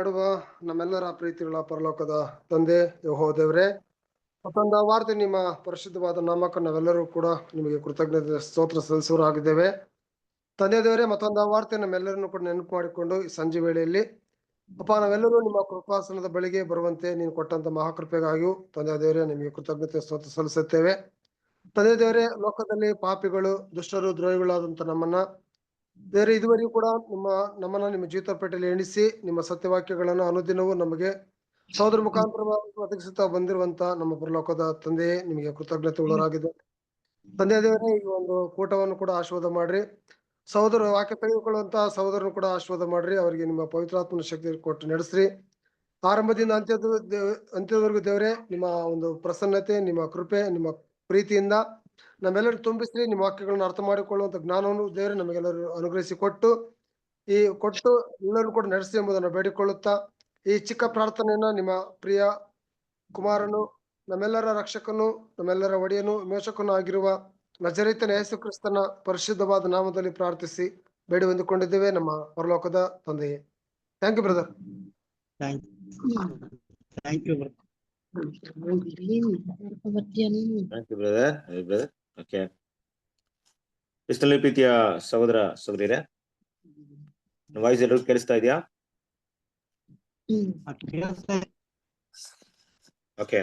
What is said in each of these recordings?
ಮಾಡುವ ನಮ್ಮೆಲ್ಲರ ಪ್ರೀತಿಗಳ ಪರಲೋಕದ ತಂದೆ ಯೆಹೋವ ದೇವರೇ, ಮತ್ತೊಂದು ವಾರ್ತೆ ನಿಮ್ಮ ಪರಿಶುದ್ಧವಾದ ನಾಮಕ್ಕೆ ನಾವೆಲ್ಲರೂ ಕೂಡ ನಿಮಗೆ ಕೃತಜ್ಞತೆ ಸ್ತೋತ್ರ ಸಲ್ಲಿಸುವರಾಗಿದ್ದೇವೆ. ತಂದೆ ದೇವರೇ, ಮತ್ತೊಂದು ವಾರ್ತೆ ನಮ್ಮೆಲ್ಲರನ್ನು ಕೂಡ ನೆನಪು ಮಾಡಿಕೊಂಡು ಈ ಸಂಜೆ ವೇಳೆಯಲ್ಲಿ ಅಪ್ಪ ನಾವೆಲ್ಲರೂ ನಿಮ್ಮ ಕೃಪಾಸನದ ಬಳಿಗೆ ಬರುವಂತೆ ನೀನು ಕೊಟ್ಟಂತ ಮಹಾಕೃಪೆಗಾಗಿಯೂ ತಂದೆ ದೇವರೇ ನಿಮಗೆ ಕೃತಜ್ಞತೆ ಸ್ತೋತ್ರ ಸಲ್ಲಿಸುತ್ತೇವೆ. ತಂದೆ ದೇವರೇ, ಲೋಕದಲ್ಲಿ ಪಾಪಿಗಳು, ದುಷ್ಟರು, ದ್ರೋಹಿಗಳಾದಂತ ನಮ್ಮನ್ನ ದೇವರೇ ಇದುವರೆಗೂ ಕೂಡ ನಮ್ಮನ್ನ ನಿಮ್ಮ ಜೀವಿತ ಪೇಟೆಯಲ್ಲಿ ಎಣಿಸಿ ನಿಮ್ಮ ಸತ್ಯವಾಕ್ಯಗಳನ್ನು ಅನುದಿನವೂ ನಮಗೆ ಸಹೋದರ ಮುಖಾಂತರವಾಗಿ ಒದಗಿಸುತ್ತಾ ಬಂದಿರುವಂತ ನಮ್ಮ ಪರಲೋಕದ ತಂದೆಯೇ ನಿಮಗೆ ಕೃತಜ್ಞತೆಗಳಾಗಿದೆ. ತಂದೆ ದೇವರೇ, ಈ ಒಂದು ಕೂಟವನ್ನು ಕೂಡ ಆಶೀರ್ವಾದ ಮಾಡ್ರಿ. ಸಹೋದರ ವಾಕ್ಯ ತೆಗೆದುಕೊಳ್ಳುವಂತಹ ಸಹೋದರನು ಕೂಡ ಆಶೀರ್ವಾದ ಮಾಡ್ರಿ. ಅವರಿಗೆ ನಿಮ್ಮ ಪವಿತ್ರಾತ್ಮನ ಶಕ್ತಿ ಕೊಟ್ಟು ನಡೆಸ್ರಿ. ಆರಂಭದಿಂದ ಅಂತ್ಯದವರೆಗೂ ದೇವರೇ ನಿಮ್ಮ ಒಂದು ಪ್ರಸನ್ನತೆ, ನಿಮ್ಮ ಕೃಪೆ, ನಿಮ್ಮ ಪ್ರೀತಿಯಿಂದ ನಮ್ಮೆಲ್ಲರೂ ತುಂಬಿಸ್ರಿ. ನಿಮ್ಮ ವಾಕ್ಯಗಳನ್ನು ಅರ್ಥ ಮಾಡಿಕೊಳ್ಳುವಂತ ಜ್ಞಾನವನ್ನು ದೇವರೇ ನಮಗೆಲ್ಲರೂ ಅನುಗ್ರಹಿಸಿ ಕೊಟ್ಟು ಎಲ್ಲರೂ ಕೂಡ ನಡೆಸಿ ಎಂಬುದನ್ನು ಬೇಡಿಕೊಳ್ಳುತ್ತಾ ಈ ಚಿಕ್ಕ ಪ್ರಾರ್ಥನೆಯನ್ನ ನಿಮ್ಮ ಪ್ರಿಯ ಕುಮಾರನು, ನಮ್ಮೆಲ್ಲರ ರಕ್ಷಕನು, ನಮ್ಮೆಲ್ಲರ ಒಡೆಯನು, ವಿಮೋಚಕನು ಆಗಿರುವ ನಜರೇತಿನ ಯೇಸು ಕ್ರಿಸ್ತನ ಪರಿಶುದ್ಧವಾದ ನಾಮದಲ್ಲಿ ಪ್ರಾರ್ಥಿಸಿ ಬೇಡಿ ಹೊಂದಿಕೊಂಡಿದ್ದೇವೆ ನಮ್ಮ ಪರಲೋಕದ ತಂದೆಯೇ. Thank you brother. Thank you, brother. Okay. ಕ್ರಿಸ್ತನಲ್ಲಿ ಪ್ರೀತಿಯ ಸಹೋದರ ಸಹೋದರಿಯರೇ, ವಾಯ್ಸ್ ಎಲ್ಲರೂ ಕೇಳಿಸ್ತಾ ಇದೆಯಾ? ಓಕೆ.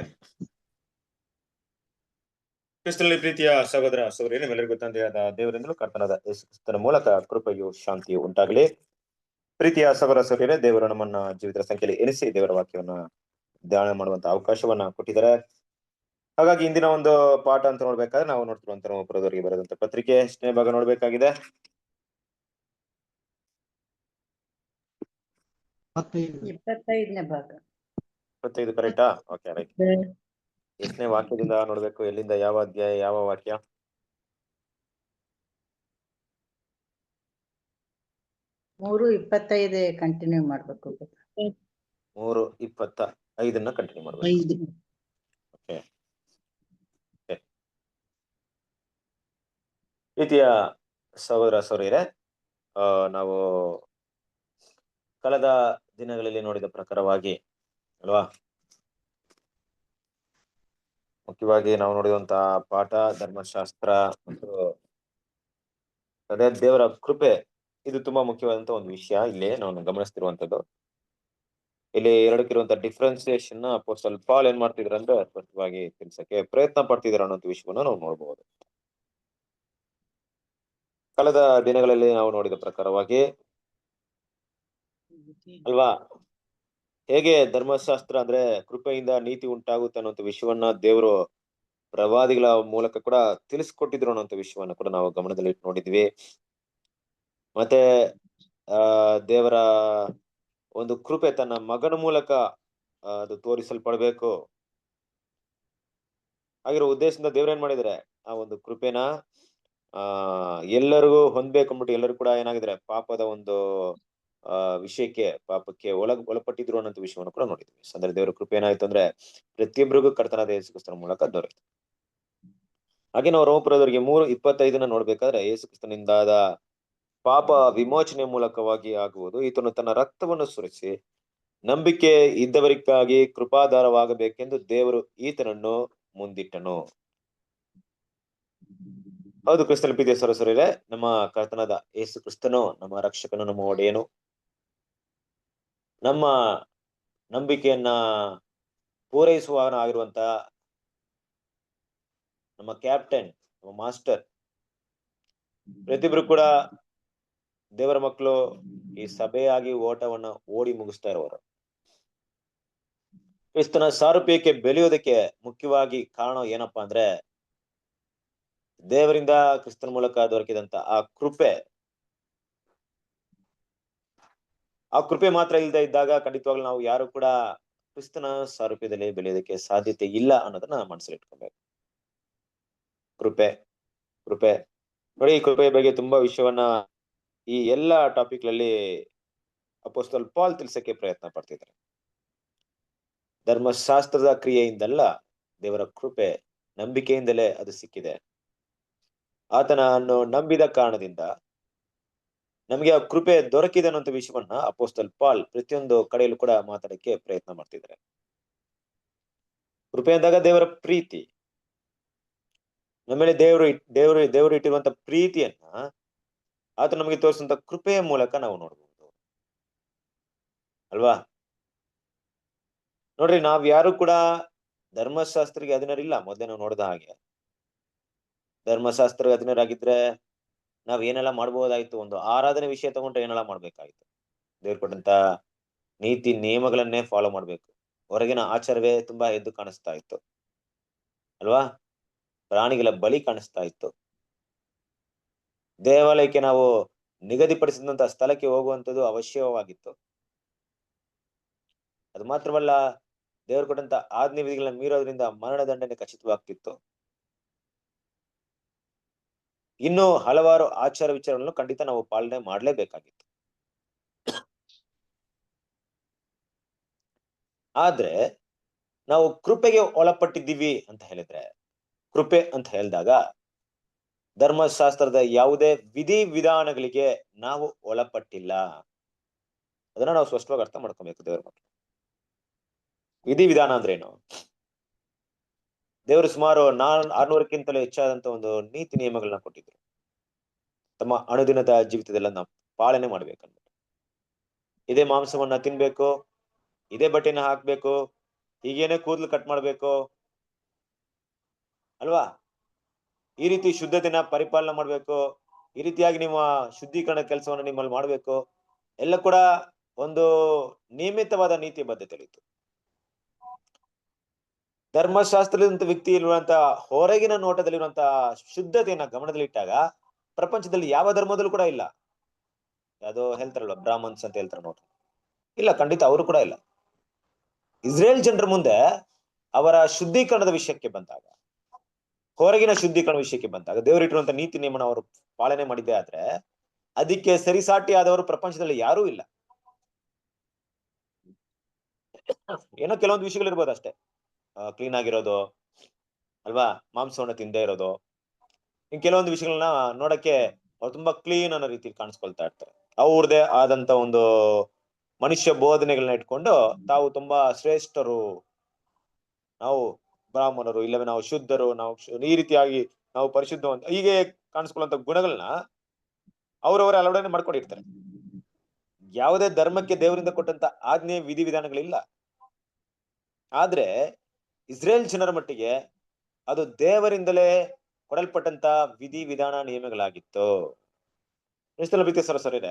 ಕ್ರಿಸ್ತನಲ್ಲಿ ಪ್ರೀತಿಯ ಸಹೋದರ ಸಹೋದರಿಯರೇ, ನಿಮ್ಮೆಲ್ಲರಿಗೂ ತಂದೆಯಾದ ದೇವರಿಂದಲೂ ಕರ್ತನಾದ ಯೇಸು ಕ್ರಿಸ್ತನ ಮೂಲಕ ಕೃಪೆಯು ಶಾಂತಿಯು ಉಂಟಾಗಲಿ. ಪ್ರೀತಿಯ ಸಹೋದರ ಸಹೋದರಿಯರೇ, ದೇವರು ನಮ್ಮನ್ನ ಜೀವಿತರ ಸಂಖ್ಯೆಯಲ್ಲಿ ಎನಿಸಿ ದೇವರ ವಾಕ್ಯವನ್ನ ಧ್ಯಾನ ಮಾಡುವಂತ ಅವಕಾಶವನ್ನ ಕೊಟ್ಟಿದ್ದಾರೆ. ಹಾಗಾಗಿ ಇಂದಿನ ಒಂದು ಪಾಠ ಅಂತ ನೋಡ್ಬೇಕಾದ್ರೆ ನಾವು ನೋಡ್ತಿರುವಂತ ಬ್ರದರ್ಗೆ ಬರೆದಂತ ಪತ್ರಿಕೆ ಎಷ್ಟನೇ ಭಾಗ ನೋಡ್ಬೇಕಾಗಿದೆ? 25ನೇ ಭಾಗ. 25 ಕರೆಕ್ಟಾ? Okay, right. ಎಷ್ಟನೇ ವಾಕ್ಯದಿಂದ ನೋಡ್ಬೇಕು? ಎಲ್ಲಿಂದ ಯಾವ ಅಧ್ಯಾಯ, ಯಾವ ವಾಕ್ಯ? 3:25 ಕಂಟಿನ್ಯೂ ಮಾಡ್ಬೇಕು. 3:25 ಕಂಟಿನ್ಯೂ ಮಾಡ್ಬೇಕು. ಓಕೆ. ಪ್ರೀತಿಯ ಸಹೋದರ ಸಹೋದರಿಯರೇ, ನಾವು ಕಳೆದ ದಿನಗಳಲ್ಲಿ ನೋಡಿದ ಪ್ರಕಾರವಾಗಿ ಅಲ್ವಾ, ಮುಖ್ಯವಾಗಿ ನಾವು ನೋಡಿದಂತಹ ಪಾಠ ಧರ್ಮಶಾಸ್ತ್ರ ಮತ್ತು ಅದೇ ದೇವರ ಕೃಪೆ, ಇದು ತುಂಬಾ ಮುಖ್ಯವಾದಂತ ಒಂದು ವಿಷಯ. ಇಲ್ಲಿ ನಾವು ಗಮನಿಸ್ತಿರುವಂತದ್ದು, ಇಲ್ಲಿ ಎರಡಕ್ಕಿರುವಂತ ಡಿಫ್ರೆನ್ಸಿಯೇಷನ್ ಅಪೊಸ್ತಲ ಪಾಲ್ ಏನ್ ಮಾಡ್ತಿದ್ರ ಅಂದ್ರೆ ಸ್ಪಷ್ಟವಾಗಿ ತಿಳಿಸಕ್ಕೆ ಪ್ರಯತ್ನ ಪಡ್ತಿದಾರೆ ಅನ್ನೋ ವಿಷಯವನ್ನ ನಾವು ನೋಡ್ಬಹುದು. ಕಳೆದ ದಿನಗಳಲ್ಲಿ ನಾವು ನೋಡಿದ ಪ್ರಕಾರವಾಗಿ ಅಲ್ವಾ, ಹೇಗೆ ಧರ್ಮಶಾಸ್ತ್ರ ಅಂದ್ರೆ ಕೃಪೆಯಿಂದ ನೀತಿ ಉಂಟಾಗುತ್ತೆ ಅನ್ನೋ ವಿಷಯವನ್ನ ದೇವರು ಪ್ರವಾದಿಗಳ ಮೂಲಕ ಕೂಡ ತಿಳಿಸ್ಕೊಟ್ಟಿದ್ರು ಅನ್ನೋ ವಿಷಯವನ್ನ ಕೂಡ ನಾವು ಗಮನದಲ್ಲಿ ಇಟ್ಟು ನೋಡಿದ್ವಿ. ಮತ್ತೆ ದೇವರ ಒಂದು ಕೃಪೆ ತನ್ನ ಮಗನ ಮೂಲಕ ಅದು ತೋರಿಸಲ್ಪಡ್ಬೇಕು ಆಗಿರೋ ಉದ್ದೇಶದಿಂದ ದೇವ್ರ ಏನ್ ಮಾಡಿದ್ರೆ ಆ ಒಂದು ಕೃಪೆನ ಎಲ್ಲರಿಗೂ ಹೊಂದ್ಬೇಕು ಅಂದ್ಬಿಟ್ಟು ಎಲ್ಲರೂ ಕೂಡ ಏನಾಗಿದ್ರೆ ಪಾಪದ ಒಂದು ವಿಷಯಕ್ಕೆ, ಪಾಪಕ್ಕೆ ಒಳಪಟ್ಟಿದ್ರು ಅನ್ನೋ ವಿಷಯವನ್ನು ಕೂಡ ನೋಡಿದ್ವಿ. ಅಂದ್ರೆ ದೇವರ ಕೃಪೆ ಏನಾಯ್ತು ಅಂದ್ರೆ ಪ್ರತಿಯೊಬ್ಬರಿಗೂ ಕರ್ತನಾದ ಯೇಸು ಕ್ರಿಸ್ತನ ಮೂಲಕ ದೊರೆಯಿತು. ಹಾಗೆ ನಾವು ರೋಮಪುರದವರಿಗೆ 3:25 ನೋಡ್ಬೇಕಾದ್ರೆ ಯೇಸು ಕ್ರಿಸ್ತನಿಂದಾದ ಪಾಪ ವಿಮೋಚನೆ ಮೂಲಕವಾಗಿ ಆಗುವುದು, ಈತನು ತನ್ನ ರಕ್ತವನ್ನು ಸುರಿಸಿ ನಂಬಿಕೆ ಇದ್ದವರಿಗಾಗಿ ಕೃಪಾಧಾರವಾಗಬೇಕೆಂದು ದೇವರು ಈತನನ್ನು ಮುಂದಿಟ್ಟನು. ಹೌದು, ಕ್ರಿಸ್ತನ ಪ್ರೀತಿಯ ಸಹೋದರರೇ, ನಮ್ಮ ಕರ್ತನಾದ ಯೇಸು ಕ್ರಿಸ್ತನು ನಮ್ಮ ರಕ್ಷಕನು, ನಮ್ಮ ಒಡೆಯನು, ನಮ್ಮ ನಂಬಿಕೆಯನ್ನ ಪೂರೈಸುವವನಾಗಿರುವಂತ ನಮ್ಮ ಕ್ಯಾಪ್ಟನ್, ನಮ್ಮ ಮಾಸ್ಟರ್. ಪ್ರತಿಯೊಬ್ರು ಕೂಡ ದೇವರ ಮಕ್ಕಳು ಈ ಸಭೆಯಾಗಿ ಓಟವನ್ನ ಓಡಿ ಮುಗಿಸ್ತಾ ಇರೋರು. ಕ್ರಿಸ್ತನ ಸಾರೂಪ್ಯಕ್ಕೆ ಬೆಳೆಯೋದಕ್ಕೆ ಮುಖ್ಯವಾಗಿ ಕಾರಣ ಏನಪ್ಪಾ ಅಂದ್ರೆ ದೇವರಿಂದ ಕ್ರಿಸ್ತನ ಮೂಲಕ ದೊರಕಿದಂತ ಆ ಕೃಪೆ ಮಾತ್ರ ಇಲ್ಲದೆ ಇದ್ದಾಗ ಖಂಡಿತವಾಗ್ಲೂ ನಾವು ಯಾರು ಕೂಡ ಕ್ರಿಸ್ತನ ಸಾರೂಪ್ಯದಲ್ಲಿ ಬೆಳೆಯೋದಕ್ಕೆ ಸಾಧ್ಯತೆ ಇಲ್ಲ ಅನ್ನೋದನ್ನ ಮನಸ್ಸಲ್ಲಿ ಇಟ್ಕೊಬೇಕು. ಕೃಪೆ ನೋಡಿ, ಈ ಕೃಪೆಯ ಬಗ್ಗೆ ತುಂಬಾ ವಿಷಯವನ್ನ ಈ ಎಲ್ಲಾ ಟಾಪಿಕ್ ಗಳಲ್ಲಿ ಅಪೊಸ್ತಲ ಪಾಲ್ ತಿಳಿಸಕ್ಕೆ ಪ್ರಯತ್ನ ಪಡ್ತಿದ್ದಾರೆ. ಧರ್ಮಶಾಸ್ತ್ರದ ಕ್ರಿಯೆಯಿಂದಲ್ಲ, ದೇವರ ಕೃಪೆ ನಂಬಿಕೆಯಿಂದಲೇ ಅದು ಸಿಕ್ಕಿದೆ. ಆತನನ್ನು ನಂಬಿದ ಕಾರಣದಿಂದ ನಮಗೆ ಆ ಕೃಪೆ ದೊರಕಿದೆ ಅನ್ನೋ ವಿಷಯವನ್ನ ಅಪೋಸ್ತಲ್ ಪಾಲ್ ಪ್ರತಿಯೊಂದು ಕಡೆಯಲ್ಲೂ ಕೂಡ ಮಾತಾಡಕ್ಕೆ ಪ್ರಯತ್ನ ಮಾಡ್ತಿದ್ದಾರೆ. ಕೃಪೆ ಅಂದಾಗ ದೇವರ ಪ್ರೀತಿ, ನಮ್ಮೇಲೆ ದೇವರು ಇಟ್ಟಿರುವಂತ ಪ್ರೀತಿಯನ್ನ ಆತ ನಮಗೆ ತೋರಿಸುವಂತ ಕೃಪೆಯ ಮೂಲಕ ನಾವು ನೋಡ್ಬಹುದು ಅಲ್ವಾ. ನೋಡ್ರಿ, ನಾವ್ ಯಾರು ಕೂಡ ಧರ್ಮಶಾಸ್ತ್ರಿಗೆ ಅಧೀನರಿಲ್ಲ. ಮೊದಲೇ ನಾವು ನೋಡಿದ ಹಾಗೆ ಧರ್ಮಶಾಸ್ತ್ರ ಅಧೀನರಾಗಿದ್ರೆ ನಾವ್ ಏನೆಲ್ಲ ಮಾಡ್ಬೋದಾಯ್ತು. ಒಂದು ಆರಾಧನೆ ವಿಷಯ ತಗೊಂಡ್ರೆ ಏನೆಲ್ಲ ಮಾಡ್ಬೇಕಾಯ್ತು. ದೇವ್ರು ಕೊಟ್ಟಂತ ನೀತಿ ನಿಯಮಗಳನ್ನೇ ಫಾಲೋ ಮಾಡ್ಬೇಕು. ಹೊರಗಿನ ಆಚಾರವೇ ತುಂಬಾ ಎದ್ದು ಕಾಣಿಸ್ತಾ ಇತ್ತು ಅಲ್ವಾ. ಪ್ರಾಣಿಗಳ ಬಲಿ ಕಾಣಿಸ್ತಾ ಇತ್ತು. ದೇವಾಲಯಕ್ಕೆ ನಾವು ನಿಗದಿಪಡಿಸಿದಂತ ಸ್ಥಳಕ್ಕೆ ಹೋಗುವಂತದ್ದು ಅವಶ್ಯವಾಗಿತ್ತು. ಅದು ಮಾತ್ರವಲ್ಲ, ದೇವರು ಕೊಟ್ಟಂತ ಆಜ್ಞೆ ವಿಧಿಗಳನ್ನ ಮೀರೋದ್ರಿಂದ ಮರಣ ದಂಡನೆ ಖಚಿತವಾಗ್ತಿತ್ತು. ಇನ್ನು ಹಲವಾರು ಆಚಾರ ವಿಚಾರಗಳನ್ನು ಖಂಡಿತ ನಾವು ಪಾಲನೆ ಮಾಡ್ಲೇಬೇಕಾಗಿತ್ತು. ಆದ್ರೆ ನಾವು ಕೃಪೆಗೆ ಒಳಪಟ್ಟಿದ್ದೀವಿ ಅಂತ ಹೇಳಿದ್ರೆ, ಕೃಪೆ ಅಂತ ಹೇಳಿದಾಗ ಧರ್ಮಶಾಸ್ತ್ರದ ಯಾವುದೇ ವಿಧಿ ವಿಧಾನಗಳಿಗೆ ನಾವು ಒಳಪಟ್ಟಿಲ್ಲ. ಅದನ್ನ ನಾವು ಸ್ಪಷ್ಟವಾಗಿ ಅರ್ಥ ಮಾಡ್ಕೊಬೇಕು. ದೇವರ ಮಕ್ಕಳು, ವಿಧಿ ವಿಧಾನ ಅಂದ್ರೇನು? ದೇವರು ಸುಮಾರು 600ಕ್ಕಿಂತಲೂ ಹೆಚ್ಚಾದಂತ ಒಂದು ನೀತಿ ನಿಯಮಗಳನ್ನ ಕೊಟ್ಟಿದ್ರು. ತಮ್ಮ ಅನುದಿನದ ಜೀವಿತದಲ್ಲ ನಾವು ಪಾಲನೆ ಮಾಡ್ಬೇಕಂದ್ರೆ, ಇದೇ ಮಾಂಸವನ್ನ ತಿನ್ಬೇಕು, ಇದೇ ಬಟ್ಟೆನ ಹಾಕ್ಬೇಕು, ಹೀಗೇನೆ ಕೂದಲು ಕಟ್ ಮಾಡ್ಬೇಕು ಅಲ್ವಾ. ಈ ರೀತಿ ಶುದ್ಧತೆನ ಪರಿಪಾಲನೆ ಮಾಡ್ಬೇಕು. ಈ ರೀತಿಯಾಗಿ ನಿಮ್ಮ ಶುದ್ಧೀಕರಣ ಕೆಲಸವನ್ನ ನಿಮ್ಮಲ್ಲಿ ಮಾಡ್ಬೇಕು. ಎಲ್ಲ ಕೂಡ ಒಂದು ನಿಯಮಿತವಾದ ನೀತಿ ಬದ್ಧತೆ ಇತ್ತು. ಧರ್ಮಶಾಸ್ತ್ರದಂತ ವ್ಯಕ್ತಿ ಇರುವಂತಹ ಹೊರಗಿನ ನೋಟದಲ್ಲಿರುವಂತಹ ಶುದ್ಧತೆಯನ್ನ ಗಮನದಲ್ಲಿಟ್ಟಾಗ ಪ್ರಪಂಚದಲ್ಲಿ ಯಾವ ಧರ್ಮದಲ್ಲೂ ಕೂಡ ಇಲ್ಲ. ಅದು ಹೇಳ್ತಾರಲ್ವ, ಬ್ರಾಹ್ಮನ್ಸ್ ಅಂತ ಹೇಳ್ತಾರೆ ನೋಡ್ರಿ, ಇಲ್ಲ, ಖಂಡಿತ ಅವರು ಕೂಡ ಇಲ್ಲ. ಇಸ್ರೇಲ್ ಜನರ ಮುಂದೆ ಅವರ ಶುದ್ಧೀಕರಣದ ವಿಷಯಕ್ಕೆ ಬಂದಾಗ, ಹೊರಗಿನ ಶುದ್ಧೀಕರಣ ವಿಷಯಕ್ಕೆ ಬಂದಾಗ ದೇವರಿಟ್ಟಿರುವಂತ ನೀತಿ ನಿಯಮನ ಅವರು ಪಾಲನೆ ಮಾಡಿದ್ದೆ ಆದ್ರೆ ಅದಕ್ಕೆ ಸರಿಸಾಟಿ ಆದವರು ಪ್ರಪಂಚದಲ್ಲಿ ಯಾರೂ ಇಲ್ಲ. ಏನೋ ಕೆಲವೊಂದು ವಿಷಯಗಳು ಇರ್ಬೋದು ಅಷ್ಟೇ, ಕ್ಲೀನ್ ಆಗಿರೋದು ಅಲ್ವಾ, ಮಾಂಸವನ್ನ ತಿಂದೇ ಇರೋದು. ಇನ್ ಕೆಲವೊಂದು ವಿಷಯಗಳನ್ನ ನೋಡಕ್ಕೆ ಅವ್ರು ತುಂಬಾ ಕ್ಲೀನ್ ಅನ್ನೋ ರೀತಿ ಕಾಣಿಸ್ಕೊಳ್ತಾ ಇರ್ತಾರೆ. ಅವ್ರದೇ ಆದಂತ ಒಂದು ಮನುಷ್ಯ ಬೋಧನೆಗಳನ್ನ ಇಟ್ಕೊಂಡು ತಾವು ತುಂಬಾ ಶ್ರೇಷ್ಠರು, ನಾವು ಬ್ರಾಹ್ಮಣರು, ಇಲ್ಲವೇ ನಾವು ಶುದ್ಧರು, ನಾವು ಈ ರೀತಿಯಾಗಿ ನಾವು ಪರಿಶುದ್ಧ ಅಂತ ಹೀಗೆ ಕಾಣಿಸ್ಕೊಳ್ಳುವಂತ ಗುಣಗಳನ್ನ ಅವರವರ ಅಳವಡನೆ ಮಾಡ್ಕೊಂಡಿರ್ತಾರೆ. ಯಾವುದೇ ಧರ್ಮಕ್ಕೆ ದೇವರಿಂದ ಕೊಟ್ಟಂತ ಆಜ್ಞೆ ವಿಧಿ ವಿಧಾನಗಳಿಲ್ಲ. ಆದ್ರೆ ಇಸ್ರೇಲ್ ಜನರ ಮಟ್ಟಿಗೆ ಅದು ದೇವರಿಂದಲೇ ಕೊಡಲ್ಪಟ್ಟಂತ ವಿಧಿ ವಿಧಾನ ನಿಯಮಗಳಾಗಿತ್ತು. ಎಷ್ಟೆಲ್ಲ ಪ್ರೀತಿ ಸರಸರ ಇದೆ.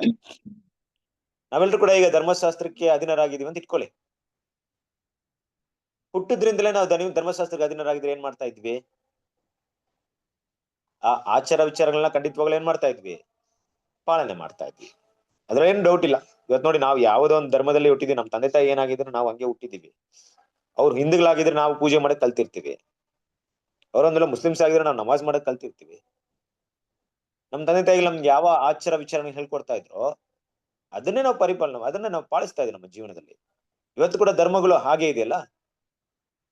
ನಾವೆಲ್ಲರೂ ಕೂಡ ಈಗ ಧರ್ಮಶಾಸ್ತ್ರಕ್ಕೆ ಅಧೀನರಾಗಿದ್ದೀವಿ ಅಂತ ಇಟ್ಕೊಳ್ಳಿ. ಹುಟ್ಟಿದ್ರಿಂದಲೇ ನಾವು ಧರ್ಮಶಾಸ್ತ್ರಕ್ಕೆ ಅಧೀನರಾಗಿದ್ರೆ ಏನ್ ಮಾಡ್ತಾ ಇದ್ವಿ? ಆ ಆಚಾರ ವಿಚಾರಗಳನ್ನ ಖಂಡಿತವಾಗ್ಲೂ ಏನ್ ಮಾಡ್ತಾ ಇದ್ವಿ? ಪಾಲನೆ ಮಾಡ್ತಾ ಇದ್ವಿ. ಅದ್ರೇನ್ ಡೌಟ್ ಇಲ್ಲ. ಇವತ್ ನೋಡಿ, ನಾವು ಯಾವುದೋ ಒಂದು ಧರ್ಮದಲ್ಲಿ ಹುಟ್ಟಿದ್ವಿ, ನಮ್ ತಂದೆ ತಾಯಿ ಏನಾಗಿದ್ರು ನಾವು ಹಂಗೆ ಹುಟ್ಟಿದೀವಿ. ಅವ್ರು ಹಿಂದೂಗಳಾಗಿದ್ರೆ ನಾವು ಪೂಜೆ ಮಾಡಕ್ ಕಲ್ತಿರ್ತೀವಿ. ಅವರೊಂದೆಲ್ಲ ಮುಸ್ಲಿಮ್ಸ್ ಆಗಿದ್ರೆ ನಾವು ನಮಾಜ್ ಮಾಡಕ್ ಕಲ್ತಿರ್ತೀವಿ. ನಮ್ ತಂದೆ ತಾಯಿಗಳು ನಮ್ಗೆ ಯಾವ ಆಚಾರ ವಿಚಾರ ಹೇಳ್ಕೊಡ್ತಾ ಇದ್ರು ಅದನ್ನೇ ನಾವು ಅದನ್ನೇ ನಾವು ಪಾಲಿಸ್ತಾ ಇದ್ವಿ ನಮ್ಮ ಜೀವನದಲ್ಲಿ. ಇವತ್ತು ಕೂಡ ಧರ್ಮಗಳು ಹಾಗೆ ಇದೆಯಲ್ಲ.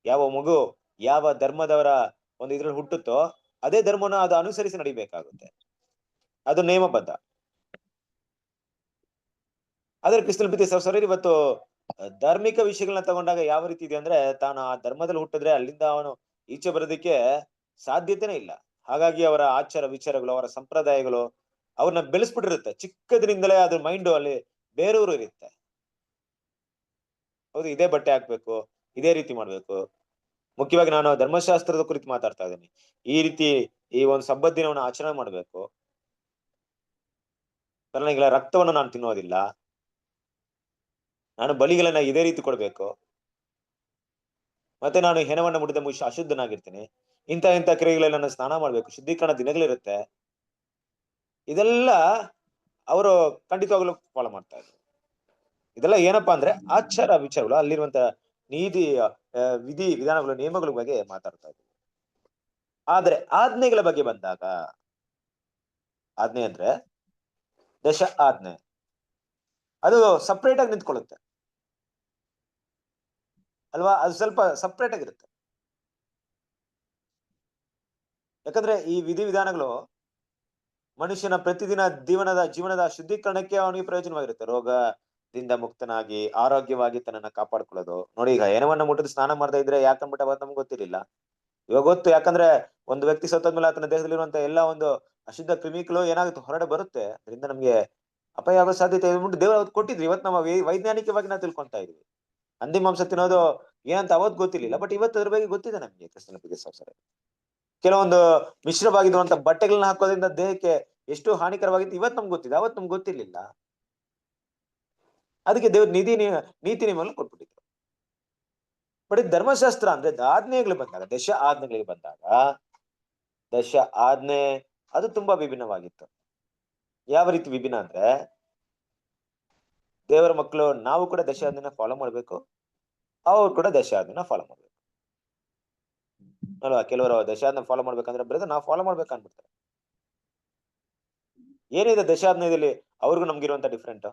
ಯಾವ ಮಗು ಯಾವ ಧರ್ಮದವರ ಒಂದು ಇದ್ರಲ್ಲಿ ಹುಟ್ಟುತ್ತೋ ಅದೇ ಧರ್ಮನ ಅದು ಅನುಸರಿಸಿ ನಡಿಬೇಕಾಗುತ್ತೆ. ಅದು ನೇಮಬದ್ಧ. ಆದ್ರೆ ಕ್ರಿಸ್ತಲ್ ಪ್ರೀತಿ ಸರ್, ಇವತ್ತು ಧಾರ್ಮಿಕ ವಿಷಯಗಳನ್ನ ತಗೊಂಡಾಗ ಯಾವ ರೀತಿ ಇದೆ ಅಂದ್ರೆ, ತಾನು ಆ ಧರ್ಮದಲ್ಲಿ ಹುಟ್ಟಿದ್ರೆ ಅಲ್ಲಿಂದ ಅವನು ಈಚೆ ಬರೋದಕ್ಕೆ ಸಾಧ್ಯತೆನೇ ಇಲ್ಲ. ಹಾಗಾಗಿ ಅವರ ಆಚಾರ ವಿಚಾರಗಳು, ಅವರ ಸಂಪ್ರದಾಯಗಳು ಅವ್ರನ್ನ ಬೆಳೆಸ್ಬಿಟ್ಟಿರುತ್ತೆ. ಚಿಕ್ಕದ್ರಿಂದಲೇ ಅದ್ರ ಮೈಂಡ್ ಅಲ್ಲಿ ಬೇರೂರು ಇರುತ್ತೆ. ಹೌದು, ಇದೇ ಬಟ್ಟೆ ಹಾಕ್ಬೇಕು, ಇದೇ ರೀತಿ ಮಾಡ್ಬೇಕು. ಮುಖ್ಯವಾಗಿ ನಾನು ಧರ್ಮಶಾಸ್ತ್ರದ ಕುರಿತು ಮಾತಾಡ್ತಾ ಇದ್ದೀನಿ. ಈ ರೀತಿ ಈ ಒಂದು ಸಬ್ಬತ್ ದಿನವನ್ನು ಆಚರಣೆ ಮಾಡ್ಬೇಕು. ಕಾರಣ ರಕ್ತವನ್ನು ನಾನು ತಿನ್ನೋದಿಲ್ಲ, ನಾನು ಬಲಿಗಳನ್ನ ಇದೇ ರೀತಿ ಕೊಡ್ಬೇಕು, ಮತ್ತೆ ನಾನು ಹೆಣವನ್ನ ಮುಡಿದ ಅಶುದ್ಧನಾಗಿರ್ತೀನಿ, ಇಂಥ ಕ್ರಿಯೆಗಳಲ್ಲಿ ನಾನು ಸ್ನಾನ ಮಾಡ್ಬೇಕು, ಶುದ್ಧೀಕರಣ ದಿನಗಳಿರುತ್ತೆ. ಇದೆಲ್ಲ ಅವರು ಖಂಡಿತವಾಗ್ಲೂ ಫಾಲೋ ಮಾಡ್ತಾ ಇದ್ರು. ಇದೆಲ್ಲ ಏನಪ್ಪಾ ಅಂದ್ರೆ ಆಚಾರ ವಿಚಾರಗಳು, ಅಲ್ಲಿರುವಂತ ನೀತಿ ವಿಧಿ ವಿಧಾನಗಳು, ನಿಯಮಗಳ ಬಗ್ಗೆ ಮಾತಾಡ್ತಾ ಇದ್ರು. ಆದ್ರೆ ಆಜ್ಞೆಗಳ ಬಗ್ಗೆ ಬಂದಾಗ, ಆಜ್ಞೆ ಅಂದ್ರೆ ದಶ ಆಜ್ಞೆ, ಅದು ಸಪ್ರೇಟ್ ಆಗಿ ನಿಂತ್ಕೊಳ್ಳುತ್ತೆ ಅಲ್ವಾ. ಅದು ಸ್ವಲ್ಪ ಸಪ್ರೇಟ್ ಆಗಿರುತ್ತೆ. ಯಾಕಂದ್ರೆ ಈ ವಿಧಿ ವಿಧಾನಗಳು ಮನುಷ್ಯನ ಪ್ರತಿದಿನ ಜೀವನದ ಶುದ್ಧೀಕರಣಕ್ಕೆ ಅವನಿಗೆ ಪ್ರಯೋಜನವಾಗಿರುತ್ತೆ. ರೋಗದಿಂದ ಮುಕ್ತನಾಗಿ ಆರೋಗ್ಯವಾಗಿ ತನ್ನನ್ನ ಕಾಪಾಡ್ಕೊಳ್ಳೋದು. ನೋಡಿ, ಈಗ ಏನವನ್ನ ಮುಟ್ಟಿದ ಸ್ನಾನ ಮಾಡ್ತಾ ಇದ್ರೆ ಯಾಕಂದ್ಬಿಟ್ಟು ಅವತ್ತು ನಮ್ಗೆ ಗೊತ್ತಿರ್ಲಿಲ್ಲ. ಇವಾಗ ಗೊತ್ತು. ಯಾಕಂದ್ರೆ ಒಂದು ವ್ಯಕ್ತಿ ಸತ್ತೋದ್ಮೇಲೆ ಆತನ ದೇಹದಲ್ಲಿರುವಂತ ಎಲ್ಲಾ ಒಂದು ಅಶುದ್ಧ ಕ್ರಿಮಿಗಳು ಏನಾಗುತ್ತೆ, ಹೊರಡೆ ಬರುತ್ತೆ. ಅದರಿಂದ ನಮ್ಗೆ ಅಪಾಯ ಆಗೋ ಸಾಧ್ಯತೆ ಇದೆ. ದೇವರು ಅವತ್ತು ಕೊಟ್ಟಿದ್ರು. ಇವತ್ತು ನಮ್ಮ ವೈಜ್ಞಾನಿಕವಾಗಿ ನಾವು ತಿಳ್ಕೊಂತಾ ಇದೀವಿ. ಹಂದಿ ಮಾಂಸ ತಿನ್ನೋದು ಏನಂತ ಅವತ್ತು ಗೊತ್ತಿರ್ಲಿಲ್ಲ, ಬಟ್ ಇವತ್ತು ಅದ್ರ ಬಗ್ಗೆ ಗೊತ್ತಿದೆ ನಮ್ಗೆ. ಕ್ರಿಸ್ತನ ಪ್ರೀತಿಯ ಸಹೋದರರೇ, ಕೆಲವೊಂದು ಮಿಶ್ರವಾಗಿರುವಂತ ಬಟ್ಟೆಗಳನ್ನ ಹಾಕೋದ್ರಿಂದ ದೇಹಕ್ಕೆ ಎಷ್ಟು ಹಾನಿಕರವಾಗಿತ್ತು ಇವತ್ತು ನಮ್ಗೆ ಗೊತ್ತಿದೆ, ಅವತ್ತು ನಮ್ಗೆ ಗೊತ್ತಿರ್ಲಿಲ್ಲ. ಅದಕ್ಕೆ ದೇವ್ರ ನೀತಿ ನಿಯಮಗಳು ಕೊಟ್ಬಿಟ್ಟಿದ್ರು. ಬಟ್ ಧರ್ಮಶಾಸ್ತ್ರ ಅಂದ್ರೆ ಆಜ್ಞೆಗಳು ಬಂದಾಗ, ದಶ ಆಜ್ಞೆ ಅದು ತುಂಬಾ ವಿಭಿನ್ನವಾಗಿತ್ತು. ಯಾವ ರೀತಿ ವಿಭಿನ್ನ ಅಂದ್ರೆ, ದೇವರ ಮಕ್ಕಳು ನಾವು ಕೂಡ ದಶ ಆಜ್ಞೆನ ಫಾಲೋ ಮಾಡ್ಬೇಕು, ಅವ್ರು ಕೂಡ ದಶ ಆಜ್ಞೆನ ಫಾಲೋ ಮಾಡ್ಬೇಕು ಅಲ್ವಾ? ಕೆಲವರು ದಶ ಆಜ್ಞೆ ಫಾಲೋ ಮಾಡ್ಬೇಕಂದ್ರೆ ಬ್ರದರ್ ನಾವು ಫಾಲೋ ಮಾಡ್ಬೇಕು ಅನ್ಬಿಡ್ತಾರೆ. ಏನಿದೆ ದಶ ಆಜ್ಞೆಯಲ್ಲಿ ಅವ್ರಿಗೂ ನಮ್ಗಿರುವಂತ ಡಿಫ್ರೆಂಟ್?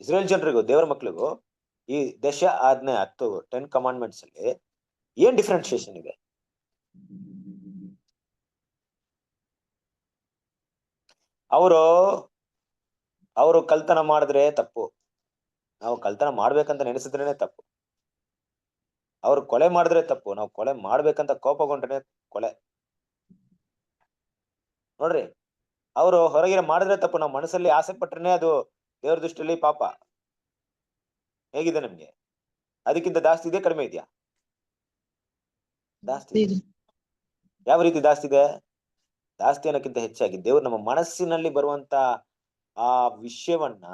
ಇಸ್ರೇಲ್ ಜನರಿಗೂ ದೇವರ ಮಕ್ಳಿಗೂ ಈ ದಶ ಆಜ್ಞೆ 10 ಕಮಾಂಡ್ಮೆಂಟ್ಸ್ ಅಲ್ಲಿ ಏನ್ ಡಿಫ್ರೆನ್ಶಿಯೇಷನ್ ಇದೆ? ಅವರು ಕಳ್ತನ ಮಾಡಿದ್ರೆ ತಪ್ಪು, ನಾವು ಕಳ್ತನ ಮಾಡ್ಬೇಕಂತ ನೆನೆಸಿದ್ರೇನೆ ತಪ್ಪು. ಅವ್ರು ಕೊಲೆ ಮಾಡಿದ್ರೆ ತಪ್ಪು, ನಾವು ಕೊಲೆ ಮಾಡ್ಬೇಕಂತ ಕೋಪಗೊಂಡ್ರೆ ಕೊಲೆ. ನೋಡ್ರಿ, ಅವರು ಹೊರಗಿನ ಮಾಡಿದ್ರೆ ತಪ್ಪು, ನಾವು ಮನಸ್ಸಲ್ಲಿ ಆಸೆ ಪಟ್ರೆ ಅದು ದೇವ್ರ ದೃಷ್ಟಿಯಲ್ಲಿ ಪಾಪ. ಹೇಗಿದೆ ನಮ್ಗೆ? ಅದಕ್ಕಿಂತ ಜಾಸ್ತಿ ಇದೆ, ಕಡಿಮೆ ಇದೆಯಾ? ಜಾಸ್ತಿ ಇದೆ. ಯಾವ ರೀತಿ ಜಾಸ್ತಿ ಇದೆ? ಜಾಸ್ತಿ ಅನ್ನೋಕ್ಕಿಂತ ಹೆಚ್ಚಾಗಿ ದೇವ್ರು ನಮ್ಮ ಮನಸ್ಸಿನಲ್ಲಿ ಬರುವಂತ ಆ ವಿಷಯವನ್ನ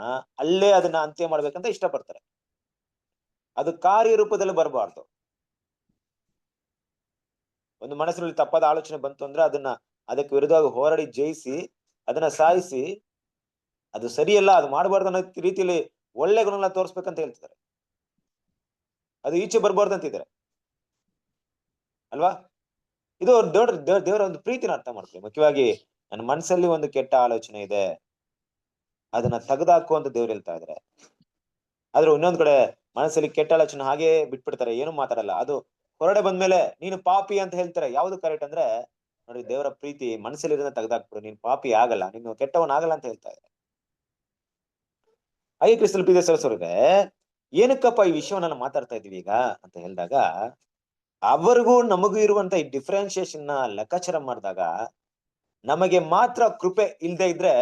ಅಲ್ಲೇ ಅದನ್ನ ಅಂತ್ಯ ಮಾಡ್ಬೇಕಂತ ಇಷ್ಟಪಡ್ತಾರೆ. ಅದು ಕಾರ್ಯರೂಪದಲ್ಲಿ ಬರಬಾರ್ದು. ಒಂದು ಮನಸ್ಸಿನಲ್ಲಿ ತಪ್ಪಾದ ಆಲೋಚನೆ ಬಂತು ಅಂದ್ರೆ ಅದಕ್ಕೆ ವಿರುದ್ಧವಾಗಿ ಹೋರಾಡಿ ಜಯಿಸಿ ಅದನ್ನ ಸಾಯಿಸಿ, ಅದು ಸರಿಯಲ್ಲ, ಅದು ಮಾಡಬಾರ್ದು ಅನ್ನೋ ರೀತಿಯಲ್ಲಿ ಒಳ್ಳೆ ಗುಣಗಳನ್ನ ತೋರಿಸ್ಬೇಕಂತ ಹೇಳ್ತಿದ್ದಾರೆ. ಅದು ಈಚೆ ಬರ್ಬಾರ್ದು ಅಂತಿದ್ದಾರೆ ಅಲ್ವಾ? ಇದು ದೇವರ ಒಂದು ಪ್ರೀತಿನ ಅರ್ಥ ಮಾಡ್ಕೊಳ್ಳಿ. ಮುಖ್ಯವಾಗಿ ನನ್ನ ಮನಸ್ಸಲ್ಲಿ ಒಂದು ಕೆಟ್ಟ ಆಲೋಚನೆ ಇದೆ, ಅದನ್ನ ತೆಗೆದಾಕು ಅಂತ ದೇವ್ರು ಹೇಳ್ತಾ ಇದಾರೆ. ಆದ್ರೆ ಇನ್ನೊಂದ್ ಕಡೆ ಮನಸ್ಸಲ್ಲಿ ಕೆಟ್ಟ ಆಲೋಚನೆ ಹಾಗೆ ಬಿಟ್ಬಿಡ್ತಾರೆ, ಏನು ಮಾತಾಡಲ್ಲ. ಅದು ಹೊರಡೆ ಬಂದ್ಮೇಲೆ ನೀನು ಪಾಪಿ ಅಂತ ಹೇಳ್ತಾರೆ. ಯಾವ್ದು ಕರೆಕ್ಟ್ ಅಂದ್ರೆ, ನೋಡಿ, ದೇವರ ಪ್ರೀತಿ ಮನಸ್ಸಲ್ಲಿರೋದನ್ನ ತೆಗೆದಾಕ್ಬಿಡು, ನೀನ್ ಪಾಪಿ ಆಗಲ್ಲ, ನೀನು ಕೆಟ್ಟವನ್ ಆಗಲ್ಲ ಅಂತ ಹೇಳ್ತಾ ಇದ್ದಾರೆ. ಹಾಗೆ ಕ್ರಿಸ್ತನ ಪ್ರೀತಿಯ ಸಹೋದರರೇ, ಏನಕ್ಕಪ್ಪ ಈ ವಿಷಯವನ್ನ ಮಾತಾಡ್ತಾ ಇದೀವಿ ಈಗ ಅಂತ ಹೇಳಿದಾಗ, ಅವರಿಗೂ ನಮಗೂ ಇರುವಂತ ಈ ಡಿಫ್ರೆನ್ಶಿಯೇಷನ್ ನ ಲೆಕ್ಕಾಚಾರ ಮಾಡಿದಾಗ ನಮಗೆ ಮಾತ್ರ ಕೃಪೆ ಇಲ್ದೇ ಇದ್ರೆ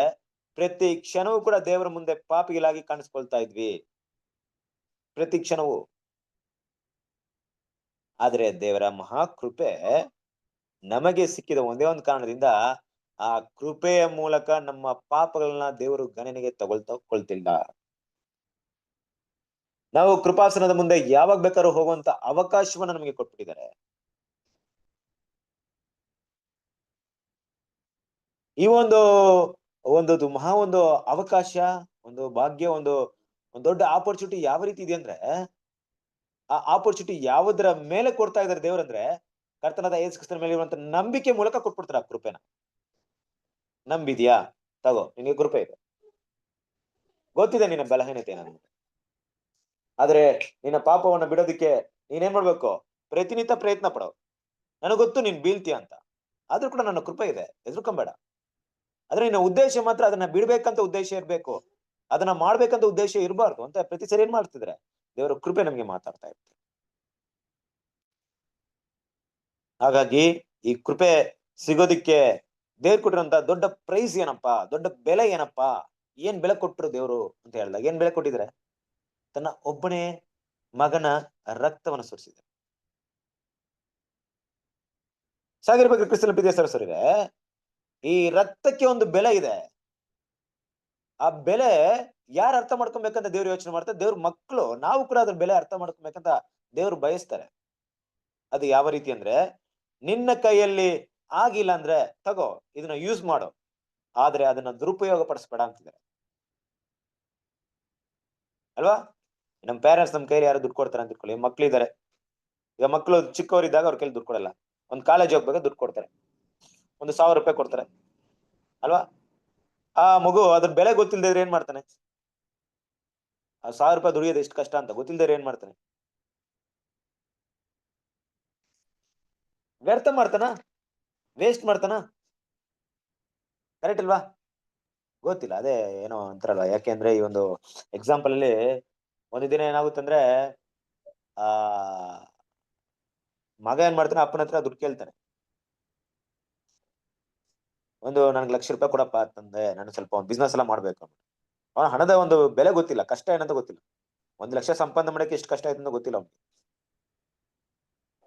ಪ್ರತಿ ಕ್ಷಣವೂ ಕೂಡ ದೇವರ ಮುಂದೆ ಪಾಪಿಗಳಾಗಿ ಕಾಣಿಸ್ಕೊಳ್ತಾ ಇದ್ವಿ, ಪ್ರತಿ ಕ್ಷಣವೂ. ಆದ್ರೆ ದೇವರ ಮಹಾಕೃಪೆ ನಮಗೆ ಸಿಕ್ಕಿದ ಒಂದೇ ಒಂದು ಕಾರಣದಿಂದ, ಆ ಕೃಪೆಯ ಮೂಲಕ ನಮ್ಮ ಪಾಪಗಳನ್ನ ದೇವರು ಗಣನೆಗೆ ತಗೊಳ್ತಿಲ್ಲ. ನಾವು ಕೃಪಾಸನದ ಮುಂದೆ ಯಾವಾಗ ಬೇಕಾದ್ರೂ ಹೋಗುವಂತ ಅವಕಾಶವನ್ನ ನಮಗೆ ಕೊಟ್ಬಿಟ್ಟಿದ್ದಾರೆ. ಈ ಒಂದು ಮಹಾ ಒಂದು ಅವಕಾಶ, ಒಂದು ಭಾಗ್ಯ, ಒಂದು ದೊಡ್ಡ ಆಪರ್ಚುನಿಟಿ ಯಾವ ರೀತಿ ಇದೆ ಅಂದ್ರೆ, ಆ ಆಪರ್ಚುನಿಟಿ ಯಾವುದರ ಮೇಲೆ ಕೊಡ್ತಾ ಇದ್ದಾರೆ ದೇವರಂದ್ರೆ, ಕರ್ತನಾದ ಯೇಸು ಕ್ರಿಸ್ತನ ಮೇಲೆ ಇರುವಂತ ನಂಬಿಕೆ ಮೂಲಕ ಕೊಟ್ಬಿಡ್ತಾರೆ ಆ ಕೃಪೆನ. ನಂಬಿದ್ಯಾ? ತಗೋ, ನಿನಗೆ ಕೃಪೆ ಇದೆ. ಗೊತ್ತಿದೆ ನಿನ್ನ ಬಲಹೀನತೆ ನನಗೆ, ಆದ್ರೆ ನಿನ್ನ ಪಾಪವನ್ನ ಬಿಡೋದಿಕ್ಕೆ ನೀನೇನ್ ಮಾಡ್ಬೇಕು? ಪ್ರತಿನಿತ್ಯ ಪ್ರಯತ್ನ ಪಡೋ. ನನಗ್ ಗೊತ್ತು ನೀನ್ ಬೀಳ್ತೀಯ ಅಂತ, ಆದ್ರೂ ಕೂಡ ನನ್ನ ಕೃಪೆ ಇದೆ, ಹೆದರ್ಕೊಂಬೇಡ. ಆದ್ರೆ ನಿನ್ನ ಉದ್ದೇಶ ಮಾತ್ರ ಅದನ್ನ ಬಿಡ್ಬೇಕಂತ ಉದ್ದೇಶ ಇರ್ಬೇಕು, ಅದನ್ನ ಮಾಡ್ಬೇಕಂತ ಉದ್ದೇಶ ಇರಬಾರ್ದು ಅಂತ ಪ್ರತಿ ಸರಿ ಏನ್ ಮಾಡ್ತಿದ್ರೆ ದೇವರ ಕೃಪೆ ನಮ್ಗೆ ಮಾತಾಡ್ತಾ ಇರ್ತಾರೆ. ಹಾಗಾಗಿ ಈ ಕೃಪೆ ಸಿಗೋದಿಕ್ಕೆ ದೇವ್ರು ಕೊಟ್ಟಿರೋಂತ ದೊಡ್ಡ ಪ್ರೈಸ್ ಏನಪ್ಪಾ, ದೊಡ್ಡ ಬೆಲೆ ಏನಪ್ಪಾ, ಏನ್ ಬೆಲೆ ಕೊಟ್ರು ದೇವ್ರು ಅಂತ ಹೇಳಿದಾಗ, ಏನ್ ಬೆಲೆ ಕೊಟ್ಟಿದ್ರೆ? ತನ್ನ ಒಬ್ಬನೇ ಮಗನ ರಕ್ತವನ್ನು ಸುರಿಸಿದೆ. ಸಾಗಿರ್ಬೇಕು ಕ್ರಿಸ್ತನ ಪ್ರೀತಿಯ ಸಹೋದರರೇ, ಈ ರಕ್ತಕ್ಕೆ ಒಂದು ಬೆಲೆ ಇದೆ. ಆ ಬೆಲೆ ಯಾರು ಅರ್ಥ ಮಾಡ್ಕೊಬೇಕಂತ ದೇವ್ರು ಯೋಚನೆ ಮಾಡ್ತಾರೆ. ದೇವ್ರ ಮಕ್ಕಳು ನಾವು ಕೂಡ ಅದ್ರ ಬೆಲೆ ಅರ್ಥ ಮಾಡ್ಕೊಬೇಕಂತ ದೇವ್ರು ಬಯಸ್ತಾರೆ. ಅದು ಯಾವ ರೀತಿ ಅಂದ್ರೆ, ನಿನ್ನ ಕೈಯಲ್ಲಿ ಆಗಿಲ್ಲ ಅಂದ್ರೆ ತಗೋ, ಇದನ್ನ ಯೂಸ್ ಮಾಡು, ಆದ್ರೆ ಅದನ್ನ ದುರುಪಯೋಗ ಪಡಿಸ್ಬೇಡ ಅಂತಿದ್ದಾರೆ ಅಲ್ವಾ? ನಮ್ ಪೇರೆಂಟ್ಸ್ ನಮ್ ಕೈಲಿ ಯಾರು ದುಡ್ಡು ಕೊಡ್ತಾರೆ ಅಂತ ಇಟ್ಕೊಳ್ಳಿ. ಮಕ್ಳಿದ್ದಾರೆ, ಈಗ ಮಕ್ಳು ಚಿಕ್ಕವರಿದ್ದಾಗ ಅವ್ರ ಕೈಲಿ ದುಡ್ಡು ಕೊಡಲ್ಲ. ಒಂದ್ ಕಾಲೇಜ್ ಹೋಗ್ಬೇಕು ದುಡ್ಡು ಕೊಡ್ತಾರೆ, 1,000 ರೂಪಾಯಿ ಕೊಡ್ತಾರೆ ಅಲ್ವಾ? ಆ ಮಗು ಅದ್ರ ಬೆಲೆ ಗೊತ್ತಿಲ್ದಿದ್ರೆ ಏನ್ ಮಾಡ್ತಾನೆ? ಆ 1,000 ರೂಪಾಯಿ ದುಡಿಯೋದು ಎಷ್ಟು ಕಷ್ಟ ಅಂತ ಗೊತ್ತಿಲ್ದಿದ್ರೆ ಏನ್ ಮಾಡ್ತಾನೆ? ವ್ಯರ್ಥ ಮಾಡ್ತಾನ, ವೇಸ್ಟ್ ಮಾಡ್ತಾನ? ಕರೆಕ್ಟ್ ಅಲ್ವಾ? ಗೊತ್ತಿಲ್ಲ. ಅದೇ ಏನೋ ಅಂತಾರಲ್ಲ, ಯಾಕೆಂದ್ರೆ ಈ ಒಂದು ಎಕ್ಸಾಂಪಲ್ ಅಲ್ಲಿ ಒಂದು ದಿನ ಏನಾಗುತ್ತಂದ್ರೆ ಆ ಮಗ ಏನ್ ಮಾಡ್ತಾನೆ, ಅಪ್ಪನ ಹತ್ರ ದುಡ್ಡು ಕೇಳ್ತಾನೆ. ನನ್ಗೆ ₹1,00,000 ಕೊಡಪ್ಪ ತಂದೆ, ನಾನು ಸ್ವಲ್ಪ ಒಂದು ಬಿಸ್ನೆಸ್ ಎಲ್ಲ ಮಾಡ್ಬೇಕು. ಅವನ ಹಣದ ಒಂದು ಬೆಲೆ ಗೊತ್ತಿಲ್ಲ, ಕಷ್ಟ ಏನಂತ ಗೊತ್ತಿಲ್ಲ. 1,00,000 ಸಂಪಾದನೆ ಮಾಡಕ್ಕೆ ಎಷ್ಟು ಕಷ್ಟ ಆಯ್ತು ಅಂತ ಗೊತ್ತಿಲ್ಲ ಅವ್ನಿಗೆ.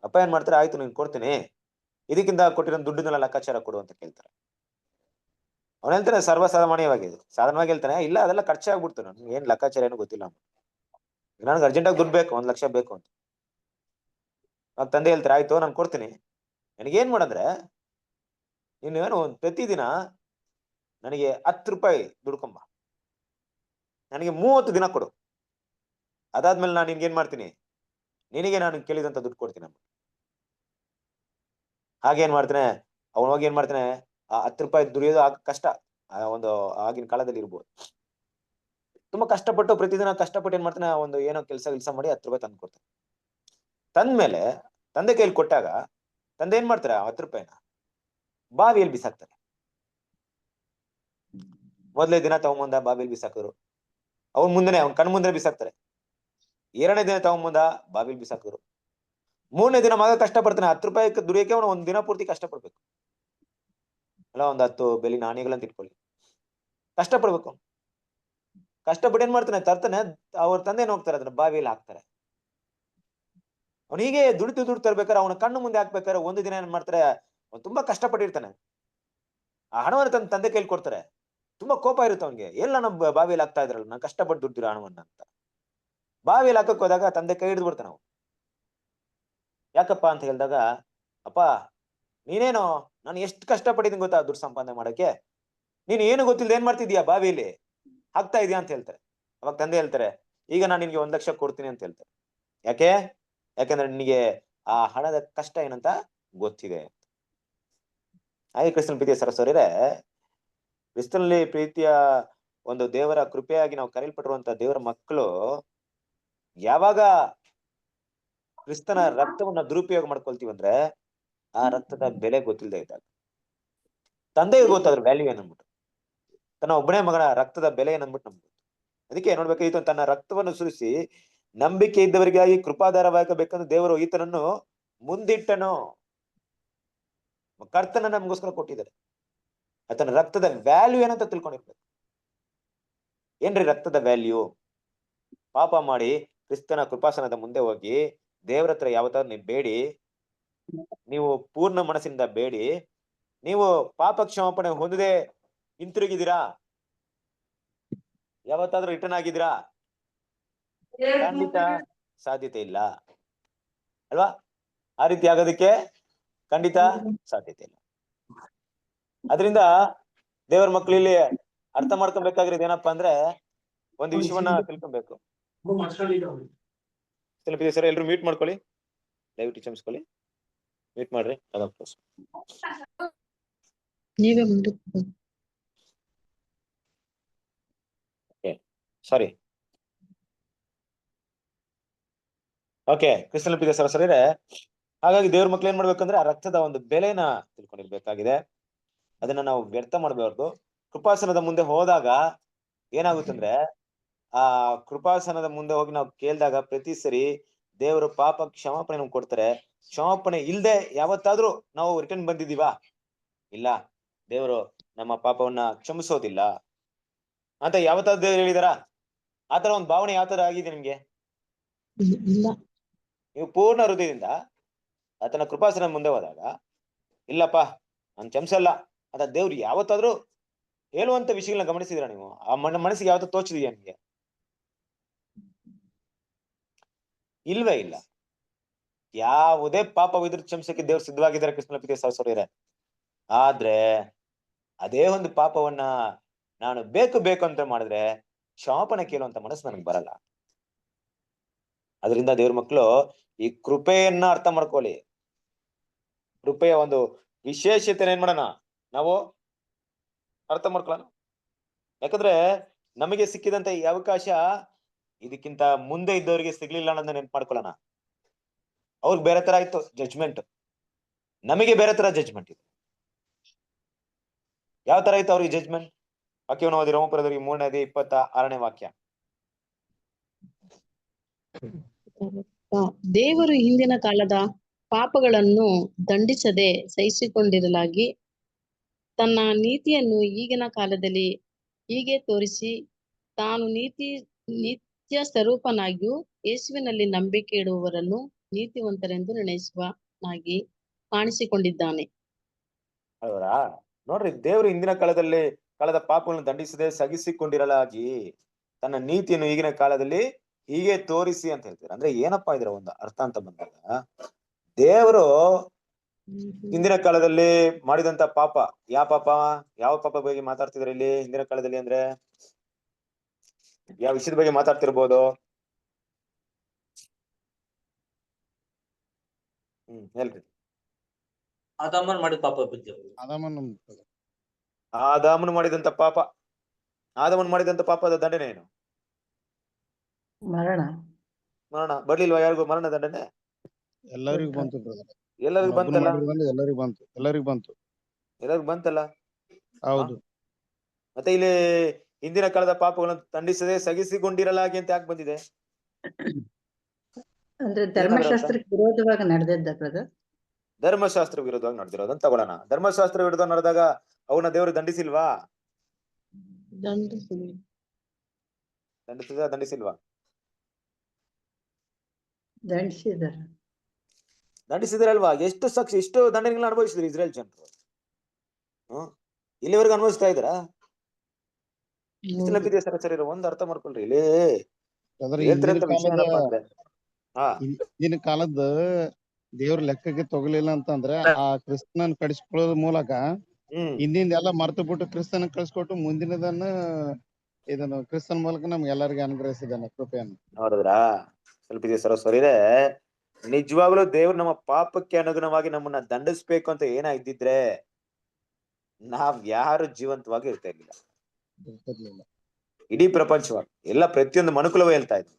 ಅಪ್ಪ ಏನ್ ಮಾಡ್ತಾರೆ, ಆಯ್ತು ನೀನ್ ಕೊಡ್ತೀನಿ, ಇದಕ್ಕಿಂತ ಕೊಟ್ಟಿರೋ ದುಡ್ಡನ್ನೆಲ್ಲ ಲೆಕ್ಕಾಚಾರ ಕೊಡು ಅಂತ ಕೇಳ್ತಾರೆ. ಅವನ ಹೇಳ್ತಾನೆ ಸಾಧಾರಣವಾಗಿ ಹೇಳ್ತಾನೆ, ಇಲ್ಲ ಅದೆಲ್ಲ ಖರ್ಚಾಗ್ಬಿಡ್ತು, ನನ್ಗೆ ಏನ್ ಲೆಕ್ಕಾಚಾರ ಏನು ಗೊತ್ತಿಲ್ಲ, ನನ್ಗೆ ಅರ್ಜೆಂಟಾಗಿ ದುಡ್ಡು ಬೇಕು, 1,00,000 ಬೇಕು ಅಂತ. ಅವಾಗ ತಂದೆ ಹೇಳ್ತಾರೆ, ಆಯ್ತು ನಾನು ಕೊಡ್ತೀನಿ, ನನಗೇನ್ ಮಾಡಂದ್ರೆ ನೀನು ಪ್ರತಿದಿನ ನನಗೆ ₹10 ದುಡ್ಕೊಂಬ, ನನಗೆ 30 ದಿನ ಕೊಡು, ಅದಾದ್ಮೇಲೆ ನಾನು ನಿನ್ಗೆ ಏನ್ ಮಾಡ್ತೀನಿ, ನಿನಗೆ ನಾನು ಕೇಳಿದಂತ ದುಡ್ಡು ಕೊಡ್ತೀನಿ. ಹಾಗೇನ್ ಮಾಡ್ತಾನೆ, ಅವನು ಹೋಗಿ ಏನ್ ಮಾಡ್ತಾನೆ, ಆ ₹10 ದುಡಿಯೋದು ಕಷ್ಟ, ಒಂದು ಆಗಿನ ಕಾಲದಲ್ಲಿ ಇರ್ಬೋದು. ತುಂಬಾ ಕಷ್ಟಪಟ್ಟು ಪ್ರತಿದಿನ ಕಷ್ಟಪಟ್ಟು ಏನ್ ಮಾಡ್ತಾನೆ, ಏನೋ ಕೆಲಸ ಮಾಡಿ ₹10 ತಂದು ಕೊಡ್ತಾನೆ. ತಂದ್ಮೇಲೆ ತಂದೆ ಕೈಲಿ ಕೊಟ್ಟಾಗ ತಂದೆ ಏನ್ ಮಾಡ್ತಾರೆ, ಆ ₹10 ಬಾವಿಯಲ್ಲಿ ಬಿಸಾಕ್ತಾರೆ. ಮೊದಲೇ ದಿನ ತಗೊಂಬಂದ ಬಾವಿಯಲ್ಲಿ ಬಿಸಾಕಿದ್ರು, ಅವ್ನ ಕಣ್ ಮುಂದೆ ಬಿಸಾಕ್ತಾರೆ. 2ನೇ ದಿನ ತಗೊಂಬಂದ ಬಾವಿಯಲ್ಲಿ ಬಿಸಾಕಿದ್ರು. 3ನೇ ದಿನ ಮಗ ಕಷ್ಟ ಪಡ್ತಾನೆ, ₹10 ದುಡಿಯಕ್ಕೆ ಅವನು ಒಂದ್ ದಿನ ಪೂರ್ತಿ ಕಷ್ಟ ಪಡ್ಬೇಕು. ಅಲ್ಲ, 10 ಬೆಲಿ ನಾಣ್ಯಗಳಂತ ಇಟ್ಕೊಳ್ಳಿ, ಕಷ್ಟ ಪಡ್ಬೇಕು. ಕಷ್ಟಪಟ್ಟು ಏನ್ ಮಾಡ್ತಾನೆ, ತರ್ತಾನೆ, ಅವ್ರ ತಂದೆ ಏನ್ ಹೋಗ್ತಾರೆ, ಅದನ್ನ ಬಾವಿಯಲ್ಲಿ ಹಾಕ್ತಾರೆ. ಅವ್ನು ಹೀಗೆ ದುಡ್ಡು ತರ್ಬೇಕಾರೆ ಅವನ ಕಣ್ಣು ಮುಂದೆ ಹಾಕ್ಬೇಕಾದ್ರೆ ಒಂದು ದಿನ ಏನ್ ಮಾಡ್ತಾರೆ, ಅವ್ನು ತುಂಬಾ ಕಷ್ಟಪಟ್ಟಿರ್ತಾನೆ, ಆ ಹಣವನ್ನು ತನ್ನ ತಂದೆ ಕೈಲಿ ಕೊಡ್ತಾರೆ. ತುಂಬಾ ಕೋಪ ಇರುತ್ತೆ ಅವನಿಗೆ, ಎಲ್ಲ ನಮ್ಮ ಬಾವಿಯಲ್ಲಿ ಹಾಕ್ತಾ ಇದ್ರಲ್ಲ, ನಾನು ಕಷ್ಟಪಟ್ಟು ದುಡ್ಡಿರೋ ಹಣವನ್ನ ಅಂತ. ಬಾವಿಯಲ್ಲಿ ಹಾಕಕ್ ಹೋದಾಗ ತಂದೆ ಕೈ ಹಿಡಿದು ಬಿಡ್ತಾನೆ. ನಾವು ಯಾಕಪ್ಪ ಅಂತ ಹೇಳಿದಾಗ, ಅಪ್ಪ ನೀನೇನು, ನಾನು ಎಷ್ಟು ಕಷ್ಟಪಟ್ಟಿದ್ದೀನಿ ಗೊತ್ತಾ ದುಡ್ಡು ಸಂಪಾದನೆ ಮಾಡಕ್ಕೆ, ನೀನು ಏನು ಗೊತ್ತಿಲ್ಲ ಏನ್ ಮಾಡ್ತಿದ್ಯಾ, ಬಾವಿಯಲ್ಲಿ ಹಾಕ್ತಾ ಇದೀಯಾ ಅಂತ ಹೇಳ್ತಾರೆ. ಅವಾಗ ತಂದೆ ಹೇಳ್ತಾರೆ, ಈಗ ನಾನು ನಿನ್ಗೆ 1,00,000 ಕೊಡ್ತೀನಿ ಅಂತ ಹೇಳ್ತಾರೆ. ಯಾಕೆಂದ್ರೆ ನಿನಗೆ ಆ ಹಣದ ಕಷ್ಟ ಏನಂತ ಗೊತ್ತಿದೆ. ಹಾಗೆ ಕ್ರಿಸ್ತನ ಪ್ರೀತಿಯ ಸರಸವರೇ, ಕ್ರಿಸ್ತನಲ್ಲಿ ಪ್ರೀತಿಯ ಒಂದು ದೇವರ ಕೃಪೆಯಾಗಿ ನಾವು ಕರೆಯಲ್ಪಟ್ಟಿರುವಂತಹ ದೇವರ ಮಕ್ಕಳು ಯಾವಾಗ ಕ್ರಿಸ್ತನ ರಕ್ತವನ್ನ ದುರುಪಯೋಗ ಮಾಡ್ಕೊಳ್ತೀವಿ ಅಂದ್ರೆ, ಆ ರಕ್ತದ ಬೆಲೆ ಗೊತ್ತಿಲ್ಲದೆ ಇದ್ದಾಗ. ತಂದೆಗೆ ಗೊತ್ತಾದ್ರ ವ್ಯಾಲ್ಯೂ ಏನನ್ಬಿಟ್ಟು, ತನ್ನ ಒಬ್ಬನೇ ಮಗನ ರಕ್ತದ ಬೆಲೆ ಏನನ್ಬಿಟ್ಟು ನಮ್ಗೆ ಗೊತ್ತು. ಅದಕ್ಕೆ ನೋಡ್ಬೇಕಾಗಿತ್ತು, ತನ್ನ ರಕ್ತವನ್ನು ಸುರಿಸಿ ನಂಬಿಕೆ ಇದ್ದವರಿಗಾಗಿ ಕೃಪಾಧಾರವಾಗಬೇಕಂದ್ರೆ ದೇವರು ಈತನನ್ನು ಮುಂದಿಟ್ಟನು. ಕರ್ತನ ನಮಗೋಸ್ಕರ ಕೊಟ್ಟಿದ್ದಾರೆ. ಆತನ ರಕ್ತದ ವ್ಯಾಲ್ಯೂ ಏನಂತ ತಿಳ್ಕೊಂಡಿರ್ಬೇಕು. ಏನ್ರಿ ರಕ್ತದ ವ್ಯಾಲ್ಯೂ? ಪಾಪ ಮಾಡಿ ಕ್ರಿಸ್ತನ ಕೃಪಾಸನದ ಮುಂದೆ ಹೋಗಿ ದೇವರ ಹತ್ರ ಯಾವತ್ತಾದ್ರು ನೀವು ಬೇಡಿ, ನೀವು ಪೂರ್ಣ ಮನಸ್ಸಿಂದ ಬೇಡಿ, ನೀವು ಪಾಪ ಕ್ಷಮಾಪಣೆ ಹೊಂದದೆ ಹಿಂತಿರುಗಿದ್ದೀರಾ? ಯಾವತ್ತಾದ್ರೂ ರಿಟರ್ನ್ ಆಗಿದ್ದೀರಾ? ಖಂಡಿತ ಸಾಧ್ಯತೆ ಇಲ್ಲ ಅಲ್ವಾ? ಆ ರೀತಿ ಆಗೋದಕ್ಕೆ ಖಂಡಿತ ಸಾಧ್ಯತೆ ಇಲ್ಲ. ಅದರಿಂದ ದೇವರ ಮಕ್ಕಳು ಇಲ್ಲಿ ಅರ್ಥ ಮಾಡ್ಕೊಬೇಕಾಗಿರೋದು ಏನಪ್ಪಾ ಅಂದ್ರೆ, ಒಂದು ವಿಷಯವನ್ನ ತಿಳ್ಕೊಬೇಕು. ಸರ್ ಎಲ್ರು ಮ್ಯೂಟ್ ಮಾಡ್ಕೊಳ್ಳಿ, ದಯವಿಟ್ಟು ಕ್ಷಮಿಸ್ಕೊಳ್ಳಿ, ಮ್ಯೂಟ್ ಮಾಡ್ರಿ. ನೀವೇ ಮುಂದೆ ಸಾರಿ. ಓಕೆ, ಕ್ರಿಸ್ತನ ಪ್ರೀತಿಯ ಸಹೋದರರೇ, ಹಾಗಾಗಿ ದೇವ್ರ ಮಕ್ಳು ಏನ್ ಮಾಡ್ಬೇಕಂದ್ರೆ ಆ ರಕ್ತದ ಒಂದು ಬೆಲೆನ ತಿಳ್ಕೊಂಡಿರ್ಬೇಕಾಗಿದೆ. ಅದನ್ನ ನಾವು ವ್ಯರ್ಥ ಮಾಡಬಾರ್ದು. ಕೃಪಾಸನದ ಮುಂದೆ ಹೋದಾಗ ಏನಾಗುತ್ತಂದ್ರೆ, ಆ ಕೃಪಾಸನದ ಮುಂದೆ ಹೋಗಿ ನಾವು ಕೇಳಿದಾಗ ಪ್ರತಿ ಸರಿ ದೇವರು ಪಾಪ ಕ್ಷಮಾಪಣೆ ನಮ್ಗೆ ಕೊಡ್ತಾರೆ. ಕ್ಷಮಾಪಣೆ ಇಲ್ದೆ ಯಾವತ್ತಾದ್ರೂ ನಾವು ರಿಟರ್ನ್ ಬಂದಿದೀವಾ? ಇಲ್ಲ. ದೇವರು ನಮ್ಮ ಪಾಪವನ್ನ ಕ್ಷಮಿಸೋದಿಲ್ಲ ಅಂತ ಯಾವತ್ತಾದ್ರು ದೇವ್ರು ಹೇಳಿದಾರ? ಆತರ ಒಂದು ಭಾವನೆ ಯಾವ ತರ ಆಗಿದೆ ನಿಮ್ಗೆ? ಇಲ್ಲ. ನೀವು ಪೂರ್ಣ ಹೃದಯದಿಂದ ಆತನ ಕೃಪಾಸನ ಮುಂದೆ ಹೋದಾಗ, ಇಲ್ಲಪ್ಪ ನಾನು ಕ್ಷಮಿಸಲ್ಲ ಅಂತ ದೇವ್ರು ಯಾವತ್ತಾದ್ರೂ ಹೇಳುವಂತ ವಿಷಯಗಳನ್ನ ಗಮನಿಸಿದ್ರ ನೀವು? ಆ ಮನಸ್ಸಿಗೆ ಯಾವತ್ತೂ ತೋಚಿದೆಯಾ ನಿಮ್ಗೆ? ಇಲ್ವೇ ಇಲ್ಲ. ಯಾವುದೇ ಪಾಪವಿದ್ರೂ ಕ್ಷಮಿಸಕ್ಕೆ ದೇವ್ರು ಸಿದ್ಧವಾಗಿದ್ದಾರೆ ಕ್ರಿಸ್ತನ ಪ್ರೀತಿಯ ಸಹೋದರರೇ. ಆದ್ರೆ ಅದೇ ಒಂದು ಪಾಪವನ್ನ ನಾನು ಬೇಕು ಅಂತ ಮಾಡಿದ್ರೆ ಕ್ಷಮಾಪಣೆ ಕೇಳುವಂತ ಮನಸ್ಸು ನನಗೆ ಬರಲ್ಲ. ಅದರಿಂದ ದೇವ್ರ ಮಕ್ಕಳು ಈ ಕೃಪೆಯನ್ನ ಅರ್ಥ ಮಾಡ್ಕೊಳ್ಳಿ. ಕೃಪೆಯ ಒಂದು ವಿಶೇಷತೆ ಏನ್ ಮಾಡೋಣ, ನಾವು ಅರ್ಥ ಮಾಡ್ಕೊಳ್ಳೋಣ. ಯಾಕಂದ್ರೆ ನಮಗೆ ಸಿಕ್ಕಿದಂತ ಈ ಅವಕಾಶ ಇದಕ್ಕಿಂತ ಮುಂದೆ ಇದ್ದವರಿಗೆ ಸಿಗ್ಲಿಲ್ಲ ಅನ್ನೋದನ್ನ ನೆನ್ಪು ಮಾಡ್ಕೊಳ್ಳೋಣ. ಅವ್ರಿಗೆ ಬೇರೆ ತರ ಇತ್ತು ಜಡ್ಜ್ಮೆಂಟ್. ನಮಗೆ ಬೇರೆ ತರ ಜಜ್ಮೆಂಟ್ ಇದೆ. ಯಾವ ತರ ಇತ್ತು ಅವ್ರಿಗೆ ಜಜ್ಮೆಂಟ್? ವಾಕ್ಯವನ್ನು ಓದಿ, ರೋಮಪುರದವರಿಗೆ 3:26 ವಾಕ್ಯ. ದೇವರು ಹಿಂದಿನ ಕಾಲದ ಪಾಪಗಳನ್ನು ದಂಡಿಸದೆ ಸಹಿಸಿಕೊಂಡಿರಲಾಗಿ ತನ್ನ ನೀತಿಯನ್ನು ಈಗಿನ ಕಾಲದಲ್ಲಿ ಹೀಗೆ ತೋರಿಸಿ, ತಾನು ನಿತ್ಯ ಸ್ವರೂಪನಾಗಿಯೂ ಯೇಸುವಿನಲ್ಲಿ ನಂಬಿಕೆ ಇಡುವವರನ್ನು ನೀತಿವಂತರೆಂದು ನಿರ್ಣಯಿಸುವನಾಗಿ ಕಾಣಿಸಿಕೊಂಡಿದ್ದಾನೆ. ಹೌದಾ? ನೋಡ್ರಿ, ದೇವರು ಹಿಂದಿನ ಕಾಲದ ಪಾಪಗಳನ್ನು ದಂಡಿಸದೆ ಸಹಿಸಿಕೊಂಡಿರಲಾಗಿ ತನ್ನ ನೀತಿಯನ್ನು ಈಗಿನ ಕಾಲದಲ್ಲಿ ಹೀಗೆ ತೋರಿಸಿ ಅಂತ ಹೇಳ್ತಾರೆ. ಅಂದ್ರೆ ಏನಪ್ಪಾ ಇದರ ಒಂದು ಅರ್ಥ ಅಂತ ಬಂದಾಗ, ದೇವರು ಹಿಂದಿನ ಕಾಲದಲ್ಲಿ ಮಾಡಿದಂತ ಪಾಪ, ಯಾವ ಪಾಪ ಬಗ್ಗೆ ಮಾತಾಡ್ತಿದ್ರೆ ಇಲ್ಲಿ ಹಿಂದಿನ ಕಾಲದಲ್ಲಿ? ಅಂದ್ರೆ ಯಾವ ವಿಷಯದ ಬಗ್ಗೆ ಮಾತಾಡ್ತಿರ್ಬೋದು? ಹೇಳ್ರಿ. ಆದಾಮನ್ ಮಾಡಿದ ಪಾಪ ಬಗ್ಗೆ. ಆದಾಮನು ಮಾಡಿದಂತ ಪಾಪ. ಆದಾಮನು ಮಾಡಿದಂತ ಪಾಪದ ದಂಡನೆ ಏನು? ಮರಣ. ಮರಣ. ಬರ್ಲಿಲ್ವಾ ಯಾರಿಗೂ ಮರಣ ದಂಡನೆ? ಎಲ್ಲರಿಗೂ ಬಂತು ಬ್ರದರ್. ಎಲ್ಲರಿಗೂ ಬಂತಲ್ಲ? ಎಲ್ಲರಿಗೂ ಬಂತಲ್ಲ? ಹೌದು. ಮತ್ತೆ ಇಲ್ಲಿ ಹಿಂದಿನ ಕಾಲದ ಪಾಪಗಳನ್ನು ದಂಡಿಸದೆ ಸಹಿಸಿಕೊಂಡಿರಲಾಗಿ ಅಂತ ಯಾಕೆ ಬಂದಿದೆ? ಅಂದ್ರೆ ಧರ್ಮಶಾಸ್ತ್ರಕ್ಕೆ ವಿರೋಧವಾಗಿ ನಡೆದಿದ್ದ ಬ್ರದರ್. ಧರ್ಮಶಾಸ್ತ್ರ ವಿರೋಧವಾಗಿ ನಡೆದಿರೋದನ್ನ ತಗೊಳ್ಳೋಣ. ಧರ್ಮಶಾಸ್ತ್ರ ವಿರೋಧ ನಡೆದಾಗ ಅವನ ದೇವರು ದಂಡಿಸಿಲ್ವಾ? ದಂಡಿಸಿಲ್ವಾ? ದಂಡಿಸಿದ್ರಲ್ವಾ? ಎಷ್ಟು ದಂಡನೆಗಳನ್ನ ಅನುಭವಿಸಿದ್ರು ಇಸ್ರೇಲ್ ಜನರು? ಇಲ್ಲಿವರೆಗೂ ಅನುಭವಿಸ್ತಾ ಇದ್ದಾರಾ? ಲಭ್ಯತೆ ಸರಸರಿ ಒಂದ್ ಅರ್ಥ ಮಾಡ್ಕೊಳ್ರಿ. ಇಲ್ಲಿ ಹೇಳ್ತಿರಂತ ವಿಷಯ ಏನಪ್ಪಾ ಅಂದ್ರೆ, ಹಿಂದಿನ ಕಾಲದ ದೇವ್ರ ಲೆಕ್ಕಕ್ಕೆ ತಗೊಲಿಲ್ಲ ಅಂತಂದ್ರೆ ಆ ಕ್ರಿಸ್ತನನ್ನ ಕಡಿಸ್ಕೊಳ್ಳೋದ್ ಮೂಲಕ ಹಿಂದಿಂದ ಎಲ್ಲ ಮರ್ತು ಬಿಟ್ಟು ಕ್ರಿಸ್ತನ ಕಳಿಸ್ಕೊಟ್ಟು ಮುಂದಿನದನ್ನ ಇದನ್ನು ಕ್ರಿಸ್ತನ ಮೂಲಕ ನಮ್ಗೆ ಎಲ್ಲರಿಗೂ ಅನುಗ್ರಹಿಸಿದ್ದಾನೆ ಕೃಪೆಯನ್ನು. ನೋಡಿದ್ರಾ? ಸ್ವಲ್ಪ ಇದೆ ಸರಸ್ವರಿ ಇದೆ. ನಿಜವಾಗ್ಲೂ ದೇವ್ರು ನಮ್ಮ ಪಾಪಕ್ಕೆ ಅನುಗುಣವಾಗಿ ನಮ್ಮನ್ನ ದಂಡಿಸ್ಬೇಕು ಅಂತ ಇದ್ದಿದ್ರೆ ನಾವ್ ಯಾರು ಜೀವಂತವಾಗಿ ಇರ್ತಾ ಇರ್ಲಿಲ್ಲ. ಇಡೀ ಪ್ರಪಂಚವಾಗಿ ಎಲ್ಲ ಪ್ರತಿಯೊಂದು ಮನುಕುಲವೂ ಹೇಳ್ತಾ ಇದ್ರು.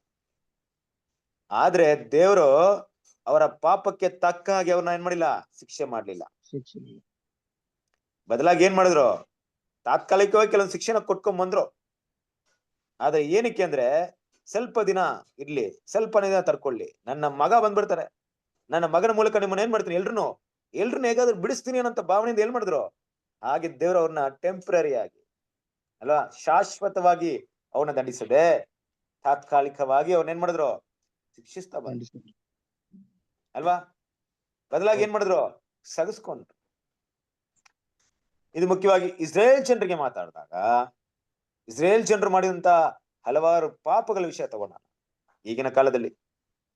ಆದ್ರೆ ದೇವರು ಅವರ ಪಾಪಕ್ಕೆ ತಕ್ಕ ಹಾಗೆ ಅವ್ರನ್ನ ಏನ್ ಮಾಡಿಲ್ಲ? ಶಿಕ್ಷೆ ಮಾಡ್ಲಿಲ್ಲ. ಬದಲಾಗಿ ಏನ್ ಮಾಡಿದ್ರು? ತಾತ್ಕಾಲಿಕವಾಗಿ ಕೆಲವೊಂದು ಶಿಕ್ಷೆನ ಕೊಟ್ಕೊಂಡ್ ಬಂದ್ರು. ಆದ್ರೆ ಏನಕ್ಕೆ ಅಂದ್ರೆ, ಸ್ವಲ್ಪ ದಿನ ಇರ್ಲಿ, ಸ್ವಲ್ಪ ದಿನ ತರ್ಕೊಳ್ಳಿ, ನನ್ನ ಮಗ ಬಂದ್ಬಿಡ್ತಾರೆ, ನನ್ನ ಮಗನ ಮೂಲಕ ನಿಮ್ಮನ್ನ ಏನ್ ಮಾಡ್ತೀನಿ, ಎಲ್ರು ಹೇಗಾದ್ರೂ ಬಿಡಿಸ್ತೀನಿ ಅನ್ನೋಂತ ಭಾವನೆಯಿಂದ ಏನ್ ಮಾಡಿದ್ರು? ಹಾಗೆ ದೇವ್ರು ಅವ್ರನ್ನ ಟೆಂಪ್ರರಿ ಆಗಿ ಅಲ್ವಾ, ಶಾಶ್ವತವಾಗಿ ಅವನ್ನ ದಂಡಿಸದೆ ತಾತ್ಕಾಲಿಕವಾಗಿ ಅವ್ರನ್ನ ಏನ್ ಮಾಡಿದ್ರು? ಶಿಕ್ಷಿಸ್ತಾ ಬಂದ್ರು ಅಲ್ವಾ? ಬದಲಾಗಿ ಏನ್ ಮಾಡಿದ್ರು? ಸಗಿಸ್ಕೊಂಡ್ರು. ಇದು ಮುಖ್ಯವಾಗಿ ಇಸ್ರೇಲ್ ಜನರಿಗೆ ಮಾತಾಡಿದಾಗ ಇಸ್ರೇಲ್ ಜನರು ಮಾಡಿದಂತ ಹಲವಾರು ಪಾಪಗಳ ವಿಷಯ ತಗೊಂಡ ಈಗಿನ ಕಾಲದಲ್ಲಿ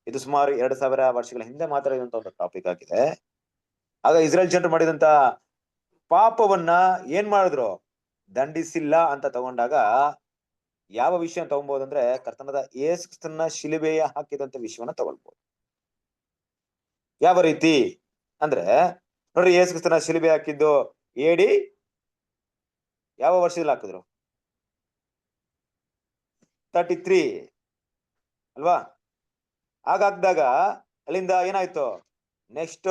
ಇದು ಸುಮಾರು 2000 ವರ್ಷಗಳ ಹಿಂದೆ ಮಾತಾಡಿದಂತ ಒಂದು ಟಾಪಿಕ್ ಆಗಿದೆ. ಆಗ ಇಸ್ರೇಲ್ ಜನರು ಮಾಡಿದಂತ ಪಾಪವನ್ನ ಏನ್ ಮಾಡಿದ್ರು? ದಂಡಿಸಿಲ್ಲ ಅಂತ ತಗೊಂಡಾಗ ಯಾವ ವಿಷಯ ತಗೊಬಹುದು ಅಂದ್ರೆ, ಕರ್ತನಾದ ಯೇಸು ಕ್ರಿಸ್ತನ ಶಿಲುಬೆಯ ಹಾಕಿದಂತ ವಿಷಯವನ್ನ ತಗೊಳ್ಬಹುದು. ಯಾವ ರೀತಿ ಅಂದ್ರೆ, ನೋಡ್ರಿ, ಯೇಸು ಕ್ರಿಸ್ತನ ಶಿಲುಬೆ ಹಾಕಿದ್ದು AD ಯಾವ ವರ್ಷದಲ್ಲಿ ಹಾಕಿದ್ರು? 33 ಅಲ್ವಾ? ಹಾಗಾಗ್ದಾಗ ಅಲ್ಲಿಂದ ಏನಾಯ್ತು? ನೆಕ್ಸ್ಟ್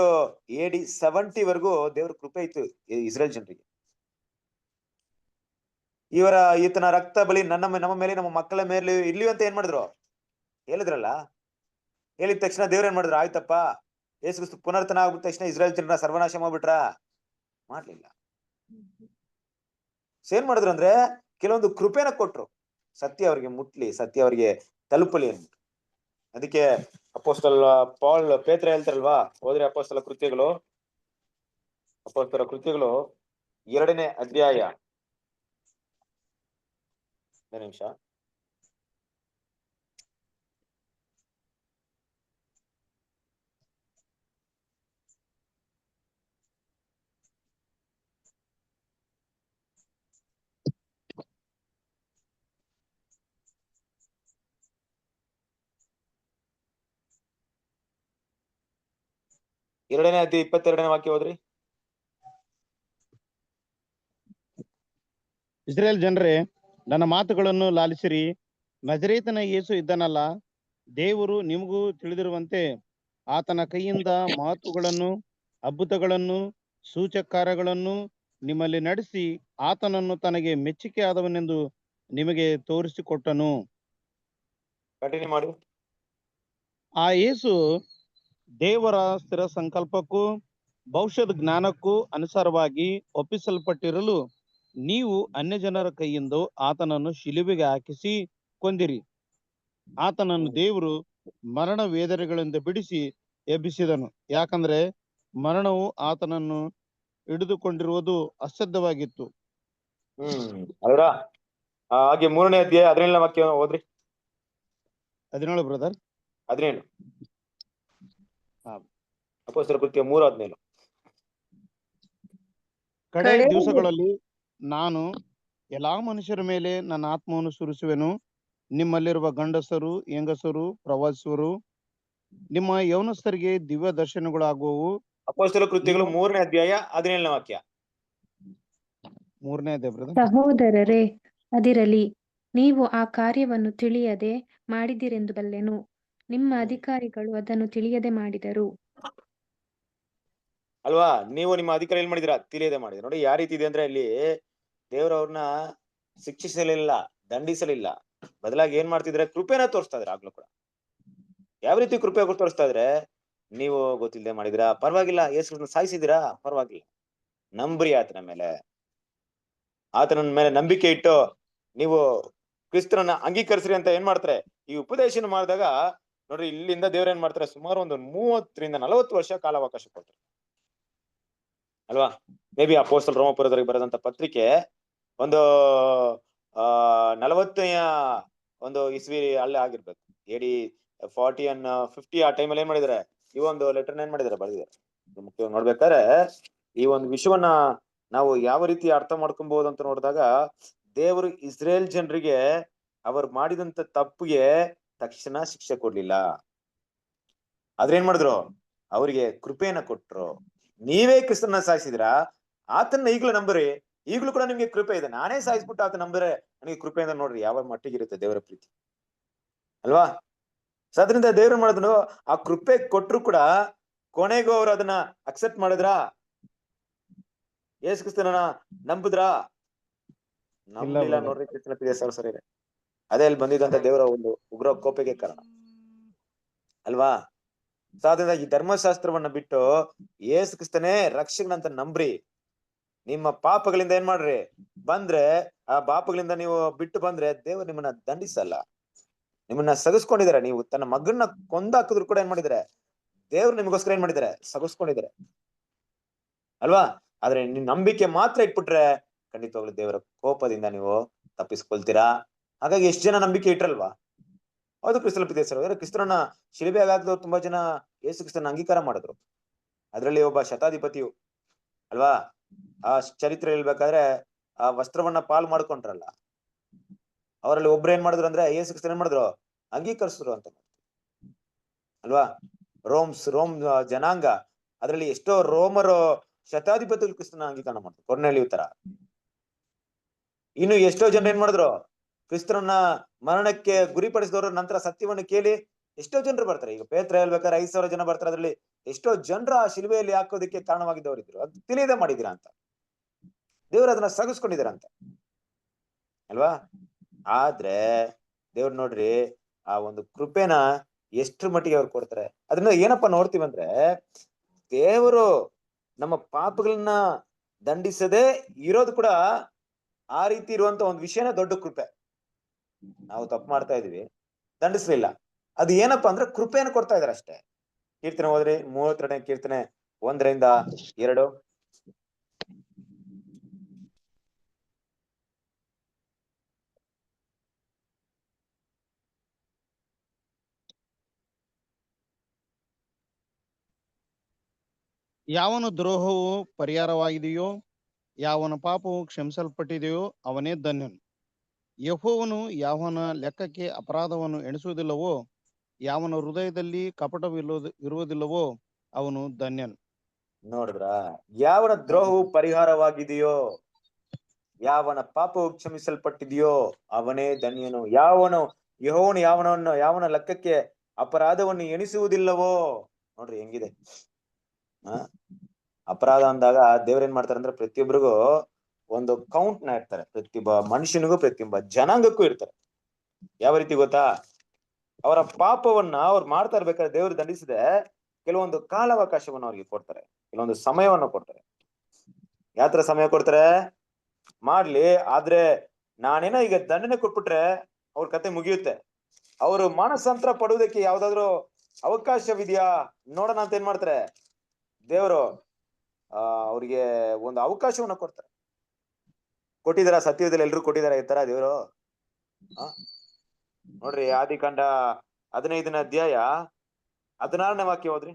AD 70 ವರೆಗೂ ದೇವ್ರ ಕೃಪೆ ಇತ್ತು ಇಸ್ರೇಲ್ ಜನರಿಗೆ. ಈತನ ರಕ್ತ ಬಲಿ ನಮ್ಮ ಮೇಲೆ, ನಮ್ಮ ಮಕ್ಕಳ ಮೇಲೆ ಇರ್ಲಿ ಅಂತ ಏನ್ ಮಾಡಿದ್ರು? ಹೇಳಿದ್ರಲ್ಲ. ಹೇಳಿದ ತಕ್ಷಣ ದೇವ್ರ ಏನ್ ಮಾಡಿದ್ರು? ಆಯ್ತಪ್ಪ, ಯೇಸು ಕ್ರಿಸ್ತ ಪುನರ್ತನ ಆಗ್ಬಿಟ್ಟ ತಕ್ಷಣ ಇಸ್ರೇಲ್ ಜನರನ್ನ ಸರ್ವನಾಶ ಮಾಡ್ಬಿಟ್ರ? ಮಾಡ್ಲಿಲ್ಲ. ಏನ್ ಮಾಡಿದ್ರು ಅಂದ್ರೆ, ಕೆಲವೊಂದು ಕೃಪೆನ ಕೊಟ್ರು, ಸತ್ಯ ಅವ್ರಿಗೆ ಮುಟ್ಲಿ, ಸತ್ಯ ಅವ್ರಿಗೆ ತಲುಪಲಿ ಅಂತ. ಅದಕ್ಕೆ ಅಪೊಸ್ತಲ ಪೇತ್ರ ಹೇಳ್ತಾರಲ್ವಾ, ಹೋದ್ರೆ ಅಪೊಸ್ತಲ ಕೃತ್ಯಗಳು 2ನೇ ಅಧ್ಯಾಯ, ನಿಮಿಷ, ಎರಡನೇ ಅಧ್ಯಾಯ 22ನೇ ವಾಕ್ಯ ಹೋದ್ರಿ. ಇಸ್ರೇಲ್ ಜನರೇ, ನನ್ನ ಮಾತುಗಳನ್ನು ಲಾಲಿಸಿರಿ. ನಜರೇತನ ಯೇಸು ಇದ್ದನಲ್ಲ, ದೇವರು ನಿಮಗೂ ತಿಳಿದಿರುವಂತೆ ಆತನ ಕೈಯಿಂದ ಮಾತುಗಳನ್ನು ಅದ್ಭುತಗಳನ್ನು ಸೂಚಕಾರ್ಯಗಳನ್ನು ನಿಮ್ಮಲ್ಲಿ ನಡೆಸಿ ಆತನನ್ನು ತನಗೆ ಮೆಚ್ಚಿಕೆಯಾದವನೆಂದು ನಿಮಗೆ ತೋರಿಸಿಕೊಟ್ಟನು. ಕಂಟಿನ್ಯೂ ಮಾಡಿ. ಆ ಯೇಸು ದೇವರ ಸ್ಥಿರ ಸಂಕಲ್ಪಕ್ಕೂ ಭವಿಷ್ಯದ ಜ್ಞಾನಕ್ಕೂ ಅನುಸಾರವಾಗಿ ಒಪ್ಪಿಸಲ್ಪಟ್ಟಿರಲು ನೀವು ಅನ್ಯಜನರ ಕೈಯಿಂದ ಆತನನ್ನು ಶಿಲುಬೆಗೆ ಹಾಕಿಸಿ ಕೊಂದಿರಿ. ಆತನನ್ನು ದೇವರು ಮರಣ ವೇದನೆಗಳಿಂದ ಬಿಡಿಸಿ ಎಬ್ಬಿಸಿದನು. ಯಾಕಂದ್ರೆ ಮರಣವು ಆತನನ್ನು ಹಿಡಿದುಕೊಂಡಿರುವುದು ಅಸಾಧ್ಯವಾಗಿತ್ತು. ಅದರ ಹಾಗೆ 3ನೇ ಅಧ್ಯಾಯ 17ನೇ ವಾಕ್ಯ ಓದ್ರಿ. 17 ಬ್ರದರ್. 17 ಅಪೊಸ್ತಲರ ಕೃತ್ಯ 3:17. ಕಡೆ ದಿವಸಗಳಲ್ಲಿ ನಾನು ಎಲ್ಲಾ ಮನುಷ್ಯರ ಮೇಲೆ ನನ್ನ ಆತ್ಮವನ್ನು ಸುರಿಸುವೆನು. ನಿಮ್ಮಲ್ಲಿರುವ ಗಂಡಸರು, ಹೆಂಗಸರು, ಪ್ರವಾಸಿಗರು, ನಿಮ್ಮ ಯೌವನಸ್ಥರಿಗೆ ದಿವ್ಯ ದರ್ಶನಗಳಾಗುವವು. ಅಪೊಸ್ತಲರ ಕೃತ್ಯಗಳು 3ನೇ ಅಧ್ಯಾಯ 17ನೇ ವಾಕ್ಯ. 3ನೇ ಅಧ್ಯಾಯ ಬ್ರದರ್. ಸಹೋದರರೇ, ಅದಿರಲಿ, ನೀವು ಆ ಕಾರ್ಯವನ್ನು ತಿಳಿಯದೆ ಮಾಡಿದಿರೆಂದು ಬಲ್ಲೆನು. ನಿಮ್ಮ ಅಧಿಕಾರಿಗಳು ಅದನ್ನು ತಿಳಿಯದೆ ಮಾಡಿದರು. ಅಲ್ವಾ? ನೀವು ನಿಮ್ಮ ಅಧಿಕಾರ ಏನ್ ಮಾಡಿದಿರಾ? ತಿಳಿಯದೆ ಮಾಡಿದ್ರೆ. ನೋಡಿ ಯಾವ ರೀತಿ ಇದೆ ಅಂದ್ರೆ, ಇಲ್ಲಿ ದೇವರವ್ರನ್ನ ಶಿಕ್ಷಿಸಲಿಲ್ಲ, ದಂಡಿಸಲಿಲ್ಲ, ಬದಲಾಗಿ ಏನ್ ಮಾಡ್ತಿದ್ರೆ? ಕೃಪೆನ ತೋರಿಸ್ತಾ ಇದ್ರೆ. ಆಗ್ಲೂ ಕೂಡ ಯಾವ ರೀತಿ ಕೃಪೆ ತೋರಿಸ್ತಾ ಇದ್ರೆ, ನೀವು ಗೊತ್ತಿಲ್ಲದೆ ಮಾಡಿದಿರಾ ಪರವಾಗಿಲ್ಲ, ಯೇಸುನ ಸಾಯಿಸಿದಿರಾ ಪರವಾಗಿಲ್ಲ, ನಂಬ್ರಿ ಆತನ ಮೇಲೆ, ಆತನ ಮೇಲೆ ನಂಬಿಕೆ ಇಟ್ಟು ನೀವು ಕ್ರಿಸ್ತರನ್ನ ಅಂಗೀಕರಿಸ್ರಿ ಅಂತ ಏನ್ ಮಾಡ್ತಾರೆ? ಈ ಉಪದೇಶನ ಮಾಡಿದಾಗ ನೋಡ್ರಿ, ಇಲ್ಲಿಂದ ದೇವ್ರ ಏನ್ ಮಾಡ್ತಾರೆ? ಸುಮಾರು ಒಂದು 30ರಿಂದ 40 ವರ್ಷ ಕಾಲಾವಕಾಶ ಕೊಡ್ತಾರೆ ಅಲ್ವಾ? ಮೇ ಬಿ ಅಪೊಸ್ತಲರು ರೋಮಾಪುರದವರಿಗೆ ಬರೆದಂತ ಪತ್ರಿಕೆ ಒಂದು 40ನೇ ಒಂದು ಇಸ್ವಿ ಅಲ್ಲೇ ಆಗಿರ್ಬೇಕು. AD 40 and 50 ಆ ಟೈಮಲ್ಲಿ ಏನ್ ಮಾಡಿದಾರೆ? ಈ ಒಂದು ಲೆಟರ್ನ ಏನ್ ಮಾಡಿದಾರೆ? ಬರೆದಿದ್ದಾರೆ. ಮುಖ್ಯವಾಗಿ ನೋಡ್ಬೇಕಾದ್ರೆ ಈ ಒಂದು ವಿಷಯವನ್ನ ನಾವು ಯಾವ ರೀತಿ ಅರ್ಥ ಮಾಡ್ಕೊಬಹುದು ಅಂತ ನೋಡಿದಾಗ, ದೇವರು ಇಸ್ರೇಲ್ ಜನರಿಗೆ ಅವರು ಮಾಡಿದಂತ ತಪ್ಪಿಗೆ ತಕ್ಷಣ ಶಿಕ್ಷೆ ಕೊಡ್ಲಿಲ್ಲ. ಆದ್ರೆ ಏನ್ ಮಾಡಿದ್ರು? ಅವರಿಗೆ ಕೃಪೆಯನ್ನ ಕೊಟ್ರು. ನೀವೇ ಕ್ರಿಸ್ತನ ಸಾಯಿಸಿದಿರಾ, ಆತನ್ನ ಈಗಲೂ ನಂಬ್ರಿ, ಈಗಲೂ ಕೂಡ ನಿಮ್ಗೆ ಕೃಪೆ ಇದೆ. ನಾನೇ ಸಾಯಿಸ್ಬಿಟ್ಟು ಆತ ನಂಬ್ರೆ ನನಗೆ ಕೃಪೆ ಅಂತ. ನೋಡ್ರಿ ಯಾವ ಮಟ್ಟಿಗಿರುತ್ತೆ ದೇವರ ಪ್ರೀತಿ ಅಲ್ವಾ? ಸೊ ಅದರಿಂದ ದೇವ್ರು ಮಾಡಿದ್ರು, ಆ ಕೃಪೆ ಕೊಟ್ರು ಕೂಡ ಕೊನೆಗೂ ಅವ್ರು ಅದನ್ನ ಅಕ್ಸೆಪ್ಟ್ ಮಾಡಿದ್ರಾ? ಯೇಸು ಕ್ರಿಸ್ತನ ನಂಬುದ್ರಾ? ನಂಬಿಲ್ಲ. ನೋಡ್ರಿ, ಕ್ರಿಸ್ತನ ಪ್ರಿಯ ಸರಿ. ಅದೇ ಅಲ್ಲಿ ಬಂದಿದ್ದಂತ ದೇವರ ಒಂದು ಉಗ್ರ ಕೋಪೆಗೆ ಕಾರಣ ಅಲ್ವಾ? ಸೊ ಅದರಿಂದ ಈ ಧರ್ಮಶಾಸ್ತ್ರವನ್ನ ಬಿಟ್ಟು ಯೇಸು ಕ್ರಿಸ್ತನೇ ರಕ್ಷಕನಂತ ನಂಬ್ರಿ. ನಿಮ್ಮ ಪಾಪಗಳಿಂದ ಏನ್ ಮಾಡ್ರಿ? ಬಂದ್ರೆ ಆ ಪಾಪಗಳಿಂದ ನೀವು ಬಿಟ್ಟು ಬಂದ್ರೆ ದೇವರು ನಿಮ್ಮನ್ನ ದಂಡಿಸಲ್ಲ. ನಿಮ್ಮನ್ನ ಸಗಿಸ್ಕೊಂಡಿದ್ದಾರೆ. ನೀವು ತನ್ನ ಮಗನ್ನ ಕೊಂದಾಕಿದ್ರು ಕೂಡ ಏನ್ ಮಾಡಿದ್ದಾರೆ? ದೇವ್ರು ನಿಮಗೋಸ್ಕರ ಏನ್ ಮಾಡಿದ್ದಾರೆ? ಸಗಿಸ್ಕೊಂಡಿದ್ದಾರೆ ಅಲ್ವಾ? ಆದ್ರೆ ನಿಮ್ ನಂಬಿಕೆ ಮಾತ್ರ ಇಟ್ಬಿಟ್ರೆ ಖಂಡಿತವಾಗ್ಲೂ ದೇವರ ಕೋಪದಿಂದ ನೀವು ತಪ್ಪಿಸ್ಕೊಳ್ತೀರಾ. ಹಾಗಾಗಿ ಎಷ್ಟು ಜನ ನಂಬಿಕೆ ಇಟ್ರಲ್ವಾ? ಹೌದು, ಕ್ರಿಸ್ತನ ಪ್ರಿಯ ಸಹೋದರರೇ, ಕ್ರಿಸ್ತರನ್ನ ಶಿಲುಬೆಗೆ ಹಾಕಿದವರು ತುಂಬಾ ಜನ ಯೇಸು ಕ್ರಿಸ್ತನ ಅಂಗೀಕಾರ ಮಾಡಿದ್ರು. ಅದರಲ್ಲಿ ಒಬ್ಬ ಶತಾಧಿಪತಿಯು ಅಲ್ವಾ? ಆ ಚರಿತ್ರೆ ಹೇಳ್ಬೇಕಾದ್ರೆ ಆ ವಸ್ತ್ರವನ್ನ ಪಾಲ್ ಮಾಡ್ಕೊಂಡ್ರಲ್ಲ, ಅವರಲ್ಲಿ ಒಬ್ರು ಏನ್ ಮಾಡಿದ್ರು ಅಂದ್ರೆ ಯೇಸು ಕ್ರಿಸ್ತನ ಏನ್ ಮಾಡಿದ್ರು? ಅಂಗೀಕರಿಸಿದ್ರು ಅಂತ ಅಲ್ವಾ? ರೋಮ್ ಜನಾಂಗ, ಅದರಲ್ಲಿ ಎಷ್ಟೋ ರೋಮರು ಶತಾಧಿಪತಿಗಳು ಕ್ರಿಸ್ತನ ಅಂಗೀಕಾರ ಮಾಡಿದ್ರು, ಕೊರ್ನೇಲಿಯು ತರ. ಇನ್ನು ಎಷ್ಟೋ ಜನ ಏನ್ ಮಾಡಿದ್ರು? ಕ್ರಿಸ್ತರನ್ನ ಮರಣಕ್ಕೆ ಗುರಿಪಡಿಸಿದವರು ನಂತರ ಸತ್ಯವನ್ನು ಕೇಳಿ ಎಷ್ಟೋ ಜನರು ಬರ್ತಾರೆ. ಈಗ ಪೇತ್ರ ಹೇಳ್ಬೇಕಾದ್ರೆ 5,000 ಜನ ಬರ್ತಾರೆ. ಅದರಲ್ಲಿ ಎಷ್ಟೋ ಜನರು ಆ ಶಿಲುಬೆಯಲ್ಲಿ ಹಾಕೋದಕ್ಕೆ ಕಾರಣವಾಗಿದ್ದವರು ಇದ್ರು. ಅದು ತಿಳಿಯದೆ ಮಾಡಿದೀರಾ ಅಂತ ದೇವ್ರು ಅದನ್ನ ಸಗಿಸ್ಕೊಂಡಿದ್ದೀರ ಅಂತ ಅಲ್ವಾ? ಆದ್ರೆ ದೇವ್ರು ನೋಡ್ರಿ, ಆ ಒಂದು ಕೃಪೆನ ಎಷ್ಟ್ರ ಮಟ್ಟಿಗೆ ಅವ್ರು ಕೊಡ್ತಾರೆ. ಅದನ್ನ ಏನಪ್ಪಾ ನೋಡ್ತೀವಂದ್ರೆ, ದೇವರು ನಮ್ಮ ಪಾಪಗಳನ್ನ ದಂಡಿಸದೆ ಇರೋದು ಕೂಡ ಆ ರೀತಿ ಇರುವಂತ ಒಂದು ವಿಷಯನ ದೊಡ್ಡ ಕೃಪೆ. ನಾವು ತಪ್ಪು ಮಾಡ್ತಾ ಇದೀವಿ, ದಂಡಿಸ್ಲಿಲ್ಲ. ಅದು ಏನಪ್ಪಾ ಅಂದ್ರೆ ಕೃಪೆಯನ್ನು ಕೊಡ್ತಾ ಇದಾರೆ ಅಷ್ಟೇ. ಕೀರ್ತನೆ ಹೋದ್ರಿ, 32ನೇ ಕೀರ್ತನೆ 1ರಿಂದ 2. ಯಾವನ ದ್ರೋಹವು ಪರಿಹಾರವಾಗಿದೆಯೋ, ಯಾವನ ಪಾಪವು ಕ್ಷಮಿಸಲ್ಪಟ್ಟಿದೆಯೋ ಅವನೇ ಧನ್ಯನು. ಯೆಹೋವನು ಯಾವನ ಲೆಕ್ಕಕ್ಕೆ ಅಪರಾಧವನ್ನು ಎಣಿಸುವುದಿಲ್ಲವೋ, ಯಾವನ ಹೃದಯದಲ್ಲಿ ಕಪಟವಿರುವುದಿಲ್ಲವೋ ಅವನು ಧನ್ಯನು. ನೋಡಿದ್ರ? ಯಾವನ ದ್ರೋಹವು ಪರಿಹಾರವಾಗಿದೆಯೋ, ಯಾವನ ಪಾಪವು ಕ್ಷಮಿಸಲ್ಪಟ್ಟಿದೆಯೋ ಅವನೇ ಧನ್ಯನು. ಯೆಹೋವನು ಯಾವನ ಲೆಕ್ಕಕ್ಕೆ ಅಪರಾಧವನ್ನು ಎಣಿಸುವುದಿಲ್ಲವೋ. ನೋಡ್ರಿ ಹೆಂಗಿದೆ. ಅಪರಾಧ ಅಂದಾಗ ದೇವ್ರ ಏನ್ ಮಾಡ್ತಾರೆ ಅಂದ್ರೆ ಪ್ರತಿಯೊಬ್ಬರಿಗೂ ಒಂದು ಕೌಂಟ್ ನ ಇರ್ತಾರೆ, ಪ್ರತಿಯೊಬ್ಬ ಮನುಷ್ಯನಿಗೂ ಪ್ರತಿಯೊಬ್ಬ ಜನಾಂಗಕ್ಕೂ ಇರ್ತಾರೆ. ಯಾವ ರೀತಿ ಗೊತ್ತಾ? ಅವರ ಪಾಪವನ್ನ ಅವ್ರು ಮಾಡ್ತಾ ಇರ್ಬೇಕಾದ್ರೆ ದೇವ್ರು ದಂಡಿಸಿದೆ ಕೆಲವೊಂದು ಕಾಲಾವಕಾಶವನ್ನು ಅವ್ರಿಗೆ ಕೊಡ್ತಾರೆ, ಕೆಲವೊಂದು ಸಮಯವನ್ನು ಕೊಡ್ತಾರೆ. ಯಾತ್ರ ಸಮಯ ಕೊಡ್ತಾರೆ? ಮಾಡ್ಲಿ, ಆದ್ರೆ ನಾನೇನೋ ಈಗ ದಂಡನೆ ಕೊಟ್ಬಿಟ್ರೆ ಅವ್ರ ಕತೆ ಮುಗಿಯುತ್ತೆ. ಅವರು ಮಾನಸಾಂತರ ಪಡುವುದಕ್ಕೆ ಯಾವ್ದಾದ್ರು ಅವಕಾಶವಿದೆಯಾ ನೋಡೋಣ ಅಂತ ಏನ್ ಮಾಡ್ತಾರೆ ದೇವರು? ಅವ್ರಿಗೆ ಒಂದು ಅವಕಾಶವನ್ನ ಕೊಡ್ತಾರೆ. ಕೊಟ್ಟಿದಾರ? ಸತ್ಯದಲ್ಲಿ ಎಲ್ರು ಕೊಟ್ಟಿದಾರ ಈ ತರ ದೇವರು? ನೋಡ್ರಿ, ಆದಿಕಾಂಡ 15ನೇ ಅಧ್ಯಾಯ 16ನೇ ವಾಕ್ಯ ಹೋದ್ರಿ.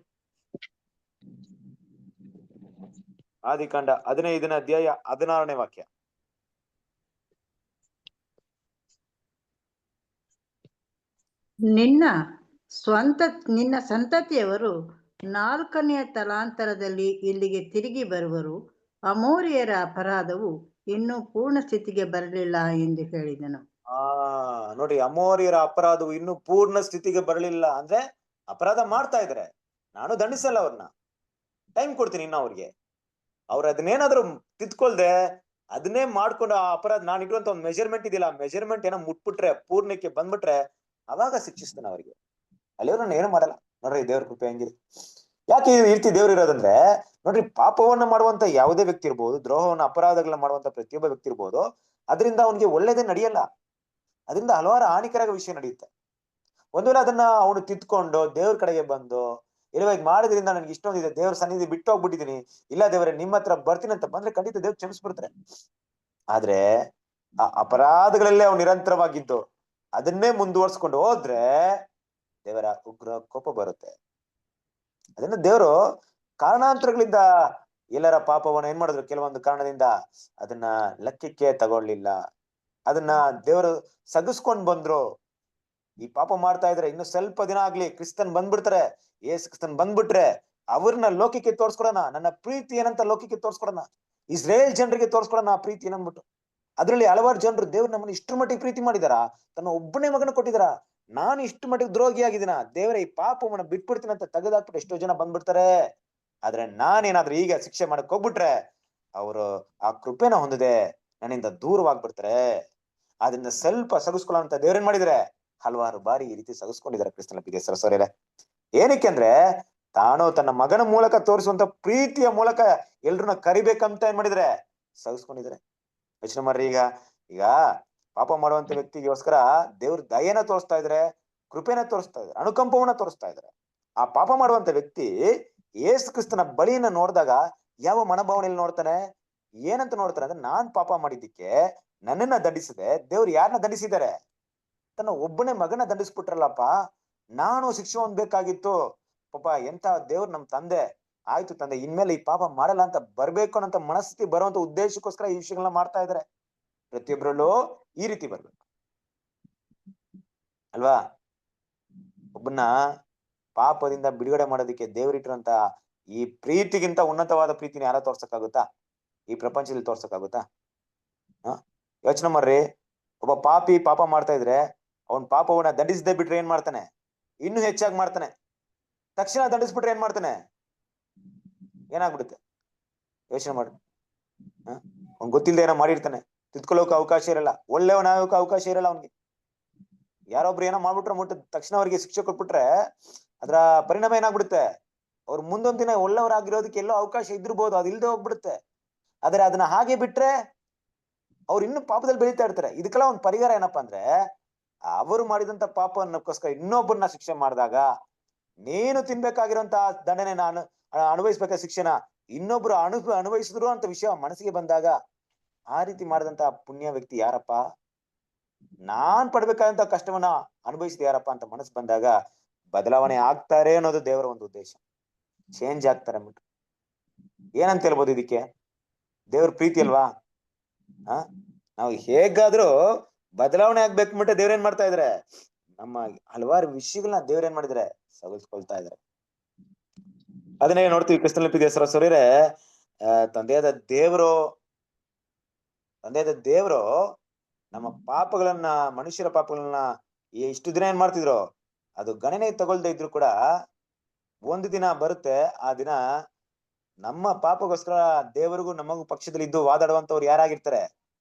ಆದಿಕಾಂಡ 15ನೇ ಅಧ್ಯಾಯ 16ನೇ ವಾಕ್ಯ. ನಿನ್ನ ಸಂತತಿಯವರು 4ನೇ ತಲಾಂತರದಲ್ಲಿ ಇಲ್ಲಿಗೆ ತಿರುಗಿ ಬರುವರು. ಅಮೋರಿಯರ ಅಪರಾಧವು ಇನ್ನೂ ಪೂರ್ಣ ಸ್ಥಿತಿಗೆ ಬರಲಿಲ್ಲ ಎಂದು ಹೇಳಿದನು. ನೋಡಿ, ಅಮೋರಿಯರ ಅಪರಾಧವು ಇನ್ನೂ ಪೂರ್ಣ ಸ್ಥಿತಿಗೆ ಬರಲಿಲ್ಲ ಅಂದ್ರೆ ಅಪರಾಧ ಮಾಡ್ತಾ ಇದಾರೆ. ನಾನು ದಂಡಿಸಲ್ಲ ಅವ್ರನ್ನ, ಟೈಮ್ ಕೊಡ್ತೀನಿ ಇನ್ನ ಅವ್ರಿಗೆ. ಅವ್ರು ಅದನ್ನೇನಾದ್ರು ತಿದ್ಕೊಳ್ದೆ ಅದನ್ನೇ ಮಾಡ್ಕೊಂಡು ಆ ಅಪರಾಧ, ನಾನು ಇರುವಂತ ಒಂದು ಮೆಜರ್ಮೆಂಟ್ ಇದೆಯಲ್ಲ, ಮೆಜರ್ಮೆಂಟ್ ಏನೋ ಮುಟ್ಬಿಟ್ರೆ, ಪೂರ್ಣಕ್ಕೆ ಬಂದ್ಬಿಟ್ರೆ ಅವಾಗ ಶಿಕ್ಷಿಸ್ತಾನೆ ಅವ್ರಿಗೆ. ಅಲ್ಲಿವ್ರು ನಾನು ಏನು ಮಾಡಲ್ಲ. ನೋಡ್ರಿ ದೇವ್ರ ಕೃಪೆ ಹೆಂಗಿದೆ. ಯಾಕೆ ಈ ರೀತಿ ದೇವ್ರು ಇರೋದಂದ್ರೆ, ನೋಡ್ರಿ, ಪಾಪವನ್ನ ಮಾಡುವಂತ ಯಾವುದೇ ವ್ಯಕ್ತಿ ಇರ್ಬೋದು, ದ್ರೋಹವನ್ನ ಅಪರಾಧಗಳನ್ನ ಮಾಡುವಂತ ಪ್ರತಿಯೊಬ್ಬ ವ್ಯಕ್ತಿ ಇರ್ಬೋದು, ಅದರಿಂದ ಅವನಿಗೆ ಒಳ್ಳೇದೇ ನಡೆಯಲ್ಲ. ಅದರಿಂದ ಹಲವಾರು ಹಾನಿಕರ ವಿಷಯ ನಡೆಯುತ್ತೆ. ಒಂದ್ ವೇಳೆ ಅದನ್ನ ಅವನು ತಿದ್ಕೊಂಡು ದೇವ್ರ ಕಡೆಗೆ ಬಂದು, ಇಲ್ಲವ ಈಗ ಮಾಡಿದ್ರಿಂದ ನನ್ಗೆ ಇಷ್ಟೊಂದಿದೆ, ದೇವ್ರ ಸನ್ನಿಧಿ ಬಿಟ್ಟು ಹೋಗ್ಬಿಟ್ಟಿದೀನಿ, ಇಲ್ಲ ದೇವ್ರೆ ನಿಮ್ಮ ಹತ್ರ ಬರ್ತೀನಿ ಅಂತ ಬಂದ್ರೆ ಖಂಡಿತ ದೇವ್ರು ಕ್ಷಮಿಸ್ಬಿಡ್ತಾರೆ. ಆದ್ರೆ ಆ ಅಪರಾಧಗಳಲ್ಲೇ ಅವ್ನು ನಿರಂತರವಾಗಿದ್ದು ಅದನ್ನೇ ಮುಂದುವರ್ಸ್ಕೊಂಡು ಹೋದ್ರೆ ದೇವರ ಉಗ್ರ ಕೋಪ ಬರುತ್ತೆ. ಅದನ್ನ ದೇವರು ಕಾರಣಾಂತರಗಳಿಂದ ಎಲ್ಲರ ಪಾಪವನ್ನ ಏನ್ ಮಾಡಿದ್ರು, ಕೆಲವೊಂದು ಕಾರಣದಿಂದ ಅದನ್ನ ಲೆಕ್ಕಕ್ಕೆ ತಗೊಳ್ಳಿಲ್ಲ. ಅದನ್ನ ದೇವರು ಸಗಿಸ್ಕೊಂಡ್ ಬಂದ್ರು. ಈ ಪಾಪ ಮಾಡ್ತಾ ಇದ್ರೆ ಇನ್ನು ಸ್ವಲ್ಪ ದಿನ ಆಗ್ಲಿ ಕ್ರಿಸ್ತನ್ ಬಂದ್ಬಿಡ್ತಾರೆ, ಯೇಸು ಕ್ರಿಸ್ತನ್ ಬಂದ್ಬಿಟ್ರೆ ಅವ್ರನ್ನ ಲೋಕಕ್ಕೆ ತೋರ್ಸ್ಕೊಡೋಣ, ನನ್ನ ಪ್ರೀತಿ ಏನಂತ ಲೋಕಕ್ಕೆ ತೋರ್ಸ್ಕೊಡೋಣ, ಇಸ್ರೇಲ್ ಜನರಿಗೆ ತೋರ್ಸ್ಕೊಡೋಣ ಆ ಪ್ರೀತಿ ಏನಂದ್ಬಿಟ್ಟು. ಅದ್ರಲ್ಲಿ ಹಲವಾರು ಜನರು ದೇವ್ರು ನಮ್ಮನ್ನ ಇಷ್ಟು ಮಟ್ಟಿಗೆ ಪ್ರೀತಿ ಮಾಡಿದಾರ, ತನ್ನ ಒಬ್ಬನೇ ಮಗನ ಕೊಟ್ಟಿದಾರ, ನಾನು ಇಷ್ಟು ಮಟ್ಟಿಗೆ ದ್ರೋಹಿ ಆಗಿದ್ದೀನ, ದೇವರ ಈ ಪಾಪವನ್ನ ಬಿಟ್ಬಿಡ್ತೀನಿ ಅಂತ ತೆಗೆದಾಕ್ಬಿಟ್ಟು ಎಷ್ಟೋ ಜನ ಬಂದ್ಬಿಡ್ತಾರೆ. ಆದ್ರೆ ನಾನೇನಾದ್ರೂ ಈಗ ಶಿಕ್ಷೆ ಮಾಡಕ್ ಹೋಗ್ಬಿಟ್ರೆ ಅವರು ಆ ಕೃಪೆನ ಹೊಂದಿದೆ ನನ್ನಿಂದ ದೂರವಾಗ್ಬಿಡ್ತಾರೆ. ಅದನ್ನ ಸ್ವಲ್ಪ ಸಗಿಸ್ಕೊಳ್ಳೋ ಅಂತ ದೇವ್ರೇನ್ ಮಾಡಿದ್ರೆ ಹಲವಾರು ಬಾರಿ ಈ ರೀತಿ ಸಗಿಸ್ಕೊಂಡಿದ್ದಾರೆ ಕ್ರಿಸ್ತನ ಪ್ರೀತಿಯ ಸರಸವರೇ. ಏನಕ್ಕೆ ಅಂದ್ರೆ ತಾನು ತನ್ನ ಮಗನ ಮೂಲಕ ತೋರಿಸುವಂತ ಪ್ರೀತಿಯ ಮೂಲಕ ಎಲ್ರನ್ನ ಕರಿಬೇಕಂತ ಏನ್ ಮಾಡಿದ್ರೆ ಸಗಿಸ್ಕೊಂಡಿದ್ದಾರೆ. ಯೋಚನೆ ಮಾಡ್ರಿ, ಈಗ ಪಾಪ ಮಾಡುವಂತ ವ್ಯಕ್ತಿಗೋಸ್ಕರ ದೇವ್ರ ದಯೆನ ತೋರಿಸ್ತಾ ಇದ್ರೆ, ಕೃಪೆನ ತೋರಿಸ್ತಾ ಇದ್ರೆ, ಅನುಕಂಪವನ್ನ ತೋರಿಸ್ತಾ ಇದ್ರೆ. ಆ ಪಾಪ ಮಾಡುವಂತ ವ್ಯಕ್ತಿ ಯೇಸು ಕ್ರಿಸ್ತನ ಬಳಿಯನ್ನ ನೋಡಿದಾಗ ಯಾವ ಮನೋಭಾವನೆಯಲ್ಲಿ ನೋಡ್ತಾನೆ, ಏನಂತ ನೋಡ್ತಾನೆ ಅಂದ್ರೆ, ನಾನ್ ಪಾಪ ಮಾಡಿದ್ದಕ್ಕೆ ನನ್ನನ್ನ ದಂಡಿಸಿದೆ, ದೇವ್ರು ಯಾರನ್ನ ದಂಡಿಸಿದ್ದಾರೆ? ತನ್ನ ಒಬ್ಬನೇ ಮಗನ ದಂಡಿಸ್ಬಿಟ್ರಲ್ಲಪ್ಪ, ನಾನು ಶಿಕ್ಷೆ ಹೊಂದ್ಬೇಕಾಗಿತ್ತು. ಪಾಪ ಎಂತ ದೇವ್ರು ನಮ್ ತಂದೆ, ಆಯ್ತು ತಂದೆ ಇನ್ಮೇಲೆ ಈ ಪಾಪ ಮಾಡಲ್ಲ ಅಂತ ಬರ್ಬೇಕು ಅನ್ನೋಂತ ಮನಸ್ಥಿತಿ ಬರುವಂತ ಉದ್ದೇಶಕ್ಕೋಸ್ಕರ ಈ ವಿಷಯಗಳನ್ನ ಮಾಡ್ತಾ ಇದಾರೆ. ಪ್ರತಿಯೊಬ್ಬರಲ್ಲೂ ಈ ರೀತಿ ಬರ್ಬೇಕು ಅಲ್ವಾ? ಒಬ್ಬನ್ನ ಪಾಪದಿಂದ ಬಿಡುಗಡೆ ಮಾಡೋದಕ್ಕೆ ದೇವರಿಟ್ಟಿರುವಂತ ಈ ಪ್ರೀತಿಗಿಂತ ಉನ್ನತವಾದ ಪ್ರೀತಿನ ಯಾರ ತೋರ್ಸಕ್ಕಾಗುತ್ತಾ? ಈ ಪ್ರಪಂಚದಲ್ಲಿ ತೋರ್ಸಕ್ಕಾಗುತ್ತಾ? ಯೋಚನೆ ಮಾಡ್ರಿ, ಒಬ್ಬ ಪಾಪಿ ಪಾಪ ಮಾಡ್ತಾ ಇದ್ರೆ ಅವನ್ ಪಾಪವನ್ನ ದಂಡಿಸದೆ ಬಿಟ್ರೆ ಏನ್ ಮಾಡ್ತಾನೆ? ಇನ್ನೂ ಹೆಚ್ಚಾಗಿ ಮಾಡ್ತಾನೆ. ತಕ್ಷಣ ದಂಡಿಸ್ಬಿಟ್ರೆ ಏನ್ ಮಾಡ್ತಾನೆ? ಏನಾಗ್ಬಿಡುತ್ತೆ? ಯೋಚನೆ ಮಾಡ್ರಿ. ಅವ್ನ್ ಗೊತ್ತಿಲ್ಲದೆ ಏನೋ ಮಾಡಿರ್ತಾನೆ, ತಿದ್ಕೊಳ್ಳೋಕೆ ಅವಕಾಶ ಇರಲ್ಲ, ಒಳ್ಳೆಯವನಾಗೋಕೆ ಅವಕಾಶ ಇರಲ್ಲ ಅವ್ನಿಗೆ. ಯಾರೊಬ್ರು ಏನೋ ಮಾಡ್ಬಿಟ್ರೆ ತಕ್ಷಣ ಅವ್ರಿಗೆ ಶಿಕ್ಷೆ ಕೊಟ್ಬಿಟ್ರೆ ಅದ್ರ ಪರಿಣಾಮ ಏನಾಗ್ಬಿಡುತ್ತೆ? ಅವ್ರು ಮುಂದೊಂದ್ ದಿನ ಒಳ್ಳೆಯವರಾಗಿರೋದಕ್ಕೆ ಎಲ್ಲೋ ಅವಕಾಶ ಇದ್ದಿರ್ಬೋದು, ಅದು ಇಲ್ದೆ ಹೋಗ್ಬಿಡುತ್ತೆ. ಆದ್ರೆ ಅದನ್ನ ಹಾಗೆ ಬಿಟ್ರೆ ಅವ್ರು ಇನ್ನು ಪಾಪದಲ್ಲಿ ಬೆಳೀತಾ ಇರ್ತಾರೆ. ಇದಕ್ಕೆಲ್ಲ ಒಂದ್ ಪರಿಹಾರ ಏನಪ್ಪಾ ಅಂದ್ರೆ, ಅವರು ಮಾಡಿದಂತ ಪಾಪವನ್ನಕ್ಕೋಸ್ಕರ ಇನ್ನೊಬ್ಬರನ್ನ ಶಿಕ್ಷೆ ಮಾಡಿದಾಗ, ನೀನು ತಿನ್ಬೇಕಾಗಿರೋಂತ ದಂಡನೆ ನಾನು ಅನುಭವಿಸ್ಬೇಕಾದ ಶಿಕ್ಷೆನ ಇನ್ನೊಬ್ರು ಅನುಭವಿಸಿದ್ರು ಅಂತ ವಿಷಯ ಮನಸ್ಸಿಗೆ ಬಂದಾಗ, ಆ ರೀತಿ ಮಾಡಿದಂತ ಪುಣ್ಯ ವ್ಯಕ್ತಿ ಯಾರಪ್ಪ? ನಾನ್ ಪಡ್ಬೇಕಾದಂತ ಕಷ್ಟವನ್ನ ಅನುಭವಿಸಿದ ಯಾರಪ್ಪ ಅಂತ ಮನಸ್ಸು ಬಂದಾಗ ಬದಲಾವಣೆ ಆಗ್ತಾರೆ ಅನ್ನೋದು ದೇವರ ಒಂದು ಉದ್ದೇಶ. ಚೇಂಜ್ ಆಗ್ತಾರೆ ಅಂದ್ಬಿಟ್ಟು. ಏನಂತ ಹೇಳ್ಬೋದು ಇದಕ್ಕೆ? ದೇವ್ರ ಪ್ರೀತಿ ಅಲ್ವಾ? ನಾವು ಹೇಗಾದ್ರೂ ಬದಲಾವಣೆ ಆಗ್ಬೇಕು ಅಂದ್ಬಿಟ್ಟು ದೇವ್ರೇನ್ ಮಾಡ್ತಾ ಇದಾರೆ, ನಮ್ಮ ಹಲವಾರು ವಿಷಯಗಳನ್ನ ದೇವ್ರೇನ್ ಮಾಡಿದ್ರೆ ಸವಲ್ಸ್ಕೊಳ್ತಾ ಇದಾರೆ. ಅದನ್ನೇ ನೋಡ್ತೀವಿ ಕ್ರಿಸ್ತನ ಪ್ರೀತಿಯ ಸಹೋದರರೇ, ತಂದೆಯಾದ ದೇವರು ನಮ್ಮ ಪಾಪಗಳನ್ನ, ಮನುಷ್ಯರ ಪಾಪಗಳನ್ನ ಇಷ್ಟು ದಿನ ಏನ್ ಮಾಡ್ತಿದ್ರು, ಅದು ಗಣನೆ ತಗೊಳ್ದೆ ಇದ್ರು ಕೂಡ ಒಂದು ದಿನ ಬರುತ್ತೆ, ಆ ದಿನ ನಮ್ಮ ಪಾಪಗೋಸ್ಕರ ದೇವರಿಗೂ ನಮಗೂ ಪಕ್ಷದಲ್ಲಿ ಇದ್ದು ವಾದಾಡುವಂತವ್ರು ಯಾರಾಗಿರ್ತಾರೆ?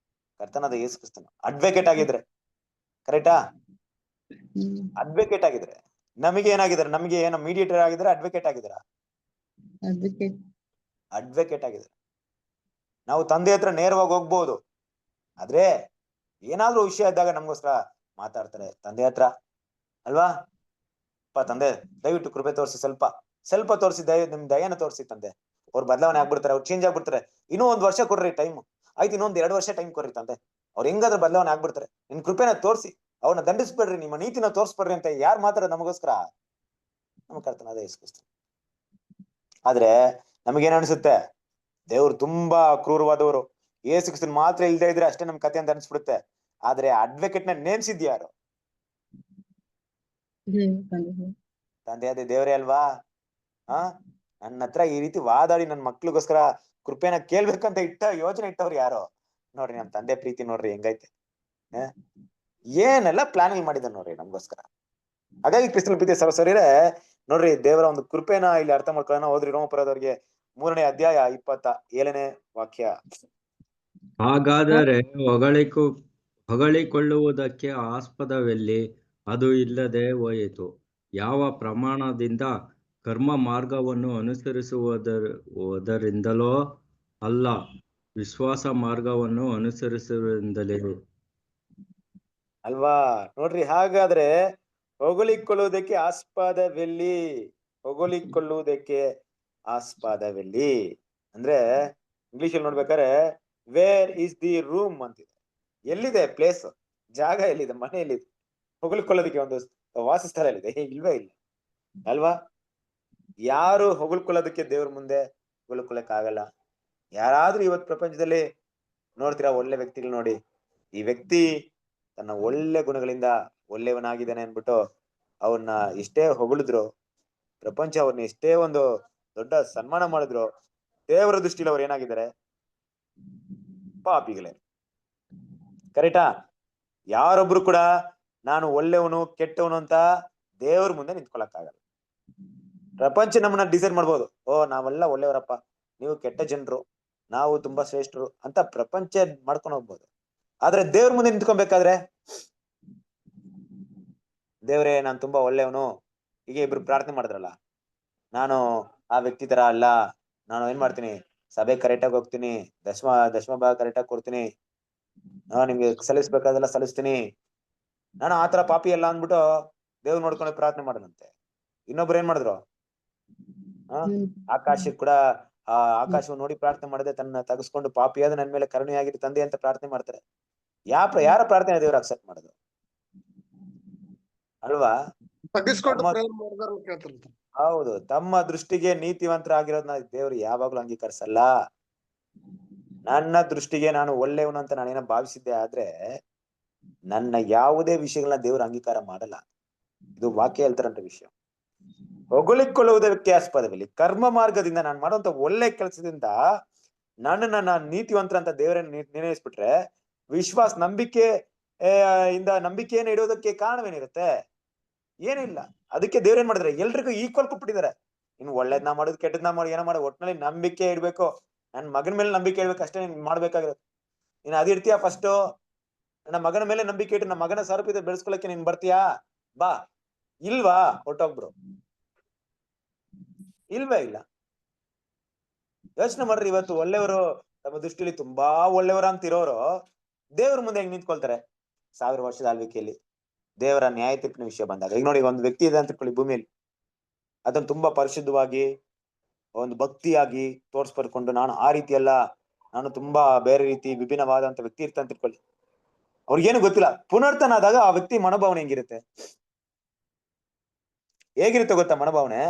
ಕರ್ತನಾದ ಯೇಸು ಕ್ರಿಸ್ತನು ಅಡ್ವೊಕೇಟ್ ಆಗಿದ್ರೆ. ಕರೆಕ್ಟಾ? ಅಡ್ವೊಕೇಟ್ ಆಗಿದ್ರೆ. ನಮಗೆ ಏನಾಗಿದ್ದಾರೆ? ನಮಗೆ ಏನೋ ಮೀಡಿಯೇಟರ್ ಆಗಿದ್ರೆ ಅಡ್ವೊಕೇಟ್ ಆಗಿದ್ರ? ಅಡ್ವೊಕೇಟ್ ಆಗಿದ್ರೆ. ನಾವು ತಂದೆ ಹತ್ರ ನೇರವಾಗಿ ಹೋಗ್ಬೋದು, ಆದ್ರೆ ಏನಾದ್ರೂ ವಿಷಯ ಇದ್ದಾಗ ನಮ್ಗೋಸ್ಕರ ಮಾತಾಡ್ತಾರೆ ತಂದೆ ಹತ್ರ, ಅಲ್ವಾ? ತಂದೆ ದಯವಿಟ್ಟು ಕೃಪೆ ತೋರಿಸಿ, ಸ್ವಲ್ಪ ತೋರಿಸಿ, ನಿಮ್ ದಯನ ತೋರಿಸಿ ತಂದೆ. ಅವ್ರು ಬದಲಾವಣೆ ಆಗ್ಬಿಡ್ತಾರೆ, ಅವ್ರು ಚೇಂಜ್ ಆಗ್ಬಿಡ್ತಾರೆ. ಇನ್ನೂ 1 ವರ್ಷ ಕೊಡ್ರಿ ಟೈಮ್, ಆಯ್ತು ಇನ್ನೊಂದ್ 2 ವರ್ಷ ಟೈಮ್ ಕೊಡ್ರಿ ತಂದೆ. ಅವ್ರು ಹೆಂಗಾದ್ರೂ ಬದಲಾವಣೆ ಆಗ್ಬಿಡ್ತಾರೆ. ನಿಮ್ ಕೃಪೆನ ತೋರಿಸಿ, ಅವ್ರನ್ನ ದಂಡಿಸ್ಬೇಡ್ರಿ, ನಿಮ್ಮ ನೀತಿನ ತೋರಿಸ್ಬೇಡ್ರಿ ಅಂತ ಯಾರು ಮಾತಾಡೋದು ನಮಗೋಸ್ಕರ? ನಮ್ಮ ಕರ್ತನಾದ ಯೇಸು ಕ್ರಿಸ್ತ. ಆದ್ರೆ ನಮಗೇನ್ ಅನ್ಸುತ್ತೆ? ದೇವ್ರು ತುಂಬಾ ಕ್ರೂರವಾದವರು, ಯೇಸು ಕ್ರಿಸ್ತನ್ ಮಾತ್ರ ಇಲ್ದೇ ಇದ್ರೆ ಅಷ್ಟೇ ನಮ್ ಕತೆ ಅಂತ ಅನ್ಸ್ಬಿಡುತ್ತೆ. ಆದ್ರೆ ಅಡ್ವೊಕೇಟ್ ನ ನೇಮಿಸಿದ್ಯಾರು? ತಂದೆ ಅದೇ ದೇವರೇ ಅಲ್ವಾ? ನನ್ನ ಹತ್ರ ಈ ರೀತಿ ವಾದಾಡಿ ನನ್ ಮಕ್ಳಿಗೋಸ್ಕರ ಕೃಪೆನ ಕೇಳ್ಬೇಕಂತ ಯೋಚನೆ ಇಟ್ಟವ್ರು ಯಾರೋ? ನೋಡ್ರಿ ನಮ್ ತಂದೆ ಪ್ರೀತಿ ನೋಡ್ರಿ ಹೆಂಗೈತೆ. ಏನೆಲ್ಲ ಪ್ಲಾನಿಂಗ್ ಮಾಡಿದ ನೋಡ್ರಿ ನಮ್ಗೋಸ್ಕರ. ಹಾಗಾಗಿ ಕ್ರಿಸ್ತನ ಪ್ರೀತಿ ಸರಿರೇ ನೋಡ್ರಿ, ದೇವರ ಒಂದು ಕೃಪೆನ ಇಲ್ಲಿ ಅರ್ಥ ಮಾಡ್ಕೊಳ್ಳೋಣ. ಹೋದ್ರಿ ರೋಮಪುರದವ್ರಿಗೆ 3ನೇ ಅಧ್ಯಾಯ 27ನೇ ವಾಕ್ಯ. ಹಾಗಾದರೆ ಹೊಗಳಿಕೊಳ್ಳುವುದಕ್ಕೆ ಆಸ್ಪದವೆಲ್ಲಿ? ಅದು ಇಲ್ಲದೆ ಹೋಯಿತು. ಯಾವ ಪ್ರಮಾಣದಿಂದ? ಕರ್ಮ ಮಾರ್ಗವನ್ನು ಅನುಸರಿಸುವುದರಿಂದಲೋ ಅಲ್ಲ, ವಿಶ್ವಾಸ ಮಾರ್ಗವನ್ನು ಅನುಸರಿಸುವುದರಿಂದಲೇ ಅಲ್ವಾ? ನೋಡ್ರಿ, ಹಾಗಾದ್ರೆ ಹೊಗಳಿಕೊಳ್ಳುವುದಕ್ಕೆ ಆಸ್ಪದವೆಲ್ಲಿ? ಹೊಗಳಿಕೊಳ್ಳುವುದಕ್ಕೆ ಆಸ್ಪದವೆಲ್ಲಿ ಅಂದ್ರೆ ಇಂಗ್ಲಿಷ್ ಅಲ್ಲಿ ನೋಡ್ಬೇಕಾದ್ರೆ ವೇರ್ ಇಸ್ ದಿ ರೂಮ್ ಅಂತಿದೆ. ಎಲ್ಲಿದೆ ಪ್ಲೇಸ್? ಜಾಗ ಎಲ್ಲಿದೆ? ಮನೆ ಎಲ್ಲಿದೆ? ಹೊಗಳ್ಕೊಳ್ಳೋದಕ್ಕೆ ಒಂದು ವಾಸಸ್ಥಳ ಎಲ್ಲಿದೆ? ಇಲ್ವೇ ಇಲ್ಲ, ಅಲ್ವಾ? ಯಾರು ಹೊಗಳ್ಕೊಳ್ಳೋದಕ್ಕೆ ದೇವ್ರ ಮುಂದೆ ಹೊಗಳ್ಕೊಳ್ಳಕ್ ಆಗಲ್ಲ. ಯಾರಾದ್ರೂ ಇವತ್ ಪ್ರಪಂಚದಲ್ಲಿ ನೋಡ್ತೀರಾ ಒಳ್ಳೆ ವ್ಯಕ್ತಿಗಳು ನೋಡಿ, ಈ ವ್ಯಕ್ತಿ ತನ್ನ ಒಳ್ಳೆ ಗುಣಗಳಿಂದ ಒಳ್ಳೆಯವನಾಗಿದ್ದಾನೆ ಅನ್ಬಿಟ್ಟು ಅವನ್ನ ಎಷ್ಟೇ ಹೊಗಳಿದ್ರು, ಪ್ರಪಂಚ ಅವ್ರನ್ನ ಎಷ್ಟೇ ಒಂದು ದೊಡ್ಡ ಸನ್ಮಾನ ಮಾಡಿದ್ರು, ದೇವರ ದೃಷ್ಟಿಲಿ ಅವ್ರು ಏನಾಗಿದ್ದಾರೆ? ಪಾಪಿಗಳೇ. ಕರೆಕ್ಟಾ? ಯಾರೊಬ್ರು ಕೂಡ ನಾನು ಒಳ್ಳೆಯವನು ಕೆಟ್ಟವನು ಅಂತ ದೇವ್ರ ಮುಂದೆ ನಿಂತ್ಕೊಳಕ್ಕಾಗಲ್ಲ. ಪ್ರಪಂಚ ನಮ್ಮನ್ನ ಡಿಸೈಡ್ ಮಾಡ್ಬೋದು, ನಾವೆಲ್ಲ ಒಳ್ಳೆಯವರಪ್ಪ, ನೀವು ಕೆಟ್ಟ ಜನರು, ನಾವು ತುಂಬಾ ಶ್ರೇಷ್ಠರು ಅಂತ ಪ್ರಪಂಚ ಮಾಡ್ಕೊಂಡು ಹೋಗ್ಬೋದು. ಆದ್ರೆ ದೇವ್ರ ಮುಂದೆ ನಿಂತ್ಕೊಬೇಕಾದ್ರೆ, ದೇವ್ರೇ ನಾನ್ ತುಂಬಾ ಒಳ್ಳೆಯವನು, ಹೀಗೆ ಇಬ್ರು ಪ್ರಾರ್ಥನೆ ಮಾಡಿದ್ರಲ್ಲ, ನಾನು ಆ ವ್ಯಕ್ತಿ ತರ ಅಲ್ಲ, ನಾನು ಏನ್ ಮಾಡ್ತೀನಿ, ಸಭೆ ಕರೆಕ್ಟಾಗಿ ಹೋಗ್ತೀನಿ, ದಶಮ ಭಾಗ ಕರೆಕ್ಟಾಗಿ ಕೊಡ್ತೀನಿ, ನಿಮ್ಗೆ ಸಲ್ಲಿಸ್ಬೇಕಾದೆಲ್ಲ ಸಲ್ಲಿಸ್ತೀನಿ, ನಾನು ಆತರ ಪಾಪಿ ಅಲ್ಲ ಅಂದ್ಬಿಟ್ಟು ದೇವ್ರು ನೋಡ್ಕೊಂಡು ಪ್ರಾರ್ಥನೆ ಮಾಡದಂತೆ. ಇನ್ನೊಬ್ರು ಏನ್ ಮಾಡಿದ್ರು? ಆಕಾಶಕ್ಕೆ ಕೂಡ ಆಕಾಶವನ್ನು ನೋಡಿ ಪ್ರಾರ್ಥನೆ ಮಾಡದೆ ತನ್ನ ತಗಸ್ಕೊಂಡು, ಪಾಪಿಯಾದ ನನ್ ಮೇಲೆ ಕರುಣೆಯಾಗಿರಿ ತಂದೆ ಅಂತ ಪ್ರಾರ್ಥನೆ ಮಾಡ್ತಾರೆ. ಯಾರ ಪ್ರಾರ್ಥನೆ ದೇವ್ರು ಅಕ್ಸೆಪ್ಟ್ ಮಾಡೋದು? ಅಲ್ವಾ? ಹೌದು, ತಮ್ಮ ದೃಷ್ಟಿಗೆ ನೀತಿವಂತರಾಗಿರೋದನ್ನ ದೇವ್ರು ಯಾವಾಗ್ಲೂ ಅಂಗೀಕರಿಸಲ್ಲ. ನನ್ನ ದೃಷ್ಟಿಗೆ ನಾನು ಒಳ್ಳೆಯವನು ಅಂತ ನಾನೇನೋ ಭಾವಿಸಿದ್ದೆ, ಆದ್ರೆ ನನ್ನ ಯಾವುದೇ ವಿಷಯಗಳನ್ನ ದೇವ್ರು ಅಂಗೀಕಾರ ಮಾಡಲ್ಲ. ಇದು ವಾಕ್ಯ ಹೇಳ್ತಾರಂತ ವಿಷಯ. ಹೊಗಳಿಕೊಳ್ಳುವುದಕ್ಕೆ ಆಸ್ಪದವಿಲ್ಲ. ಕರ್ಮ ಮಾರ್ಗದಿಂದ ನಾನು ಮಾಡುವಂತ ಒಳ್ಳೆ ಕೆಲಸದಿಂದ ನನ್ನ ನೀತಿವಂತರ ಅಂತ ದೇವರೇ ನಿರ್ಣಯಿಸ್ಬಿಟ್ರೆ, ವಿಶ್ವಾಸ ನಂಬಿಕೆಯನ್ನು ಇಡೋದಕ್ಕೆ ಕಾರಣವೇನಿರುತ್ತೆ? ಏನಿಲ್ಲ. ಅದಕ್ಕೆ ದೇವ್ರೇನ್ ಮಾಡಿದ್ರೆ ಎಲ್ರಿಗೂ ಈಕ್ವಲ್ ಕೊಟ್ಬಿಟ್ಟಿದ್ದಾರೆ. ಇನ್ನು ಒಳ್ಳೇದ್ನ ಮಾಡೋದು ಕೆಟ್ಟದ್ನ ಮಾಡಿ ಏನೋ ಮಾಡೋ, ಒಟ್ಟಿನಲ್ಲಿ ನಂಬಿಕೆ ಇಡ್ಬೇಕು. ನನ್ ಮಗನ ಮೇಲೆ ನಂಬಿಕೆ ಇಡ್ಬೇಕು ಅಷ್ಟೇ ನೀನ್ ಮಾಡ್ಬೇಕಾಗಿರೋದು. ನೀನ್ ಅದಿರ್ತೀಯ ಫಸ್ಟ್, ನನ್ನ ಮಗನ ಮೇಲೆ ನಂಬಿಕೆ ಇಟ್ಟು ನಮ್ಮ ಮಗನ ಸ್ವರೂಪದ ಬೆಳೆಸ್ಕೊಳಕ್ಕೆ ನೀನ್ ಬರ್ತೀಯಾ? ಬಾ. ಇಲ್ವಾ? ಹೊಟ್ಟೋಗ್ಬಿಡು. ಇಲ್ವೇ ಇಲ್ಲ. ಯೋಚನೆ ಮಾಡ್ರಿ, ಇವತ್ತು ಒಳ್ಳೆಯವರು ತಮ್ಮ ದೃಷ್ಟಿಯಲ್ಲಿ ತುಂಬಾ ಒಳ್ಳೆಯವರ ಅಂತ ಇರೋರು ದೇವ್ರ ಮುಂದೆ ಹೆಂಗ್ ನಿಂತ್ಕೊಳ್ತಾರೆ? 1000 ವರ್ಷದ ಆಳ್ವಿಕೆಯಲ್ಲಿ ದೇವರ ನ್ಯಾಯ ತೀರ್ಪಿನ ವಿಷಯ ಬಂದಾಗ, ಈಗ ನೋಡಿ, ಒಂದು ವ್ಯಕ್ತಿ ಇದೆ ಅಂತ ತಿಳ್ಕೊಳ್ಳಿ ಭೂಮಿಯಲ್ಲಿ, ಅದನ್ನು ತುಂಬಾ ಪರಿಶುದ್ಧವಾಗಿ ಒಂದು ಭಕ್ತಿಯಾಗಿ ತೋರ್ಸ್ಪಡ್ಕೊಂಡು, ನಾನು ಆ ರೀತಿ ಅಲ್ಲ, ನಾನು ತುಂಬಾ ಬೇರೆ ರೀತಿ ವಿಭಿನ್ನವಾದಂತ ವ್ಯಕ್ತಿ ಇರ್ತ ಅಂತ ತಿಳ್ಕೊಳ್ಳಿ. ಅವ್ರಿಗೇನು ಗೊತ್ತಿಲ್ಲ. ಪುನರ್ತನ ಆದಾಗ ಆ ವ್ಯಕ್ತಿ ಮನೋಭಾವನೆ ಹೆಂಗಿರುತ್ತೆ? ಹೇಗಿರುತ್ತೆ ಗೊತ್ತಾ ಮನೋಭಾವನೆ?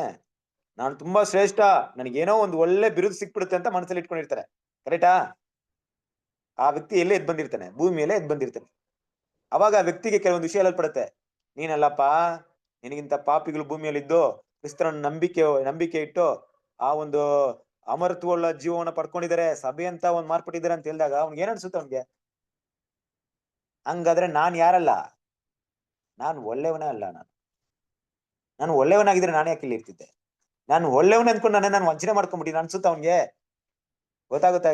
ನಾನು ತುಂಬಾ ಶ್ರೇಷ್ಠ, ನನಗೇನೋ ಒಂದು ಒಳ್ಳೆ ಬಿರುದು ಸಿಕ್ಬಿಡುತ್ತೆ ಅಂತ ಮನಸ್ಸಲ್ಲಿ ಇಟ್ಕೊಂಡಿರ್ತಾರೆ. ಕರೆಕ್ಟಾ? ಆ ವ್ಯಕ್ತಿ ಎಲ್ಲೇ ಎದ್ ಬಂದಿರ್ತಾನೆ, ಭೂಮಿಯಲ್ಲೇ ಎದ್ ಬಂದಿರ್ತಾನೆ. ಅವಾಗ ಆ ವ್ಯಕ್ತಿಗೆ ಕೆಲವೊಂದು ವಿಷಯ ಹೇಳಲ್ಪಡುತ್ತೆ. ನೀನಲ್ಲಪ್ಪ, ನಿನಗಿಂತ ಪಾಪಿಗಳು ಭೂಮಿಯಲ್ಲಿ ಇದ್ದು ಕ್ರಿಸ್ತನ ನಂಬಿಕೆ ಇಟ್ಟು ಆ ಒಂದು ಅಮರತ್ವವುಳ್ಳ ಜೀವವನ್ನ ಪಡ್ಕೊಂಡಿದ್ದಾರೆ, ಸಭೆ ಅಂತ ಒಂದ್ ಮಾರ್ಪಟ್ಟಿದ್ದಾರೆ ಅಂತ ಹೇಳಿದಾಗ ಅವ್ನಿಗೆ ಏನ್ ಅನ್ಸುತ್ತೆ? ಅವ್ನಿಗೆ ಹಂಗಾದ್ರೆ ನಾನ್ ಯಾರಲ್ಲ? ನಾನು ಒಳ್ಳೆಯವನೇ ಅಲ್ಲ. ನಾನು ಒಳ್ಳೆಯವನಾಗಿದ್ರೆ ನಾನು ಯಾಕೆ ಇಲ್ಲಿ ಇರ್ತಿದ್ದೆ? ನಾನು ಒಳ್ಳೆಯವನ್ ಅಂದ್ಕೊಂಡು ನಾನು ವಂಚನೆ ಮಾಡ್ಕೊಂಡ್ಬಿಟ್ಟಿನಿ ಅನ್ಸುತ್ತ ಅವನ್ಗೆ? ಗೊತ್ತಾಗುತ್ತಾ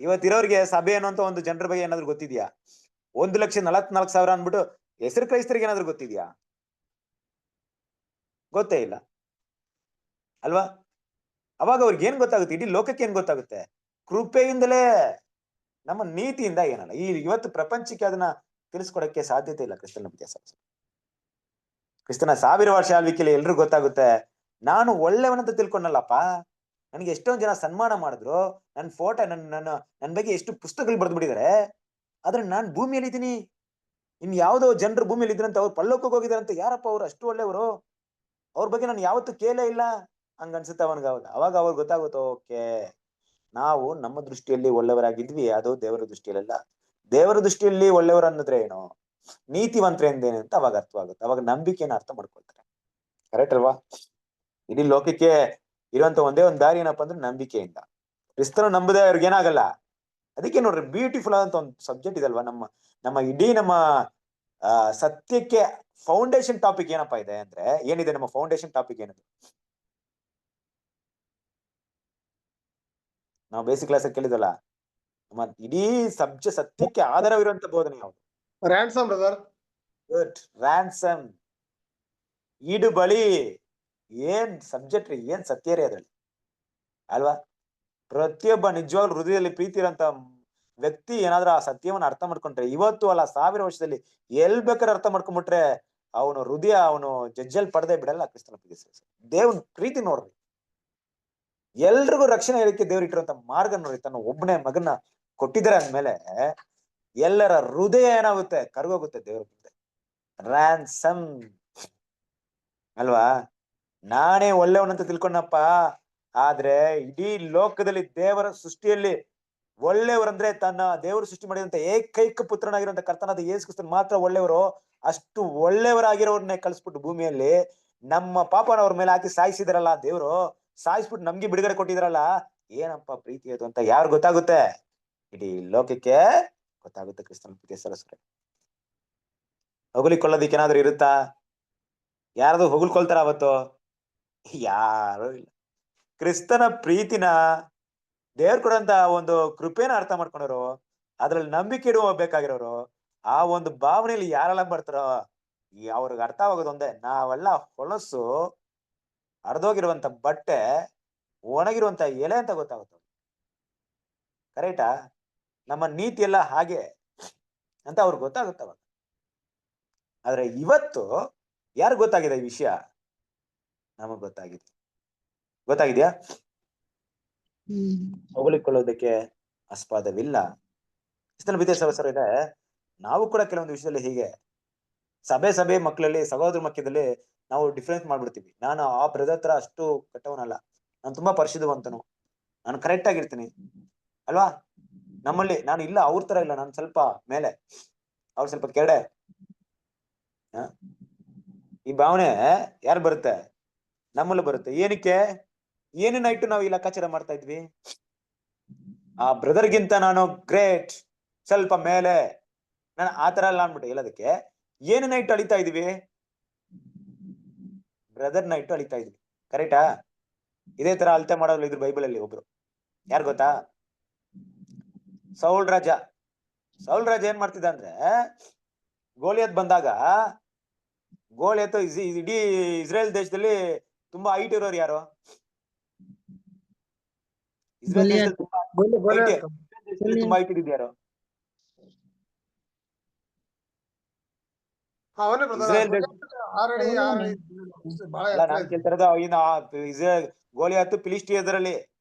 ಇವತ್ತಿರೋರ್ಗೆ ಸಭೆ ಅನ್ನುವಂತ ಒಂದು ಜನರ ಬಗ್ಗೆ ಏನಾದ್ರು ಗೊತ್ತಿದ್ಯಾ? 1,44,000 ಅಂದ್ಬಿಟ್ಟು ಹೆಸರು ಕ್ರೈಸ್ತರಿಗೆ ಏನಾದ್ರು ಗೊತ್ತಿದ್ಯಾ? ಗೊತ್ತೇ ಇಲ್ಲ ಅಲ್ವಾ? ಅವಾಗ ಅವ್ರಿಗೆ ಏನ್ ಗೊತ್ತಾಗುತ್ತೆ? ಇಡೀ ಲೋಕಕ್ಕೆ ಏನ್ ಗೊತ್ತಾಗುತ್ತೆ? ಕೃಪೆಯಿಂದಲೇ, ನಮ್ಮ ನೀತಿಯಿಂದ ಏನಲ್ಲ. ಇವತ್ತು ಪ್ರಪಂಚಕ್ಕೆ ಅದನ್ನ ತಿಳಿಸ್ಕೊಡಕ್ಕೆ ಸಾಧ್ಯತೆ ಇಲ್ಲ. ಕ್ರಿಸ್ತನ 1000 ವರ್ಷ ಆಳ್ವಿಕೆಯಲ್ಲಿ ಎಲ್ರಿಗೂ ಗೊತ್ತಾಗುತ್ತೆ, ನಾನು ಒಳ್ಳೆಯವನಂತ ತಿಳ್ಕೊಂಡಲ್ಲಪ್ಪ. ನನಗೆ ಎಷ್ಟೊಂದ್ ಜನ ಸನ್ಮಾನ ಮಾಡಿದ್ರು, ನನ್ನ ಫೋಟೋ ನನ್ನ ಬಗ್ಗೆ ಎಷ್ಟು ಪುಸ್ತಕಗಳು ಬರೆದ್ಬಿಟ್ಟಿದ್ದಾರೆ, ಆದ್ರೆ ನಾನ್ ಭೂಮಿಯಲ್ಲಿ ಇದ್ದೀನಿ. ಇನ್ ಯಾವ್ದೋ ಜನರು ಭೂಮಿಯಲ್ಲಿ ಇದ್ರಂತ ಅವ್ರು ಪರಲೋಕಕ್ಕೆ ಹೋಗಿದಾರಂತ. ಯಾರಪ್ಪ ಅವ್ರು ಅಷ್ಟು ಒಳ್ಳೆಯವರು? ಅವ್ರ ಬಗ್ಗೆ ನಾನು ಯಾವತ್ತೂ ಕೇಳೇ ಇಲ್ಲ ಹಂಗ ಅನ್ಸುತ್ತೆ ಅವನ್ಗ. ಅವಾಗ ಅವ್ರಿಗೆ ಗೊತ್ತಾಗುತ್ತೆ, ಓಕೆ, ನಾವು ನಮ್ಮ ದೃಷ್ಟಿಯಲ್ಲಿ ಒಳ್ಳೆಯವರಾಗಿದ್ವಿ, ಅದು ದೇವರ ದೃಷ್ಟಿಯಲ್ಲ. ದೇವರ ದೃಷ್ಟಿಯಲ್ಲಿ ಒಳ್ಳೆಯವರು ಅನ್ನೋದ್ರೆ ಏನು, ನೀತಿವಂತರ ಎಂದೇನು ಅಂತ ಅವಾಗ ಅರ್ಥವಾಗುತ್ತೆ. ಅವಾಗ ನಂಬಿಕೆನ ಅರ್ಥ ಮಾಡ್ಕೊಳ್ತಾರೆ. ಕರೆಕ್ಟ್ ಅಲ್ವಾ? ಇಡೀ ಲೋಕಕ್ಕೆ ಇರುವಂತ ಒಂದೇ ಒಂದು ದಾರಿ ಏನಪ್ಪಾ ಅಂದ್ರೆ ನಂಬಿಕೆಯಿಂದ. ಕ್ರಿಸ್ತನ ನಂಬದೆ ಅವ್ರಿಗೆ ಏನಾಗಲ್ಲ. ಅದಕ್ಕೆ ನೋಡ್ರಿ, ಬ್ಯೂಟಿಫುಲ್ ಆದಂತ ಒಂದು ಸಬ್ಜೆಕ್ಟ್ ಇದಲ್ವಾ, ನಮ್ಮ ಇಡೀ ನಮ್ಮ ಸತ್ಯಕ್ಕೆ ಫೌಂಡೇಶನ್ ಟಾಪಿಕ್ ಏನಪ್ಪಾ ಇದೆ ಅಂದ್ರೆ, ಏನಿದೆ ನಮ್ಮ ಫೌಂಡೇಶನ್ ಟಾಪಿಕ್ ಏನಿದೆ? ನಾವು ಬೇಸಿಕ್ ಕ್ಲಾಸ್ ಕೇಳಿದಲ್ಲ, ನಮ್ಮ ಇಡೀ ಸತ್ಯಕ್ಕೆ ಆಧಾರವಿರುವಂತ ಬೋಧನೆ ಯಾವುದು? Ransom brother. ಗುಡ್. ರ್ಯಾನ್ಸಮ್, ಈಡು ಬಳಿ. ಏನ್ ಸಬ್ಜೆಕ್ಟ್ ರೀ, ಏನ್ ಸತ್ಯ ರೀ ಅದ್ರಲ್ಲಿ ಅಲ್ವಾ? ಪ್ರತಿಯೊಬ್ಬ ನಿಜವಾಗ್ಲೂ ಹೃದಯದಲ್ಲಿ ಪ್ರೀತಿ ಇರೋಂತ ವ್ಯಕ್ತಿ ಏನಾದ್ರೂ ಆ ಸತ್ಯವನ್ನ ಅರ್ಥ ಮಾಡ್ಕೊಂಡ್ರೆ, ಇವತ್ತು ಅಲ್ಲ 1000 ವರ್ಷದಲ್ಲಿ ಎಲ್ ಬೇಕಾದ್ರೆ ಅರ್ಥ ಮಾಡ್ಕೊಂಡ್ಬಿಟ್ರೆ, ಅವನು ಹೃದಯ ಅವನು ಜಜ್ಜಲ್ ಪಡೆದೇ ಬಿಡಲ್ಲ. ಕ್ರಿಸ್ತನ ಪ್ರೀತಿ, ದೇವ್ನ ಪ್ರೀತಿ ನೋಡ್ರಿ. ಎಲ್ರಿಗೂ ರಕ್ಷಣೆ ಹೇಳಕ್ಕೆ ದೇವ್ರು ಇಟ್ಟಿರುವಂತ ಮಾರ್ಗ ನೋಡ್ರಿ. ತನ್ನ ಒಬ್ಬನೇ ಮಗನ ಕೊಟ್ಟಿದ್ದಾರೆ ಅಂದ್ಮೇಲೆ ಎಲ್ಲರ ಹೃದಯ ಏನಾಗುತ್ತೆ? ಕರ್ಗೋಗುತ್ತೆ ದೇವ್ರ ಮುಂದೆ. ರ್ಯಾನ್ಸಮ್ ಅಲ್ವಾ? ನಾನೇ ಒಳ್ಳೆಯವನಂತ ತಿಳ್ಕೊಂಡಪ್ಪ, ಆದ್ರೆ ಇಡೀ ಲೋಕದಲ್ಲಿ ದೇವರ ಸೃಷ್ಟಿಯಲ್ಲಿ ಒಳ್ಳೆಯವರಂದ್ರೆ ತನ್ನ ದೇವರು ಸೃಷ್ಟಿ ಮಾಡಿದಂತ ಏಕೈಕ ಪುತ್ರನಾಗಿರುವಂತ ಕರ್ತನಾದ ಯೇಸು ಕ್ರಿಸ್ತನ್ ಮಾತ್ರ ಒಳ್ಳೆಯವರು. ಅಷ್ಟು ಒಳ್ಳೆಯವರಾಗಿರೋರ್ನ್ನೇ ಕಳಿಸ್ಬಿಟ್ಟು ಭೂಮಿಯಲ್ಲಿ ನಮ್ಮ ಪಾಪನ ಅವ್ರ ಮೇಲೆ ಹಾಕಿ ಸಾಯಿಸಿದಾರಲ್ಲ ದೇವ್ರು, ಸಾಯಿಸ್ಬಿಟ್ಟು ನಮ್ಗೆ ಬಿಡುಗಡೆ ಕೊಟ್ಟಿದ್ರಲ್ಲ. ಏನಪ್ಪ ಪ್ರೀತಿ ಅದು ಅಂತ ಯಾರು ಗೊತ್ತಾಗುತ್ತೆ? ಇಡೀ ಲೋಕಕ್ಕೆ ಗೊತ್ತಾಗುತ್ತೆ ಕ್ರಿಸ್ತನ ಪ್ರೀತಿ. ಸರಸ್ವರ ಹೊಗಳಿಕೊಳ್ಳೋದಿಕ್ಕೆ ಏನಾದ್ರು ಇರುತ್ತಾ? ಯಾರಾದ್ರೂ ಹೊಗಳ್ಕೊಳ್ತಾರ ಅವತ್ತು? ಯಾರು ಇಲ್ಲ. ಕ್ರಿಸ್ತನ ಪ್ರೀತಿನ, ದೇವ್ರು ಕೊಡಂತ ಒಂದು ಕೃಪೆನ ಅರ್ಥ ಮಾಡ್ಕೊಂಡವ್ರು, ಅದ್ರಲ್ಲಿ ನಂಬಿಕೆ ಇಡಬೇಕಾಗಿರೋರು, ಆ ಒಂದು ಭಾವನೆಯಲ್ಲಿ ಯಾರೆಲ್ಲ ಬರ್ತಾರೋ ಅವ್ರಿಗೆ ಅರ್ಥ ಆಗೋದು ಒಂದೇ, ನಾವೆಲ್ಲ ಹೊಲಸು, ಹರಿದೋಗಿರುವಂತ ಬಟ್ಟೆ, ಒಣಗಿರುವಂತ ಎಲೆ ಅಂತ ಗೊತ್ತಾಗುತ್ತೆ. ಕರೆಕ್ಟಾ? ನಮ್ಮ ನೀತಿ ಎಲ್ಲ ಹಾಗೆ ಅಂತ ಅವ್ರಿಗೆ ಗೊತ್ತಾಗುತ್ತೆ ಅವಾಗ. ಆದ್ರೆ ಇವತ್ತು ಯಾರು ಗೊತ್ತಾಗಿದೆ ಈ ವಿಷಯ? ನಮಗ್ ಗೊತ್ತಾಗಿದ್ಯಾ? ಹೊಗಳಿಕೊಳ್ಳೋದಕ್ಕೆ ಆಸ್ಪದವಿಲ್ಲ. ಕ್ರಿಸ್ತನ ಪ್ರೀತಿಯ ಸಹೋದರ ಇದೆ. ನಾವು ಕೂಡ ಕೆಲವೊಂದು ವಿಷಯದಲ್ಲಿ ಹೀಗೆ ಸಭೆ ಮಕ್ಕಳಲ್ಲಿ, ಸಹೋದರ ಮಧ್ಯದಲ್ಲಿ ನಾವು ಡಿಫ್ರೆನ್ಸ್ ಮಾಡ್ಬಿಡ್ತೀವಿ. ನಾನು ಆ ಬ್ರದರ್ ಹತ್ರ ಅಷ್ಟು ಕೆಟ್ಟವನಲ್ಲ, ನಾನು ತುಂಬಾ ಪರಿಶುದ್ಧವಂತನು, ನಾನು ಕರೆಕ್ಟ್ ಆಗಿರ್ತೀನಿ ಅಲ್ವಾ? ನಮ್ಮಲ್ಲಿ ನಾನು ಇಲ್ಲ, ಅವ್ರ ತರ ಇಲ್ಲ, ನಾನು ಸ್ವಲ್ಪ ಮೇಲೆ, ಅವ್ರು ಸ್ವಲ್ಪ ಕೆರಡೆ. ಈ ಭಾವನೆ ಯಾರು ಬರುತ್ತೆ? ನಮ್ಮಲ್ಲಿ ಬರುತ್ತೆ. ಏನಕ್ಕೆ? ಏನೇನ ಇಟ್ಟು ನಾವು ಈ ಲೆಕ್ಕಾಚಾರ ಮಾಡ್ತಾ ಇದ್ವಿ? ಆ ಬ್ರದರ್ಗಿಂತ ನಾನು ಗ್ರೇಟ್, ಸ್ವಲ್ಪ ಮೇಲೆ, ನಾನು ಆತರ ಎಲ್ಲ ಅನ್ಬಿಟ್ಟು ಹೇಳೋದಕ್ಕೆ ಏನೇನ ಇಟ್ಟು ಅಳಿತಾ ಇದೀವಿ? ಬ್ರದರ್ನ ಇಟ್ಟು ಅಳಿತಾ ಇದ್ವಿ. ಕರೆಕ್ಟಾ? ಇದೇ ತರ ಅಳತೆ ಮಾಡೋರು ಇದ್ರು ಬೈಬಲ್ ಅಲ್ಲಿ. ಒಬ್ರು ಯಾರು ಗೊತ್ತಾ? ಸೌಲ್ ರಾಜ ಏನ್ ಮಾಡ್ತಿದ್ದ ಅಂದ್ರೆ, ಗೋಲಿಯತ್ ಬಂದಾಗ, ಗೋಲಿಯತ್ ಇಡೀ ಇಸ್ರೇಲ್ ದೇಶದಲ್ಲಿ ತುಂಬಾ ಹೈಟ್ ಇರೋರು ಯಾರು? ಇಸ್ರೇಲ್ ದೇಶದಲ್ಲಿ ತುಂಬಾ ಹೈಟ್ ಇದ್ದಿದ್ದು ಯಾರು? ಇಸ್ರೇಲ್ ನಾನು ಕೇಳ್ತಾ ಇರೋದು ಇಸ್ರೇಲ್ ಗೋಲಿಯತ್ ಫಿಲಿಸ್ಟಿಯದ್ರಲ್ಲಿ.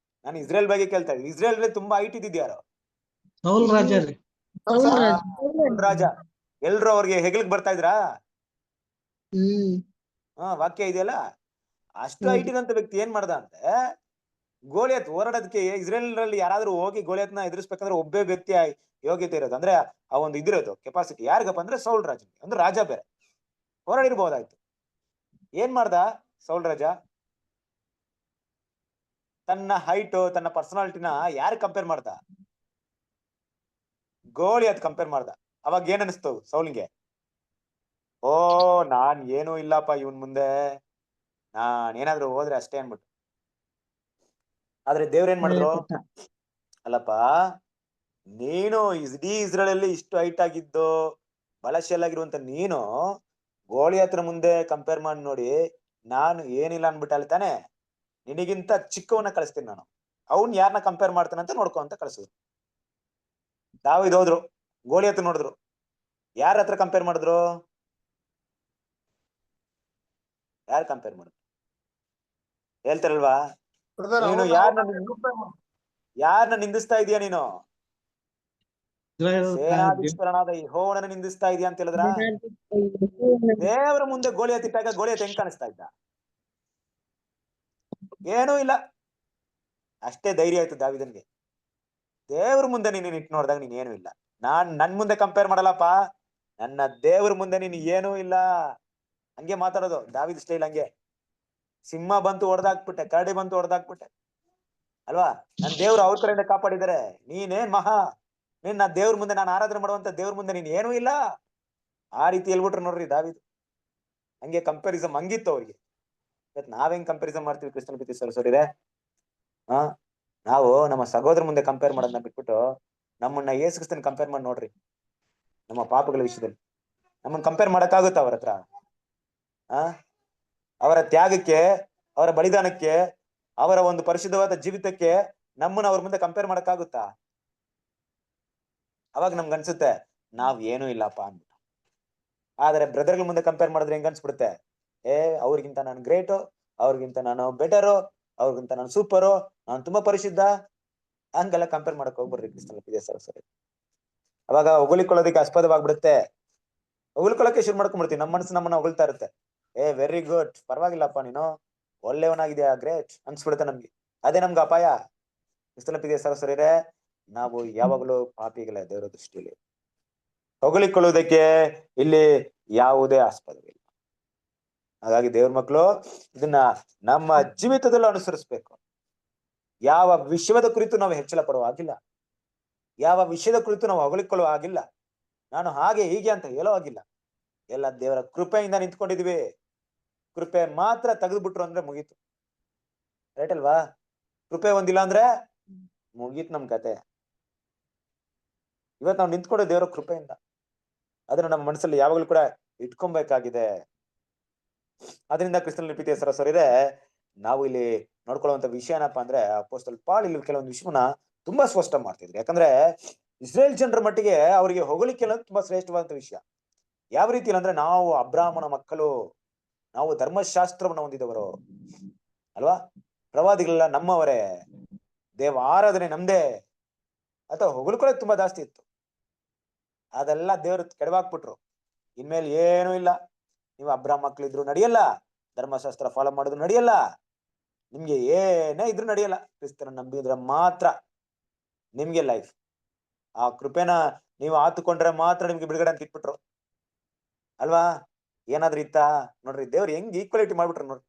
ನಾನು ಇಸ್ರೇಲ್ ಬಗ್ಗೆ ಕೇಳ್ತಾ ಇದ್ದೀನಿ. ಇಸ್ರೇಲ್ ತುಂಬಾ ಹೈಟ್ ಇದ್ದಿದ್ದು ಯಾರು? ಸೌಲ್ ರಾಜ. ಎಲ್ರು ಅವ್ರಿಗೆ ಹೆಗಲಿಗೆ ಬರ್ತಾ ಇದ್ರಾ? ವಾಕ್ಯ ಇದೆಯಲ್ಲ, ಅಷ್ಟು ಹೈಟ್ ಇರೋಂತ ವ್ಯಕ್ತಿ ಏನ್ ಮಾಡ್ದ ಅಂದ್ರೆ, ಗೋಲಿಯತ್ ಹೋರಾಡೋದಕ್ಕೆ ಇಸ್ರೇಲ್ ನಲ್ಲಿ ಯಾರಾದ್ರೂ ಹೋಗಿ ಗೋಲಿಯತ್ನ ಎದುರಿಸ್ಬೇಕಂದ್ರೆ ಒಬ್ಬೇ ವ್ಯಕ್ತಿ ಯೋಗ್ಯತೆ ಇರೋದು, ಅಂದ್ರೆ ಆ ಒಂದು ಇದಿರೋದು ಕೆಪಾಸಿಟಿ ಯಾರಿಗಪ್ಪ ಅಂದ್ರೆ ಸೌಲ್ ರಾಜ. ಅಂದ್ರೆ ರಾಜ ಬೇರೆ ಹೋರಾಡಿರ್ಬೋದಾಯ್ತು. ಏನ್ ಮಾಡ್ದ ಸೌಲ್ ರಾಜ? ತನ್ನ ಹೈಟ್, ತನ್ನ ಪರ್ಸನಾಲಿಟಿನ ಯಾರು ಕಂಪೇರ್ ಮಾಡ್ದ? ಗೋಲಿಯತ್ ಕಂಪೇರ್ ಮಾಡ್ದ. ಅವಾಗ ಏನ್ ಅನಿಸ್ತು ಸೌಲ್ಗೆ? ಓ, ನಾನ್ ಏನೂ ಇಲ್ಲಪ್ಪ ಇವನ್ ಮುಂದೆ, ಏನಾದ್ರು ಹೋದ್ರೆ ಅಷ್ಟೇ ಅನ್ಬಿಟ್ಟು. ಆದ್ರೆ ದೇವ್ರೇನ್ ಮಾಡಿದ್ರು? ಅಲ್ಲಪ್ಪ, ನೀನು ಇಡೀ ಇಸ್ರೇಲ್ ಅಲ್ಲಿ ಇಷ್ಟು ಹೈಟ್ ಆಗಿದ್ದು ಬಲಶಾಲಿಯಾಗಿರುವಂತ ನೀನು ಗೋಳಿಯತ್ರ ಮುಂದೆ ಕಂಪೇರ್ ಮಾಡಿ ನೋಡಿ, ನಾನು ಏನಿಲ್ಲ ಅನ್ಬಿಟ್ಟು ಅಲ್ಲಿ ತಾನೆ ನಿನಗಿಂತ ಚಿಕ್ಕವನ್ನ ಕಳಿಸ್ತೀನಿ ನಾನು, ಅವ್ನ್ ಯಾರನ್ನ ಕಂಪೇರ್ ಮಾಡ್ತಾನಂತ ನೋಡ್ಕೊ ಅಂತ ಕಳಿಸಿದ್ರು. ದಾವೀದ್ ಹೋದ್ರು, ಗೋಳಿಯತ್ ನೋಡಿದ್ರು, ಯಾರ ಹತ್ರ ಕಂಪೇರ್ ಮಾಡಿದ್ರು? ಯಾರು ಕಂಪೇರ್ ಮಾಡಿದ್ರು? ಹೇಳ್ತಾರಲ್ವಾ, ನೀನು ಯಾರನ್ನ ನಿಂದಿಸ್ತಾ ಇದೀಯ? ನೀನು ಸೇನಾಧೀಶ್ವರನಾದ ಯೆಹೋವನನ್ನ ನಿಂದಿಸ್ತಾ ಇದೀಯ ಅಂತ ಹೇಳಿದ್ರ? ದೇವರ ಮುಂದೆ ಗೋಳಿಯತ್ ಇಟ್ಟಾಗ ಗೋಳಿಯತ್ ಹೆಂಗ್ ಕಾಣಿಸ್ತಾ ಇದ್ದ? ಏನೂ ಇಲ್ಲ. ಅಷ್ಟೇ ಧೈರ್ಯ ಆಯ್ತು ದಾವೀದನಿಗೆ. ದೇವ್ರ ಮುಂದೆ ನೀನು ಇಟ್ಟು ನೋಡಿದಾಗ ನೀನ್ ಏನೂ ಇಲ್ಲ. ನನ್ ಮುಂದೆ ಕಂಪೇರ್ ಮಾಡಲ್ಲಪ್ಪ, ನನ್ನ ದೇವ್ರ ಮುಂದೆ ನೀನು ಏನೂ ಇಲ್ಲ. ಹಂಗೆ ಮಾತಾಡೋದು ದಾವೀದ್ ಸ್ಟೈಲ್. ಹಂಗೆ ಸಿಂಹ ಬಂತು ಹೊಡೆದಾಕ್ಬಿಟ್ಟೆ, ಕರಡಿ ಬಂತು ಹೊಡೆದಾಕ್ಬಿಟ್ಟೆ ಅಲ್ವಾ? ನನ್ ದೇವ್ರು ಅವ್ರ ಕಡೆಯಿಂದ ಕಾಪಾಡಿದ್ದಾರೆ, ನೀನೇನ್ ಮಹಾ, ನೀನ್ ದೇವ್ರ ಮುಂದೆ, ನಾನು ಆರಾಧನೆ ಮಾಡುವಂತ ದೇವ್ರ ಮುಂದೆ ನೀನ್ ಏನೂ ಇಲ್ಲ. ಆ ರೀತಿ ಹೇಳ್ಬಿಟ್ರು ನೋಡ್ರಿ ದಾವೀದ್. ಹಂಗೆ ಕಂಪ್ಯಾರಿಸಮ್ ಹಂಗಿತ್ತು ಅವ್ರಿಗೆ. ನಾವ್ ಹೆಂಗ್ ಕಂಪ್ಯಾರಿಸಮ್ ಮಾಡ್ತೀವಿ ಕ್ರಿಸ್ತನ ಪ್ರೀತಿ ಸರಸರಿದೆ? ನಾವು ನಮ್ಮ ಸಹೋದರ ಮುಂದೆ ಕಂಪೇರ್ ಮಾಡೋದನ್ನ ಬಿಟ್ಬಿಟ್ಟು ನಮ್ಮನ್ನ ಯೇಸು ಕ್ರಿಸ್ತನ್ ಕಂಪೇರ್ ಮಾಡಿ ನೋಡ್ರಿ. ನಮ್ಮ ಪಾಪಗಳ ವಿಷಯದಲ್ಲಿ ನಮ್ಮನ್ನ ಕಂಪೇರ್ ಮಾಡಕ್ಕಾಗುತ್ತ ಅವ್ರ ಹತ್ರ? ಅವರ ತ್ಯಾಗಕ್ಕೆ, ಅವರ ಬಲಿದಾನಕ್ಕೆ, ಅವರ ಒಂದು ಪರಿಶುದ್ಧವಾದ ಜೀವಿತಕ್ಕೆ ನಮ್ಮನ್ನ ಅವ್ರ ಮುಂದೆ ಕಂಪೇರ್ ಮಾಡಕ್ಕಾಗುತ್ತಾ? ಅವಾಗ ನಮ್ಗೆ ಅನ್ಸುತ್ತೆ ನಾವ್ ಏನೂ ಇಲ್ಲಪ್ಪ ಅಂದ್ಬಿಟ್ಟು. ಆದ್ರೆ ಬ್ರದರ್ಗಳ ಮುಂದೆ ಕಂಪೇರ್ ಮಾಡಿದ್ರೆ ಹೆಂಗ್ ಅನ್ಸ್ಬಿಡುತ್ತೆ? ಅವ್ರಿಗಿಂತ ನಾನು ಗ್ರೇಟು, ಅವ್ರಿಗಿಂತ ನಾನು ಬೆಟರು, ಅವ್ರಿಗಿಂತ ನಾನು ಸೂಪರು, ನಾನು ತುಂಬಾ ಪರಿಶುದ್ಧ, ಹಂಗೆಲ್ಲ ಕಂಪೇರ್ ಮಾಡಕ್ ಹೋಗ್ಬಿಡ್ರಿ ಕ್ರಿಸ್ತನ ಪ್ರೀತಿಯ ಸಹೋದರರೇ. ಅವಾಗ ಹೊಗಳಿಕೊಳ್ಳೋದಕ್ಕೆ ಆಸ್ಪದವಾಗ್ಬಿಡುತ್ತೆ. ಹೊಗಳ್ಕೊಳ್ಳೋಕೆ ಶುರು ಮಾಡ್ಕೊಂಡ್ಬಿಡ್ತೀವಿ. ನಮ್ಮ ಮನಸ್ಸು ನಮ್ಮನ್ನ ಹೊಗಳ್ತಾ ಇರುತ್ತೆ. ವೆರಿ ಗುಡ್, ಪರವಾಗಿಲ್ಲಪ್ಪ, ನೀನು ಒಳ್ಳೆಯವನಾಗಿದ್ಯಾ, ಗ್ರೇಟ್ ಅನ್ಸ್ಬಿಡುತ್ತೆ ನಮ್ಗೆ. ಅದೇ ನಮ್ಗೆ ಅಪಾಯ. ಕ್ರಿಸ್ತನ ಪ್ರೀತಿಯ ಸಹೋದರರೇ, ನಾವು ಯಾವಾಗಲೂ ಪಾಪಿಗಳೇ ದೇವರ ದೃಷ್ಟಿಯಲ್ಲಿ. ಹೊಗಳಿಕೊಳ್ಳುವುದಕ್ಕೆ ಇಲ್ಲಿ ಯಾವುದೇ ಆಸ್ಪದವಿಲ್ಲ. ಹಾಗಾಗಿ ದೇವ್ರ ಮಕ್ಕಳು ಇದನ್ನ ನಮ್ಮ ಜೀವಿತದಲ್ಲೂ ಅನುಸರಿಸಬೇಕು. ಯಾವ ವಿಷಯದ ಕುರಿತು ನಾವು ಹೆಚ್ಚಳ ಪಡುವ ಆಗಿಲ್ಲ, ಯಾವ ವಿಷಯದ ಕುರಿತು ನಾವು ಹೊಗಳಿಕೊಳ್ಳುವ ಆಗಿಲ್ಲ, ನಾನು ಹಾಗೆ ಹೀಗೆ ಅಂತ ಹೇಳೋ ಆಗಿಲ್ಲ. ಎಲ್ಲ ದೇವರ ಕೃಪೆಯಿಂದ ನಿಂತ್ಕೊಂಡಿದೀವಿ. ಕೃಪೆ ಮಾತ್ರ ತೆಗೆದ್ಬಿಟ್ರು ಅಂದ್ರೆ ಮುಗೀತು. ರೈಟ್ ಅಲ್ವಾ? ಕೃಪೆ ಒಂದಿಲ್ಲ ಅಂದ್ರೆ ಮುಗೀತು ನಮ್ ಕತೆ. ಇವತ್ತು ನಾವು ನಿಂತ್ಕೊಂಡು ದೇವರ ಕೃಪೆಯಿಂದ ಅದನ್ನ ನಮ್ಮ ಮನಸ್ಸಲ್ಲಿ ಯಾವಾಗಲೂ ಕೂಡ ಇಟ್ಕೊಬೇಕಾಗಿದೆ. ಅದರಿಂದ ಕ್ರಿಸ್ತನ ಪ್ರೀತಿಯ ಸಹೋದರರೇ, ನಾವು ಇಲ್ಲಿ ನೋಡ್ಕೊಳ್ಳುವಂತ ವಿಷಯ ಏನಪ್ಪಾ ಅಂದ್ರೆ, ಅಪೊಸ್ತಲ ಪೌಲ್ ಇಲ್ಲಿ ಕೆಲವೊಂದು ವಿಷಯವನ್ನ ತುಂಬಾ ಸ್ಪಷ್ಟ ಮಾಡ್ತಿದ್ರು. ಯಾಕಂದ್ರೆ ಇಸ್ರೇಲ್ ಜನರ ಮಟ್ಟಿಗೆ ಅವರಿಗೆ ಹೊಗಳಿಕೆ ಅನ್ನೋದು ತುಂಬಾ ಶ್ರೇಷ್ಠವಾದಂತ ವಿಷಯ. ಯಾವ ರೀತಿ ಅಂದ್ರೆ, ನಾವು ಅಬ್ರಾಹ್ಮನ ಮಕ್ಕಳು, ನಾವು ಧರ್ಮಶಾಸ್ತ್ರವನ್ನ ಹೊಂದಿದವರು ಅಲ್ವಾ, ಪ್ರವಾದಿಗಳೆಲ್ಲ ನಮ್ಮವರೇ, ದೇವ ಆರಾಧನೆ ನಮ್ದೇ ಅಥವಾ ಹೊಗಳ್ಕೊಳ್ಳೋದು ತುಂಬಾ ಜಾಸ್ತಿ ಇತ್ತು. ಅದೆಲ್ಲ ದೇವರು ಕೆಡವಾಕ್ಬಿಟ್ರು. ಇನ್ಮೇಲೆ ಏನೂ ಇಲ್ಲ, ನೀವು ಅಬ್ರಾಹ್ಮ ಮಕ್ಳಿದ್ರು ನಡೆಯಲ್ಲ, ಧರ್ಮಶಾಸ್ತ್ರ ಫಾಲೋ ಮಾಡಿದ್ರು ನಡೆಯಲ್ಲ, ನಿಮ್ಗೆ ಏನೇ ಇದ್ರು ನಡೆಯಲ್ಲ, ಕ್ರಿಸ್ತನ ನಂಬಿದ್ರೆ ಮಾತ್ರ ನಿಮ್ಗೆ ಲೈಫ್. ಆ ಕೃಪೆನ ನೀವು ಆತುಕೊಂಡ್ರೆ ಮಾತ್ರ ನಿಮ್ಗೆ ಬಿಡುಗಡೆ ಅಂತ ಇಟ್ಬಿಟ್ರು ಅಲ್ವಾ? ಏನಾದ್ರೂ ಇತ್ತಾ? ನೋಡ್ರಿ ದೇವ್ರು ಹೆಂಗ್ ಈಕ್ವಾಲಿಟಿ ಮಾಡ್ಬಿಟ್ರು ನೋಡ್ರಿ.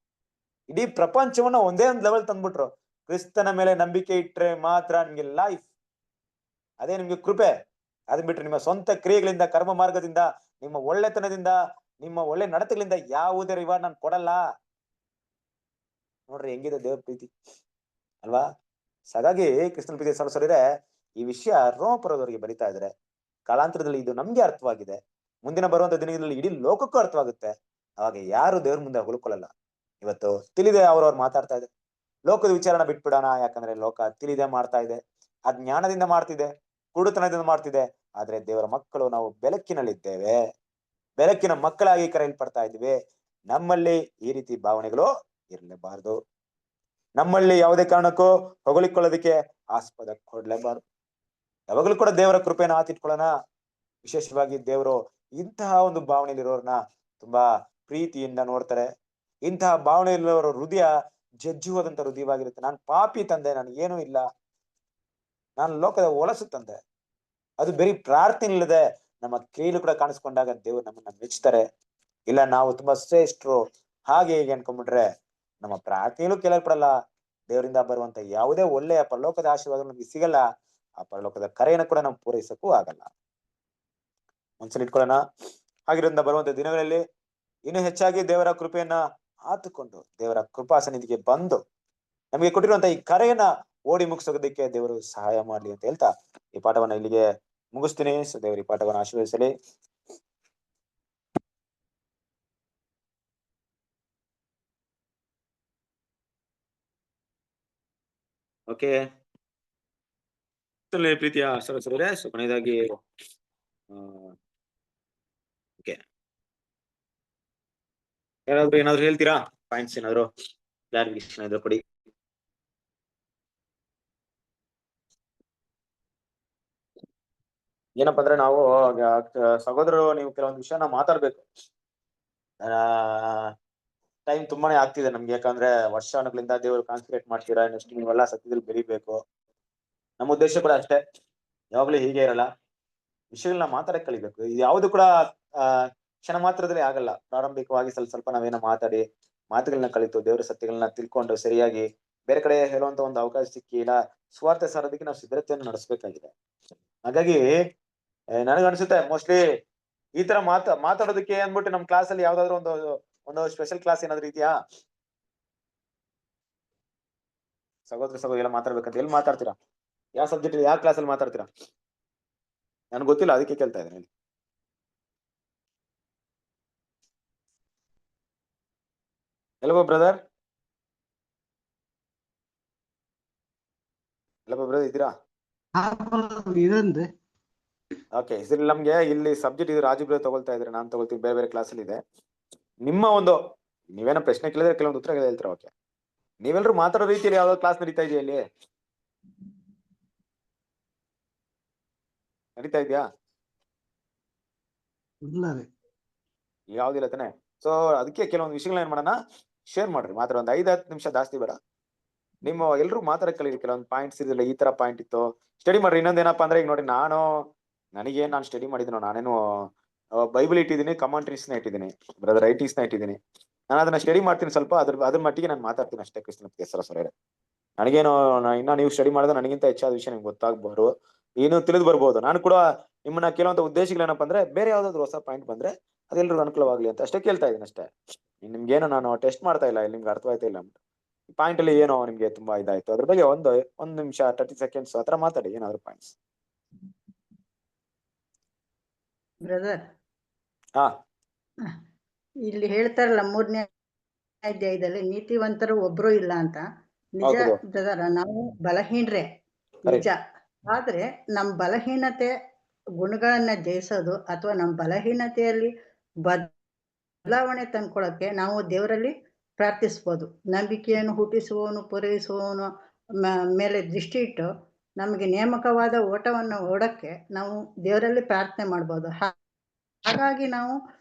ಇಡೀ ಪ್ರಪಂಚವನ್ನ ಒಂದೇ ಒಂದು ಲೆವೆಲ್ ತಂದ್ಬಿಟ್ರು. ಕ್ರಿಸ್ತನ ಮೇಲೆ ನಂಬಿಕೆ ಇಟ್ರೆ ಮಾತ್ರ ನಿಮ್ಗೆ ಲೈಫ್, ಅದೇ ನಿಮ್ಗೆ ಕೃಪೆ. ಅದನ್ ಬಿಟ್ರೆ ನಿಮ್ಮ ಸ್ವಂತ ಕ್ರಿಯೆಗಳಿಂದ, ಕರ್ಮ ಮಾರ್ಗದಿಂದ, ನಿಮ್ಮ ಒಳ್ಳೆತನದಿಂದ, ನಿಮ್ಮ ಒಳ್ಳೆ ನಡತೆಗಳಿಂದ ಯಾವುದೇ ರಿವಾರ್ಡ್ ನಾನು ಕೊಡಲ್ಲ. ನೋಡ್ರಿ ಹೆಂಗಿದೆ ದೇವ್ರ ಪ್ರೀತಿ ಅಲ್ವಾ? ಹಾಗಾಗಿ ಕ್ರಿಸ್ತನ ಪ್ರೀತಿ ಸಹೋದರರೇ, ಈ ವಿಷಯ ರೋಮಪುರದವರಿಗೆ ಬರಿತಾ ಇದ್ದಾರೆ. ಕಾಲಾಂತರದಲ್ಲಿ ಇದು ನಮ್ಗೆ ಅರ್ಥವಾಗಿದೆ. ಮುಂದಿನ ಬರುವಂತ ದಿನಗಳಲ್ಲಿ ಇಡೀ ಲೋಕಕ್ಕೂ ಅರ್ಥವಾಗುತ್ತೆ. ಅವಾಗ ಯಾರು ದೇವ್ರ ಮುಂದೆ ಹೊಗಳ್ಕೊಳ್ಳಲ್ಲ. ಇವತ್ತು ತಿಳಿದೆ ಅವ್ರವ್ರು ಮಾತಾಡ್ತಾ ಇದೆ. ಲೋಕದ ವಿಚಾರನ ಬಿಟ್ಬಿಡೋಣ, ಯಾಕಂದ್ರೆ ಲೋಕ ತಿಳಿದೆ ಮಾಡ್ತಾ ಇದೆ, ಅಜ್ಞಾನದಿಂದ ಮಾಡ್ತಿದೆ, ಕುರುಡುತನದಿಂದ ಮಾಡ್ತಿದೆ. ಆದ್ರೆ ದೇವರ ಮಕ್ಕಳು ನಾವು ಬೆಳಕಿನಲ್ಲಿದ್ದೇವೆ, ಬೆಳಕಿನ ಮಕ್ಕಳಾಗಿ ಕರೆಯಲ್ಪಡ್ತಾ ಇದ್ವಿ. ನಮ್ಮಲ್ಲಿ ಈ ರೀತಿ ಭಾವನೆಗಳು ಇರಲೇಬಾರದು. ನಮ್ಮಲ್ಲಿ ಯಾವುದೇ ಕಾರಣಕ್ಕೂ ಹೊಗಳಿಕೊಳ್ಳೋದಕ್ಕೆ ಆಸ್ಪದ ಕೊಡ್ಲೇಬಾರದು. ಯಾವಾಗಲೂ ಕೂಡ ದೇವರ ಕೃಪೆಯನ್ನು ಆತಿಟ್ಕೊಳ್ಳೋಣ. ವಿಶೇಷವಾಗಿ ದೇವರು ಇಂತಹ ಒಂದು ಭಾವನೆಯಲ್ಲಿರೋರ್ನ ತುಂಬಾ ಪ್ರೀತಿಯಿಂದ ನೋಡ್ತಾರೆ. ಇಂತಹ ಭಾವನೆಯಲ್ಲಿರೋರ ಹೃದಯ ಜಜ್ಜುವುದಂತ ಹೃದಯವಾಗಿರುತ್ತೆ. ನಾನು ಪಾಪಿ ತಂದೆ, ನಾನು ಏನೂ ಇಲ್ಲ, ನಾನು ಲೋಕದ ಒಳಸು ತಂದೆ. ಅದು ಬರೀ ಪ್ರಾರ್ಥನೆ ಇಲ್ಲದೆ ನಮ್ಮ ಕ್ರಿಯೆಲು ಕೂಡ ಕಾಣಿಸ್ಕೊಂಡಾಗ ದೇವರು ನಮ್ಮನ್ನ ಮೆಚ್ತಾರೆ. ಇಲ್ಲ ನಾವು ತುಂಬಾ ಶ್ರೇಷ್ಠರು ಹಾಗೆ ಹೀಗೆ ಅನ್ಕೊಂಡ್ಬಿಟ್ರೆ ನಮ್ಮ ಪ್ರಾರ್ಥನೆಯಲ್ಲೂ ಕೇಳಲ್ಪಡಲ್ಲ. ದೇವರಿಂದ ಬರುವಂತ ಯಾವುದೇ ಒಳ್ಳೆಯ ಪರಲೋಕದ ಆಶೀರ್ವಾದ ನಮ್ಗೆ ಸಿಗಲ್ಲ. ಆ ಪರಲೋಕದ ಕರೆಯನ್ನು ಕೂಡ ನಾವು ಪೂರೈಸಕ್ಕೂ ಆಗಲ್ಲ. ಮನಸ್ಸಲ್ಲಿ ಇಟ್ಕೊಳ್ಳೋಣ. ಹಾಗಿರೋದ್ರಿಂದ ಬರುವಂತ ದಿನಗಳಲ್ಲಿ ಇನ್ನೂ ಹೆಚ್ಚಾಗಿ ದೇವರ ಕೃಪೆಯನ್ನ ಆತುಕೊಂಡು ದೇವರ ಕೃಪಾಸನಿಧಿಗೆ ಬಂದು ನಮಗೆ ಕೊಟ್ಟಿರುವಂತ ಈ ಕರೆಯನ್ನ ಓಡಿ ಮುಗಿಸೋದಕ್ಕೆ ದೇವರು ಸಹಾಯ ಮಾಡ್ಲಿ ಅಂತ ಹೇಳ್ತಾ ಈ ಪಾಠವನ್ನ ಇಲ್ಲಿಗೆ ಮುಗಿಸ್ತೀನಿ. ಸೊ ದೇವರು ಈ ಪಾಠವನ್ನ ಆಶೀರ್ವದಿಸಲಿ. ಓಕೆ, ಪ್ರೀತಿಯ ಸರಸರೇ, ಸೊ ಕೊನೆಯದಾಗಿ ಓಕೆ, ಏನಾದ್ರು ಹೇಳ್ತೀರಾ? ಪಾಯಿಂಟ್ಸ್ ಏನಾದ್ರು ಕ್ಲಾರಿಫಿಕೇಶನ್ ಇದ್ರೆ ಕೊಡಿ. ಏನಪ್ಪಾ ಅಂದ್ರೆ ನಾವು ಸಹೋದರರು ನೀವು ಕೆಲವೊಂದು ವಿಷಯನ ಮಾತಾಡ್ಬೇಕು. ಟೈಮ್ ತುಂಬಾನೇ ಆಗ್ತಿದೆ ನಮ್ಗೆ, ಯಾಕಂದ್ರೆ ವರ್ಷಾನುಗಳಿಂದ ದೇವರು ಕಾನ್ಸಂಟ್ರೇಟ್ ಮಾಡ್ತೀರಾ, ನೆಕ್ಸ್ಟ್ ನೀವೆಲ್ಲ ಸತ್ಯದಲ್ಲಿ ಬೆಳಿಬೇಕು. ನಮ್ಮ ಉದ್ದೇಶ ಕೂಡ ಅಷ್ಟೇ, ಯಾವಾಗ್ಲೂ ಹೀಗೆ ಇರಲ್ಲ, ವಿಷಯಗಳನ್ನ ಮಾತಾಡಕ್ ಕಲಿಬೇಕು. ಇದು ಯಾವ್ದು ಕೂಡ ಕ್ಷಣ ಮಾತ್ರದಲ್ಲಿ ಆಗಲ್ಲ. ಪ್ರಾರಂಭಿಕವಾಗಿ ಸ್ವಲ್ಪ ನಾವೇನೋ ಮಾತಾಡಿ ಮಾತುಗಳನ್ನ ಕಲಿತು ದೇವರ ಸತ್ಯಗಳನ್ನ ತಿಳ್ಕೊಂಡು ಸರಿಯಾಗಿ ಬೇರೆ ಕಡೆ ಹೇಳುವಂತ ಒಂದು ಅವಕಾಶ ಸಿಕ್ಕಿ ಇಲ್ಲ ಸ್ವಾರ್ಥ ಸಾರೋದಕ್ಕೆ ನಾವು ಸಿದ್ಧತೆಯನ್ನು ನಡೆಸಬೇಕಾಗಿದೆ. ಹಾಗಾಗಿ ನನಗನ್ಸುತ್ತೆ ಮೋಸ್ಟ್ಲಿ ಈ ತರ ಮಾತಾಡೋದಕ್ಕೆ ಅಂದ್ಬಿಟ್ಟು ನಮ್ ಕ್ಲಾಸ್ ಅಲ್ಲಿ ಯಾವ್ದಾದ್ರು ಒಂದು ಸ್ಪೆಷಲ್ ಕ್ಲಾಸ್ ಏನಾದ್ರು ಇದೆಯಾ? ಸಹೋದರ ಎಲ್ಲ ಮಾತಾಡ್ಬೇಕಂತ ಎಲ್ಲಿ ಮಾತಾಡ್ತೀರಾ? ಯಾವ ಸಬ್ಜೆಕ್ಟ್ ಯಾವ ಕ್ಲಾಸ್ ಅಲ್ಲಿ ಮಾತಾಡ್ತೀರಾ? ನನ್ಗೆ ಗೊತ್ತಿಲ್ಲ, ಅದಕ್ಕೆ ಕೇಳ್ತಾ ಇದ್ದೀನಿ. ಎಲ್ಲೋ ಬ್ರದರ್, ಇದ್ದೀರಾ? ಓಕೆ, ಸರಿ. ನಮ್ಗೆ ಇಲ್ಲಿ ಸಬ್ಜೆಕ್ಟ್ ಇದು ರಾಜು ಬ್ರದರ್ ತಗೊಳ್ತಾ ಇದ್ರೆ ನಾನ್ ತಗೊಳ್ತೀನಿ, ಬೇರೆ ಬೇರೆ ಕ್ಲಾಸ್ ಅಲ್ಲಿ ಇದೆ. ನಿಮ್ಮ ನೀವೇನೋ ಪ್ರಶ್ನೆ ಕೇಳಿದ್ರೆ ಕೆಲವೊಂದು ಉತ್ತರ ಹೇಳ್ತೀರಾ. ಓಕೆ, ನೀವೆಲ್ಲರೂ ಮಾತಾಡೋ ರೀತಿಯಲ್ಲಿ ಯಾವ್ದೋ ಕ್ಲಾಸ್ ನಡೀತಾ ಇದೆಯಾ? ಇಲ್ಲಿ ನಡೀತಾ ಇದೆಯಾ? ಯಾವ್ದಿಲ್ಲ ತಾನೆ. ಸೊ ಅದಕ್ಕೆ ಕೆಲವೊಂದು ವಿಷಯಗಳನ್ನ ಏನ್ ಮಾಡೋಣ, ಶೇರ್ ಮಾಡ್ರಿ. ಮಾತ್ರ ಒಂದು 5-10 ನಿಮಿಷ ಜಾಸ್ತಿ ಬೇಡ. ನಿಮ್ಮ ಎಲ್ರು ಮಾತಾಡಕ್ ಕಲೀರಿ. ಕೆಲವೊಂದು ಪಾಯಿಂಟ್ಸ್ ಇದಿಲ್ಲ, ಈ ತರ ಪಾಯಿಂಟ್ ಇತ್ತು, ಸ್ಟಡಿ ಮಾಡ್ರಿ. ಇನ್ನೊಂದೇನಪ್ಪಾ ಅಂದ್ರೆ ಈಗ ನೋಡಿ, ನಾನು ಸ್ಟಡಿ ಮಾಡಿದ್ದೀನೋ, ನಾನೇನು ಬೈಬಲ್ ಇಟ್ಟಿದ್ದೀನಿ, ಕಮಾಂಟ್ರೀಸ್ ನ ಇಟ್ಟಿದ್ದೀನಿ, ಬ್ರದರ್ ರೈಟಿಂಗ್ಸ್ ನ ಇಟ್ಟಿದ್ದೀನಿ. ನಾನು ಅದನ್ನ ಸ್ಟಡಿ ಮಾಡ್ತೀನಿ ಸ್ವಲ್ಪ, ಅದ್ರ ಮಟ್ಟಿಗೆ ನಾನು ಮಾತಾಡ್ತೀನಿ ಅಷ್ಟೇ. ಕೃಷ್ಣ ಸರ ನನಗೇನು ಇನ್ನ ನೀವು ಸ್ಟಡಿ ಮಾಡಿದ್ರೆ ನನಗಿಂತ ಹೆಚ್ಚಾದ ವಿಷಯ ನಿಮ್ಗೆ ಗೊತ್ತಾಗ್ಬೋದು, ಏನು ತಿಳಿದು ಬರ್ಬೋದು. ನಾನು ಕೂಡ ನಿಮ್ಮನ್ನ ಕೆಲವೊಂದು ಉದ್ದೇಶಗಳೇನಪ್ಪ ಅಂದ್ರೆ ಬೇರೆ ಯಾವ್ದಾದ್ರು ಹೊಸ ಪಾಯಿಂಟ್ ಬಂದ್ರೆ ಅದೆಲ್ಲರಿಗೂ ಅನುಕೂಲವಾಗ್ಲಿ ಅಂತ ಅಷ್ಟೇ ಕೇಳ್ತಾ ಇದ್ದೀನಿ ಅಷ್ಟೇ. ನಿಮ್ಗೇನು ನಾನು ಟೆಸ್ಟ್ ಮಾಡ್ತಾ ಇಲ್ಲ, ಇಲ್ಲಿ ನಿಮ್ಗೆ ಅರ್ಥವಾಯ್ತಾ ಇಲ್ಲ ಪಾಯಿಂಟ್ ಅಲ್ಲಿ ಏನೋ ನಿಮ್ಗೆ ತುಂಬಾ ಇದಾಯ್ತು, ಅದ್ರ ಬಗ್ಗೆ ಒಂದ್ ನಿಮಿಷ 30 ಸೆಕೆಂಡ್ಸ್ ಆತರ ಮಾತಾಡಿ, ಏನಾದ್ರು ಪಾಯಿಂಟ್ಸ್. ಬ್ರದರ್, ಹಾ, ಇಲ್ಲಿ ಹೇಳ್ತಾರಲ್ಲ 3ನೇ ಅಧ್ಯಾಯದಲ್ಲಿ ನೀತಿವಂತರು ಒಬ್ರು ಇಲ್ಲ ಅಂತ. ನಿಜ ಬ್ರದರ್, ನಾವು ಬಲಹೀನರೇ ನಿಜ. ಆದ್ರೆ ನಮ್ ಬಲಹೀನತೆ ಗುಣಗಳನ್ನ ಜಯಿಸೋದು ಅಥವಾ ನಮ್ಮ ಬಲಹೀನತೆಯಲ್ಲಿ ಬದಲಾವಣೆ ತಂದ್ಕೊಳಕ್ಕೆ ನಾವು ದೇವರಲ್ಲಿ ಪ್ರಾರ್ಥಿಸ್ಬೋದು. ನಂಬಿಕೆಯನ್ನು ಹುಟ್ಟಿಸುವವನು ಪೂರೈಸುವವನು ಮೇಲೆ ದೃಷ್ಟಿ ಇಟ್ಟು ನಮಗೆ ನೇಮಕವಾದ ಓಟವನ್ನು ಓಡಕ್ಕೆ ನಾವು ದೇವರಲ್ಲಿ ಪ್ರಾರ್ಥನೆ ಮಾಡ್ಬೋದು. ಹಾಗಾಗಿ ನಾವು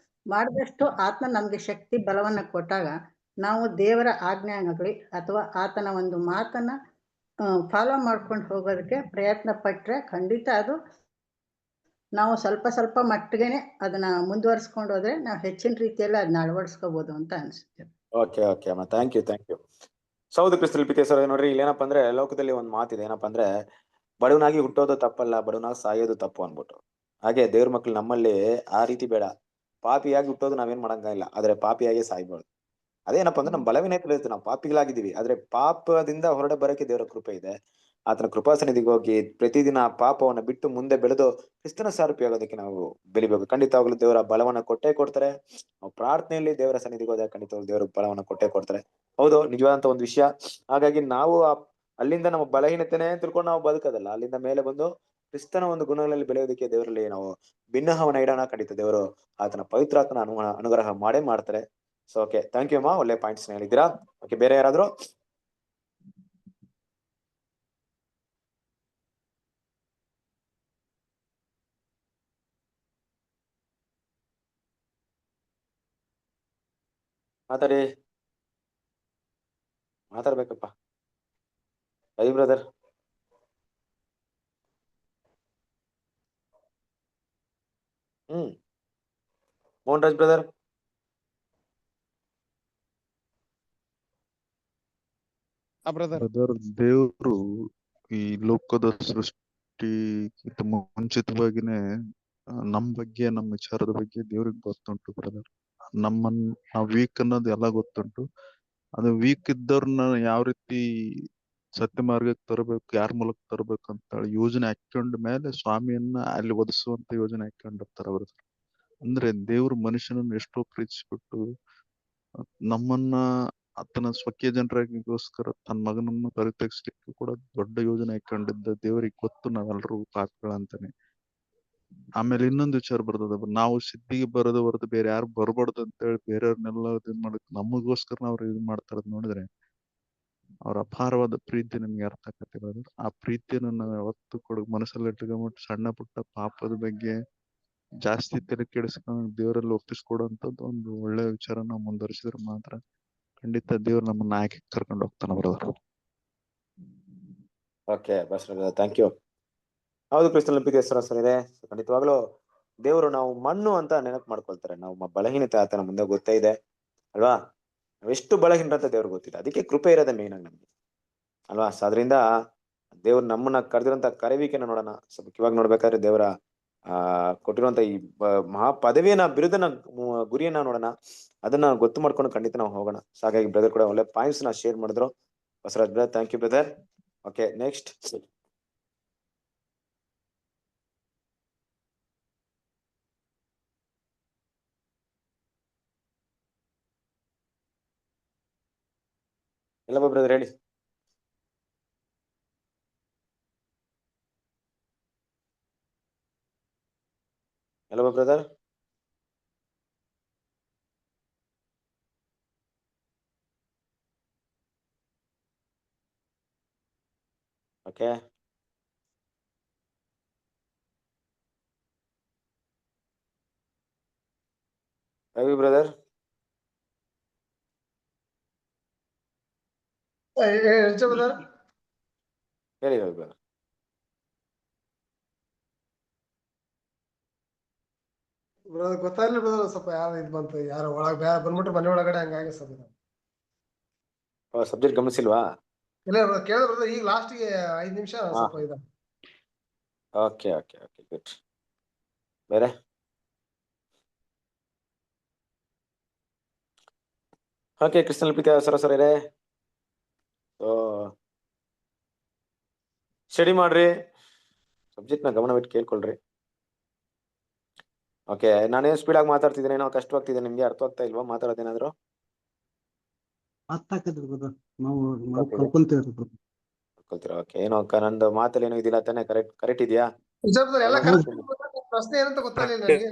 ಮಾಡಿದಷ್ಟು ಆತ್ಮ ನಮ್ಗೆ ಶಕ್ತಿ ಬಲವನ್ನ ಕೊಟ್ಟಾಗ ನಾವು ದೇವರ ಆಜ್ಞೆಯಾಗಲಿ ಅಥವಾ ಆತನ ಒಂದು ಮಾತನ್ನ ಫಾಲೋ ಮಾಡ್ಕೊಂಡು ಹೋಗೋದಕ್ಕೆ ಪ್ರಯತ್ನ ಪಟ್ರೆ ಖಂಡಿತ ಅದು ನಾವು ಸ್ವಲ್ಪ ಮಟ್ಟಿಗೆನೆ ಅದನ್ನ ಮುಂದುವರಿಸ್ಕೊಂಡು ಹೋದ್ರೆ ನಾವು ಹೆಚ್ಚಿನ ರೀತಿಯಲ್ಲಿ ಅದನ್ನ ಅಳವಡಿಸ್ಕೋಬಹುದು ಅಂತ ಅನ್ಸುತ್ತೆ. ಓಕೆ ಅಮ್ಮ, ಥ್ಯಾಂಕ್ ಯು. ಸೌದ ಕ್ರಿಸ್ತಲ್ ಪಿತೇಶ್ವರ ನೋಡ್ರಿ, ಇಲ್ಲೇನಪ್ಪ ಅಂದ್ರೆ ಲೋಕದಲ್ಲಿ ಒಂದ್ ಮಾತಿದೆ, ಏನಪ್ಪಾ ಅಂದ್ರೆ ಬಡವನಾಗಿ ಹುಟ್ಟೋದು ತಪ್ಪಲ್ಲ, ಬಡವನಾಗಿ ಸಾಯೋದು ತಪ್ಪು ಅನ್ಬಿಟ್ಟು. ಹಾಗೆ ದೇವ್ರ ಮಕ್ಳು ನಮ್ಮಲ್ಲಿ ಆ ರೀತಿ ಬೇಡ. ಪಾಪಿಯಾಗಿ ಹುಟ್ಟೋದು ನಾವೇನ್ ಮಾಡಂಗಿಲ್ಲ, ಆದ್ರೆ ಪಾಪಿಯಾಗಿ ಸಾಯ್ಬಾರ್ದು. ಅದೇನಪ್ಪ ಅಂದ್ರೆ ನಮ್ಮ ಬಲವೀನತೆ ಇರುತ್ತೆ, ನಾವು ಪಾಪಿಗಳಾಗಿದ್ದೀವಿ. ಆದ್ರೆ ಪಾಪದಿಂದ ಹೊರಡೆ ಬರಕ್ಕೆ ದೇವರ ಕೃಪೆ ಇದೆ. ಆತನ ಕೃಪಾಸನಿಧಿಗೆ ಹೋಗಿ ಪ್ರತಿದಿನ ಪಾಪವನ್ನ ಬಿಟ್ಟು ಮುಂದೆ ಬೆಳೆದು ಕ್ರಿಸ್ತನ ಸಾರೂಪಿ ಆಗೋದಕ್ಕೆ ನಾವು ಬೆಳಿಬೇಕು. ಖಂಡಿತವಾಗ್ಲೂ ದೇವರ ಬಲವನ್ನ ಕೊಟ್ಟೇ ಕೊಡ್ತಾರೆ. ನಾವು ಪ್ರಾರ್ಥನೆಯಲ್ಲಿ ದೇವರ ಸನ್ನಿಧಿಗೆ ಹೋದಾಗ ಖಂಡಿತವಾಗ್ಲೂ ದೇವರ ಬಲವನ್ನ ಕೊಟ್ಟೇ ಕೊಡ್ತಾರೆ. ಹೌದು, ನಿಜವಾದಂತ ಒಂದು ವಿಷಯ. ಹಾಗಾಗಿ ನಾವು ಅಲ್ಲಿಂದ ನಮ್ಮ ಬಲಹೀನತೆನೇ ತಿಳ್ಕೊಂಡು ನಾವು ಬದುಕೋದಲ್ಲ, ಅಲ್ಲಿಂದ ಮೇಲೆ ಬಂದು ಕ್ರಿಸ್ತನ ಒಂದು ಗುಣಗಳಲ್ಲಿ ಬೆಳೆಯೋದಕ್ಕೆ ದೇವರಲ್ಲಿ ನಾವು ಭಿನ್ನಹವನ್ನ ಇಡೋಣ. ಖಂಡಿತ ದೇವರು ಆತನ ಪವಿತ್ರಾತ್ಮನ ಅನುಗ್ರಹ ಮಾಡೇ ಮಾಡ್ತಾರೆ. ಸೊ ಓಕೆ, ಥ್ಯಾಂಕ್ ಯು ಅಮ್ಮ, ಒಳ್ಳೆ ಪಾಯಿಂಟ್ಸ್ ಹೇಳಿದ್ದೀರಾ. ಓಕೆ, ಬೇರೆ ಯಾರಾದ್ರು? ಮಾತಾಡ್ಬೇಕಪ್ಪ. Ravi brother. Mohan Raj brother. Brother, ದೇವರು ಈ ಲೋಕದ ಸೃಷ್ಟಿಗಿಂತ ಮುಂಚಿತವಾಗಿನೇ ನಮ್ಮ ಬಗ್ಗೆ, ನಮ್ಮ ವಿಚಾರದ ಬಗ್ಗೆ ದೇವ್ರಿಗೆ ಗೊತ್ತುಂಟು ಬ್ರದರ್. ನಾವ್ ವೀಕ್ ಅನ್ನೋದು ಎಲ್ಲ ಗೊತ್ತುಂಟು. ಅದು ವೀಕ್ ಇದ್ದವ್ರನ್ನ ಯಾವ ರೀತಿ ಸತ್ಯ ಮಾರ್ಗಕ್ಕೆ ತರಬೇಕು, ಯಾರ ಮೂಲಕ ತರಬೇಕು ಅಂತ ಹೇಳಿ ಯೋಜನೆ ಹಾಕೊಂಡ ಮೇಲೆ ಸ್ವಾಮಿಯನ್ನ ಅಲ್ಲಿ ಒದಿಸುವಂತ ಯೋಜನೆ ಹಾಕೊಂಡಿರ್ತಾರ ಅವರು. ಅಂದ್ರೆ ದೇವ್ರು ಮನುಷ್ಯನನ್ನ ಎಷ್ಟೋ ಪ್ರೀತಿಸ್ಬಿಟ್ಟು ನಮ್ಮನ್ನ ಆತನ ಸ್ವಕೀಯ ಜನರಾಗಿಗೋಸ್ಕರ ತನ್ನ ಮಗನನ್ನು ಪರಿತ್ಯಜಿಸ್ಲಿಕ್ಕೆ ಕೂಡ ದೊಡ್ಡ ಯೋಜನೆ ಹಾಕೊಂಡಿದ್ದ ದೇವರಿಗೆ ಗೊತ್ತು ನಾವೆಲ್ಲರೂ ಪಾಪಿಗಳಂತಾನೆ. ಆಮೇಲೆ ಇನ್ನೊಂದು ವಿಚಾರ ಬರ್ತದ, ನಾವು ಸಿದ್ಧಿಗೆ ಬರೋದು ಹೊರತು ಬೇರೆ ಯಾರು ಬರ್ಬಾರ್ದು ಅಂತ ಹೇಳಿ ಬೇರೆಯವ್ರನ್ನೆಲ್ಲ ಇದ್ ಮಾಡಕ್ ನಮಗೋಸ್ಕರ ನಾವು ಇದು ಮಾಡ್ತಾರದ್ ನೋಡಿದ್ರೆ ಅವ್ರ ಅಪಾರವಾದ ಪ್ರೀತಿ ನಮ್ಗೆ ಅರ್ಥ ಆಗತ್ತೆ. ಆ ಪ್ರೀತಿಯನ್ನು ನಾವು ಯಾವತ್ತು ಮನಸ್ಸಲ್ಲಿ ಇಟ್ಕೊಂಡ್ಬಿಟ್ಟು ಸಣ್ಣ ಪುಟ್ಟ ಪಾಪದ ಬಗ್ಗೆ ಜಾಸ್ತಿ ತಲೆ ಕೆಡಿಸ್ಕೊಂಡು ದೇವರಲ್ಲಿ ಒಪ್ಪಿಸ್ಕೊಡುವಂಥದ್ದು ಒಂದು ಒಳ್ಳೆ ವಿಚಾರ ನಾವು ಮುಂದುವರಿಸಿದ್ರೆ ಮಾತ್ರ ಖಂಡಿತ ದೇವ್ರು ನಮ್ಮನ್ನ ಆಯ್ಕೆ ಕರ್ಕೊಂಡು ಹೋಗ್ತಾನೆ ಬ್ರದರ್. Okay thank you. ಹೌದು, ಕ್ರಿಸ್ತನ ನಂಬಿಕೆಸ್ವರ ಸರ್ ಇದೆ. ಖಂಡಿತವಾಗ್ಲೂ ದೇವರು ನಾವು ಮಣ್ಣು ಅಂತ ನೆನಪು ಮಾಡ್ಕೊಳ್ತಾರೆ. ನಾವು ಬಲಹೀನತೆ ಆತನ ಮುಂದೆ ಗೊತ್ತೇ ಇದೆ ಅಲ್ವಾ, ನಾವೆಷ್ಟು ಬಲಹೀನರಂತ ದೇವ್ರಿಗೆ ಗೊತ್ತಿದೆ. ಅದಕ್ಕೆ ಕೃಪೆ ಇರೋದೇ ಮೇನ್ ಆಗಿ ನಮ್ಗೆ ಅಲ್ವಾ. ಸೊ ಅದರಿಂದ ದೇವ್ರು ನಮ್ಮನ್ನ ಕರೆದಿರೋಂತ ಕರೆವಿಕೆನ ನೋಡೋಣ. ಸ್ವಲ್ಪ ಇವಾಗ ನೋಡ್ಬೇಕಾದ್ರೆ ದೇವರ ಕೊಟ್ಟಿರುವಂತ ಈ ಮಹಾ ಪದವಿಯನ್ನ ಬಿರುದನ್ನ ಗುರಿಯನ್ನ ನೋಡೋಣ. ಅದನ್ನ ಗೊತ್ತು ಮಾಡ್ಕೊಂಡು ಖಂಡಿತ ನಾವು ಹೋಗೋಣ. ಸೊ ಹಾಗಾಗಿ ಬ್ರದರ್ ಕೂಡ ಒಳ್ಳೆ ಪಾಯಿಂಟ್ಸ್ ನ ಶೇರ್ ಮಾಡಿದ್ರು. Basavaraj brother, thank you brother. Okay, next ಎಲ್ಲ ಬ್ರದರ್ ಹೇಳಿ. ಎಲ್ಲ ಬ್ರದರ್ ಓಕೆ. ರವಿ ಬ್ರದರ್ ಹೇಳಿ. ರವಿ ಬ್ರದರ್ ಗೊತ್ತಾಗ್ಲಿಲ್ಲ ಬ್ರದರ್, ಸ್ವಲ್ಪ ಯಾರು ಇದು ಬಂತು, ಯಾರು ಒಳಗ್ ಬೇರೆ ಬಂದ್ಬಿಟ್ರೆ ಮನೆ ಒಳಗಡೆ ಹಂಗಾಗಿ ಸ್ವಲ್ಪ ಸಬ್ಜೆಕ್ಟ್ ಗಮನಿಸಿಲ್ವಾ? ಇಲ್ಲ ಕೇಳಿದ್ರೆ ಬ್ರದರ್ ಈಗ ಲಾಸ್ಟ್ಗೆ 5 ನಿಮಿಷ ಸ್ವಲ್ಪ ಇದೆ. Okay okay okay good. ಬೇರೆ ಓಕೆ, ಕ್ರಿಸ್ತನ ನಂಬಿಕೆ ಸರ ಇದೆ. ಸ್ಟಡಿ ಮಾಡ್ರಿ, ಸಬ್ಜೆಕ್ಟ್ ನ ಗಮನವಿಟ್ಟು ಕೇಳ್ಕೊಳ್ರಿ. ಓಕೆ, ನಾನೇನು ಸ್ಪೀಡ್ ಆಗಿ ಮಾತಾಡ್ತಿದ್ದೀನಿ, ಏನೋ ಕಷ್ಟವಾಗ್ತಿದೆ ನಿಮ್ಗೆ, ಅರ್ಥ ಆಗ್ತಾ ಇಲ್ವಾ ಮಾತಾಡೋದೇನಾದ್ರು? ಓಕೆ, ಏನೋ ನಂದು ಮಾತಲ್ಲಿ ಏನೋ ಇದಿಲ್ಲ ತಾನೆ? ಕರೆಕ್ಟ್ ಇದೆಯಾ? ಪ್ರಶ್ನೆ ಏನಂತ ಗೊತ್ತಾಗಲಿಲ್ಲ ನನಗೆ.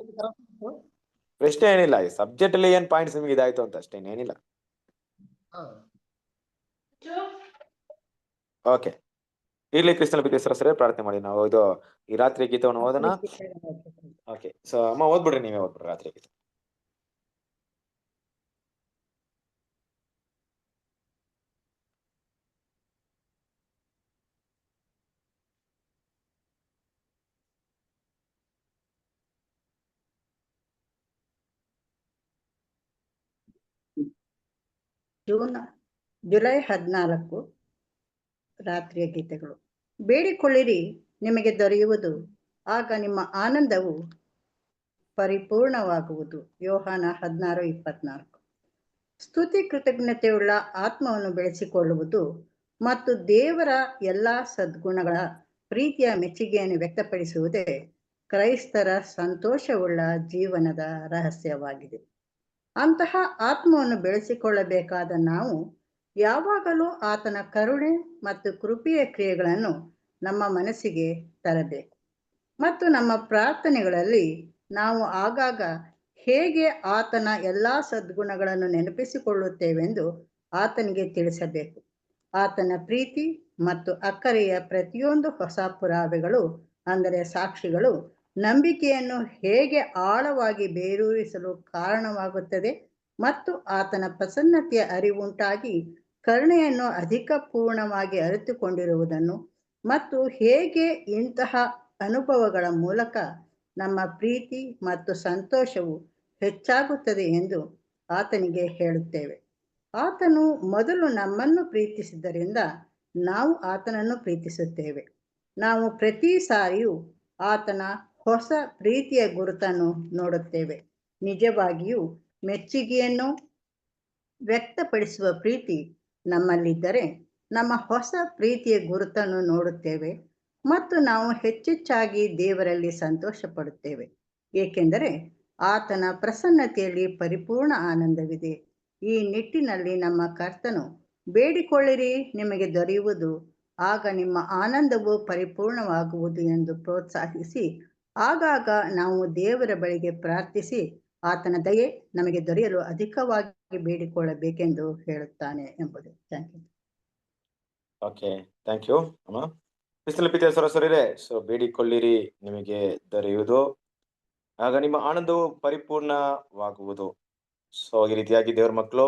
ಪ್ರಶ್ನೆ ಏನಿಲ್ಲ, ಈ ಸಬ್ಜೆಕ್ಟ್ ಅಲ್ಲಿ ಏನ್ ಪಾಯಿಂಟ್ಸ್ ನಿಮ್ಗೆ ಇದಾಯ್ತು ಅಂತ ಅಷ್ಟೇ, ಏನಿಲ್ಲ. ಓಕೆ, ಇರ್ಲಿ. ಕ್ರಿಸ್ತನ ನಂಬಿಕೆ ಸರಿ, ಪ್ರಾರ್ಥನೆ ಮಾಡಿ. ನಾವು ಇದು ಈ ರಾತ್ರಿ ಗೀತವನ್ನು ಓದೋಣ. ಓಕೆ, ಸೊ ಅಮ್ಮ ಓದ್ಬಿಡ್ರಿ, ನೀವೇ ಓದ್ಬಿಡ್ರಿ ರಾತ್ರಿ ಗೀತೆ. ಜುಲೈ 14 ರಾತ್ರಿಯ ಗೀತೆಗಳು. ಬೇಡಿಕೊಳ್ಳಿರಿ, ನಿಮಗೆ ದೊರೆಯುವುದು, ಆಗ ನಿಮ್ಮ ಆನಂದವು ಪರಿಪೂರ್ಣವಾಗುವುದು. ಯೋಹಾನ 16:24. ಸ್ತುತಿ ಕೃತಜ್ಞತೆಯುಳ್ಳ ಆತ್ಮವನ್ನು ಬೆಳೆಸಿಕೊಳ್ಳುವುದು ಮತ್ತು ದೇವರ ಎಲ್ಲಾ ಸದ್ಗುಣಗಳ ಪ್ರೀತಿಯ ಮೆಚ್ಚುಗೆಯನ್ನು ವ್ಯಕ್ತಪಡಿಸುವುದೇ ಕ್ರೈಸ್ತರ ಸಂತೋಷವುಳ್ಳ ಜೀವನದ ರಹಸ್ಯವಾಗಿದೆ. ಅಂತಹ ಆತ್ಮವನ್ನು ಬೆಳೆಸಿಕೊಳ್ಳಬೇಕಾದ ನಾವು ಯಾವಾಗಲೂ ಆತನ ಕರುಣೆ ಮತ್ತು ಕೃಪೆಯ ಕ್ರಿಯೆಗಳನ್ನು ನಮ್ಮ ಮನಸ್ಸಿಗೆ ತರಬೇಕು ಮತ್ತು ನಮ್ಮ ಪ್ರಾರ್ಥನೆಗಳಲ್ಲಿ ನಾವು ಆಗಾಗ ಹೇಗೆ ಆತನ ಎಲ್ಲಾ ಸದ್ಗುಣಗಳನ್ನು ನೆನಪಿಸಿಕೊಳ್ಳುತ್ತೇವೆಂದು ಆತನಿಗೆ ತಿಳಿಸಬೇಕು. ಆತನ ಪ್ರೀತಿ ಮತ್ತು ಅಕ್ಕರೆಯ ಪ್ರತಿಯೊಂದು ಹೊಸ ಪುರಾವೆಗಳು, ಅಂದರೆ ಸಾಕ್ಷಿಗಳು, ನಂಬಿಕೆಯನ್ನು ಹೇಗೆ ಆಳವಾಗಿ ಬೇರೂರಿಸಲು ಕಾರಣವಾಗುತ್ತದೆ ಮತ್ತು ಆತನ ಪ್ರಸನ್ನತೆಯ ಅರಿವುಂಟಾಗಿ ಕರುಣೆಯನ್ನು ಅಧಿಕ ಪೂರ್ಣವಾಗಿ ಅರಿತುಕೊಂಡಿರುವುದನ್ನು ಮತ್ತು ಹೇಗೆ ಇಂತಹ ಅನುಭವಗಳ ಮೂಲಕ ನಮ್ಮ ಪ್ರೀತಿ ಮತ್ತು ಸಂತೋಷವು ಹೆಚ್ಚಾಗುತ್ತದೆ ಎಂದು ಆತನಿಗೆ ಹೇಳುತ್ತೇವೆ. ಆತನು ಮೊದಲು ನಮ್ಮನ್ನು ಪ್ರೀತಿಸಿದ್ದರಿಂದ ನಾವು ಆತನನ್ನು ಪ್ರೀತಿಸುತ್ತೇವೆ. ನಾವು ಪ್ರತಿ ಸಾರಿಯೂ ಆತನ ಹೊಸ ಪ್ರೀತಿಯ ಗುರುತನ್ನು ನೋಡುತ್ತೇವೆ. ನಿಜವಾಗಿಯೂ ಮೆಚ್ಚುಗೆಯನ್ನು ವ್ಯಕ್ತಪಡಿಸುವ ಪ್ರೀತಿ ನಮ್ಮಲ್ಲಿದ್ದರೆ ನಮ್ಮ ಹೊಸ ಪ್ರೀತಿಯ ಗುರುತನ್ನು ನೋಡುತ್ತೇವೆ ಮತ್ತು ನಾವು ಹೆಚ್ಚೆಚ್ಚಾಗಿ ದೇವರಲ್ಲಿ ಸಂತೋಷ ಪಡುತ್ತೇವೆ, ಏಕೆಂದರೆ ಆತನ ಪ್ರಸನ್ನತೆಯಲ್ಲಿ ಪರಿಪೂರ್ಣ ಆನಂದವಿದೆ. ಈ ನಿಟ್ಟಿನಲ್ಲಿ ನಮ್ಮ ಕರ್ತನು, ಬೇಡಿಕೊಳ್ಳಿರಿ ನಿಮಗೆ ದೊರೆಯುವುದು, ಆಗ ನಿಮ್ಮ ಆನಂದವು ಪರಿಪೂರ್ಣವಾಗುವುದು ಎಂದು ಪ್ರೋತ್ಸಾಹಿಸಿ, ಆಗಾಗ ನಾವು ದೇವರ ಬಳಿಗೆ ಪ್ರಾರ್ಥಿಸಿ ಆತನ ದಯೆ ನಮಗೆ ದೊರೆಯಲು ಅಧಿಕವಾಗಿ ಬೇಡಿಕೊಳ್ಳಬೇಕೆಂದು ಹೇಳುತ್ತಾನೆ ಎಂಬುದು. Thank you. Okay, thank you ಅಮ್ಮ. ಸರಸರಿರೇ, ಸೊ ಬೇಡಿಕೊಳ್ಳಿರಿ ನಿಮಗೆ ದೊರೆಯುವುದು, ಆಗ ನಿಮ್ಮ ಆನಂದವು ಪರಿಪೂರ್ಣವಾಗುವುದು. ಸೊ ಈ ರೀತಿಯಾಗಿ ದೇವರ ಮಕ್ಕಳು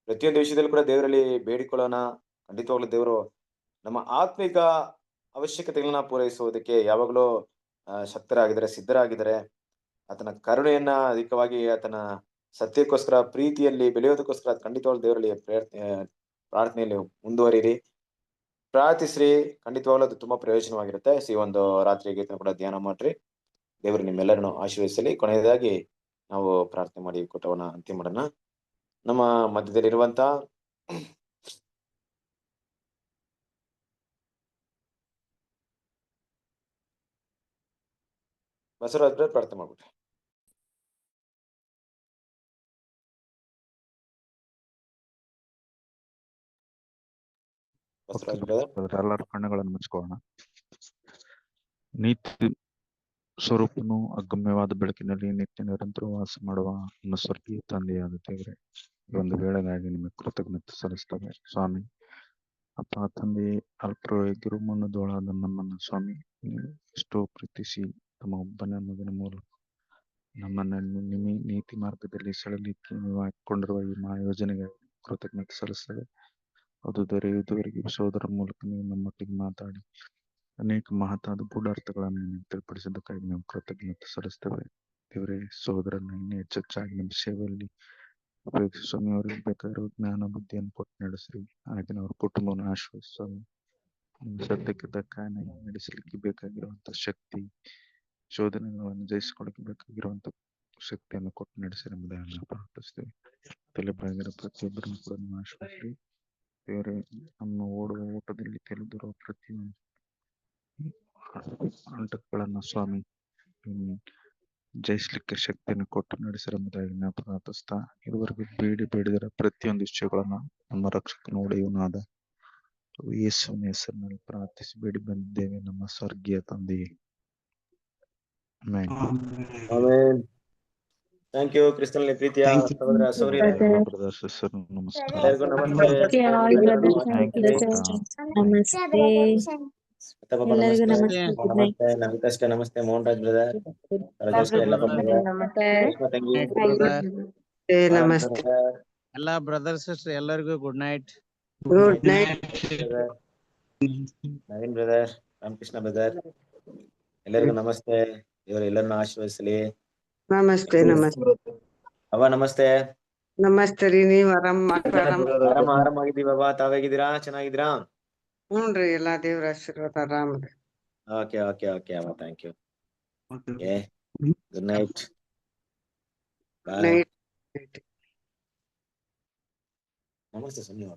ಪ್ರತಿಯೊಂದು ವಿಷಯದಲ್ಲಿ ಕೂಡ ದೇವರಲ್ಲಿ ಬೇಡಿಕೊಳ್ಳೋಣ. ಖಂಡಿತವಾಗ್ಲೂ ದೇವರು ನಮ್ಮ ಆತ್ಮಿಕ ಅವಶ್ಯಕತೆಗಳನ್ನ ಪೂರೈಸುವುದಕ್ಕೆ ಯಾವಾಗಲೂ ಶಕ್ತರಾಗಿದ್ದಾರೆ, ಸಿದ್ಧರಾಗಿದ್ದಾರೆ. ಆತನ ಕರುಣೆಯನ್ನ ಅಧಿಕವಾಗಿ, ಆತನ ಸತ್ಯಕ್ಕೋಸ್ಕರ ಪ್ರೀತಿಯಲ್ಲಿ ಬೆಳೆಯೋದಕ್ಕೋಸ್ಕರ ಖಂಡಿತವಾಗ್ಲೂ ದೇವರಲ್ಲಿ ಪ್ರಾರ್ಥನೆಯಲ್ಲಿ ಮುಂದುವರಿರಿ, ಪ್ರಾರ್ಥಿಸ್ರಿ. ಖಂಡಿತವಾಗ್ಲೂ ಅದು ತುಂಬಾ ಪ್ರಯೋಜನವಾಗಿರುತ್ತೆ. ಈ ಒಂದು ರಾತ್ರಿ ಗೀತೆ ಕೂಡ ಧ್ಯಾನ ಮಾಡ್ರಿ. ದೇವರು ನಿಮ್ಮೆಲ್ಲರನ್ನು ಆಶೀರ್ವದಿಸಲಿ. ಕೊನೆಯದಾಗಿ ನಾವು ಪ್ರಾರ್ಥನೆ ಮಾಡಿ ಕೂಟವನ್ನ ಅಂತ್ಯ ಮಾಡೋಣ. ನಮ್ಮ ಮಧ್ಯದಲ್ಲಿರುವಂತ ಬಸವರಾಜ್ ಪ್ರಾರ್ಥನೆ ಮಾಡ್ಬಿಟ್ರಿ. ಎಲ್ಲರ ಕಣ್ಣುಗಳನ್ನು ಮುಚ್ಕೊಳ್ಳೋಣ. ನೀತಿ ಸ್ವರೂಪನು ಅಗಮ್ಯವಾದ ಬೆಳಕಿನಲ್ಲಿ ನಿತ್ಯ ನಿರಂತರ ವಾಸ ಮಾಡುವ ನಮ್ಮ ಸ್ವರ್ಗೀಯ ತಂದೆಯಾದ ದೇವರೇ, ಈ ಒಂದು ವೇಳೆಗಾಗಿ ನಿಮಗೆ ಕೃತಜ್ಞತೆ ಸಲ್ಲಿಸ್ತೇವೆ ಸ್ವಾಮಿ. ಅಪ್ಪ ತಂದೆ, ಅಲ್ಪರಾಗಿರು ಮಣ್ಣುದೋಳಾದ ನಮ್ಮನ್ನು ಸ್ವಾಮಿ ನೀವು ಎಷ್ಟೋ ಪ್ರೀತಿಸಿ ತಮ್ಮ ಒಬ್ಬನ ಮಗನ ಮೂಲಕ ನಮ್ಮನ್ನು ನಿಮ್ಮ ನೀತಿ ಮಾರ್ಗದಲ್ಲಿ ಸೆಳೆಯಲಿಕ್ಕೆ ನೀವು ಹಾಕಿಕೊಂಡಿರುವ ಈ ಯೋಜನೆಗೆ ಕೃತಜ್ಞತೆ ಸಲ್ಲಿಸ್ತೇವೆ. ಅದು ದೊರೆಯುವುದವರೆಗೆ ಸೋದರ ಮೂಲಕ ನೀವು ನಮ್ಮೊಟ್ಟಿಗೆ ಮಾತಾಡಿ ಅನೇಕ ಮಹತ್ತಾದ ಗೂಢಾರ್ಥಗಳನ್ನು ತಿಳಿಪಡಿಸಿದ್ದಕ್ಕಾಗಿ ನಾವು ಕೃತಜ್ಞತೆ ಸಲ್ಲಿಸ್ತೇವೆ. ದೇವರೇ, ಸೋದರನ್ನ ಇನ್ನೂ ಹೆಚ್ಚೆಚ್ಚಾಗಿ ನಿಮ್ಮ ಸೇವೆಯಲ್ಲಿ ಉಪಯೋಗಿಸಿ ಸ್ವಾಮಿ. ಅವರಿಗೆ ಬೇಕಾಗಿರೋ ಜ್ಞಾನ ಬುದ್ಧಿಯನ್ನು ಕೊಟ್ಟು ನಡೆಸ್ರಿ. ಹಾಗೆ ಅವ್ರ ಕುಟುಂಬವನ್ನು ಆಶ್ರಯಿಸಿ ಸತ್ಯಕ್ಕೆ ತಕ್ಕ ನಡೆಸಲಿಕ್ಕೆ ಬೇಕಾಗಿರುವಂತ ಶಕ್ತಿ, ಶೋಧನೆಗಳನ್ನು ಜಯಿಸಿಕೊಳ್ಳಕ್ಕೆ ಬೇಕಾಗಿರುವಂತ ಶಕ್ತಿಯನ್ನು ಕೊಟ್ಟು ನಡೆಸಿರಿ ಎಂಬುದಾಗಿ ನಾವು ಪ್ರಾರ್ಥಿಸ್ತೇವೆ. ತಲೆಬಾಗಿರೋ ಪ್ರತಿಯೊಬ್ಬರನ್ನು ಕೂಡ ನೀವು ಆಶ್ರಯಿಸ್ರಿ. ದೇವರೇ, ನಮ್ಮ ಓಡುವ ಓಟದಲ್ಲಿ ತಿಳಿದಿರುವ ಪ್ರತಿಯೊಂದು ಅಂಟಗಳನ್ನು ಸ್ವಾಮಿ ಜಯಿಸ್ಲಿಕ್ಕೆ ಶಕ್ತಿಯನ್ನು ಕೊಟ್ಟು ನಡೆಸಿರೆಂಬುದಾಗಿ ನಾವು ಪ್ರಾರ್ಥಿಸ್ತಾ, ಇದುವರೆಗೂ ಬೇಡಿದರ ಪ್ರತಿಯೊಂದು ವಿಷಯಗಳನ್ನ ನಮ್ಮ ರಕ್ಷಕನ ಒಡೆಯವನಾದ ಯೇಸುವಿನ ಹೆಸರಿನಲ್ಲಿ ಪ್ರಾರ್ಥಿಸಿ ಬೇಡಿ ಬಂದಿದ್ದೇವೆ ನಮ್ಮ ಸ್ವರ್ಗೀಯ ತಂದೆಯೇ. ಆಮೆನ್. Thank you. ಕ್ರಿಸ್ತನಲ್ಲಿ ಪ್ರೀತಿಯ ಸಹೋದರ ಸಹೋದರಿಯರೇ, ಎಲ್ಲರಿಗೂ ನಮಸ್ತೆ. ನಮಸ್ತೆ ನಮಸ್ತೆ ನಮಸ್ತೆ ಮೋಹನ್ ರಾಜ್ ಬ್ರದರ್, ಎಲ್ಲ ಬ್ರದರ್ ಸಿಸ್ಟರ್ ಎಲ್ಲರಿಗೂ good night. Good night Naveen brother, Ramakrishna brother, ಎಲ್ಲರಿಗೂ ನಮಸ್ತೆ. ಇವರು ಎಲ್ಲರನ್ನು ಆಶೀರ್ವದಿಸಲಿ. ನಮಸ್ತೆ. ನಮಸ್ತೆ ಅವ್ವ ನಮಸ್ತೆ. ನಮಸ್ತೆ ರೀ. ನೀವ್ ಆರಾಮಾಗಿದ್ದೀವಿ ಅವ್ವ, ತಾವೇಗಿದ್ದೀರಾ? ಚೆನ್ನಾಗಿದ್ದೀರಾ? ಹ್ಞೂನ್ರಿ, ಎಲ್ಲಾ ದೇವ್ರ ಆಶೀರ್ವಾದ ಆರಾಮ. ಓಕೆ ಓಕೆ ಓಕೆ ಅವ್ವ, ಥ್ಯಾಂಕ್ ಯು. Good night. ನಮಸ್ತೆ ಸುಮ್ಮನೆ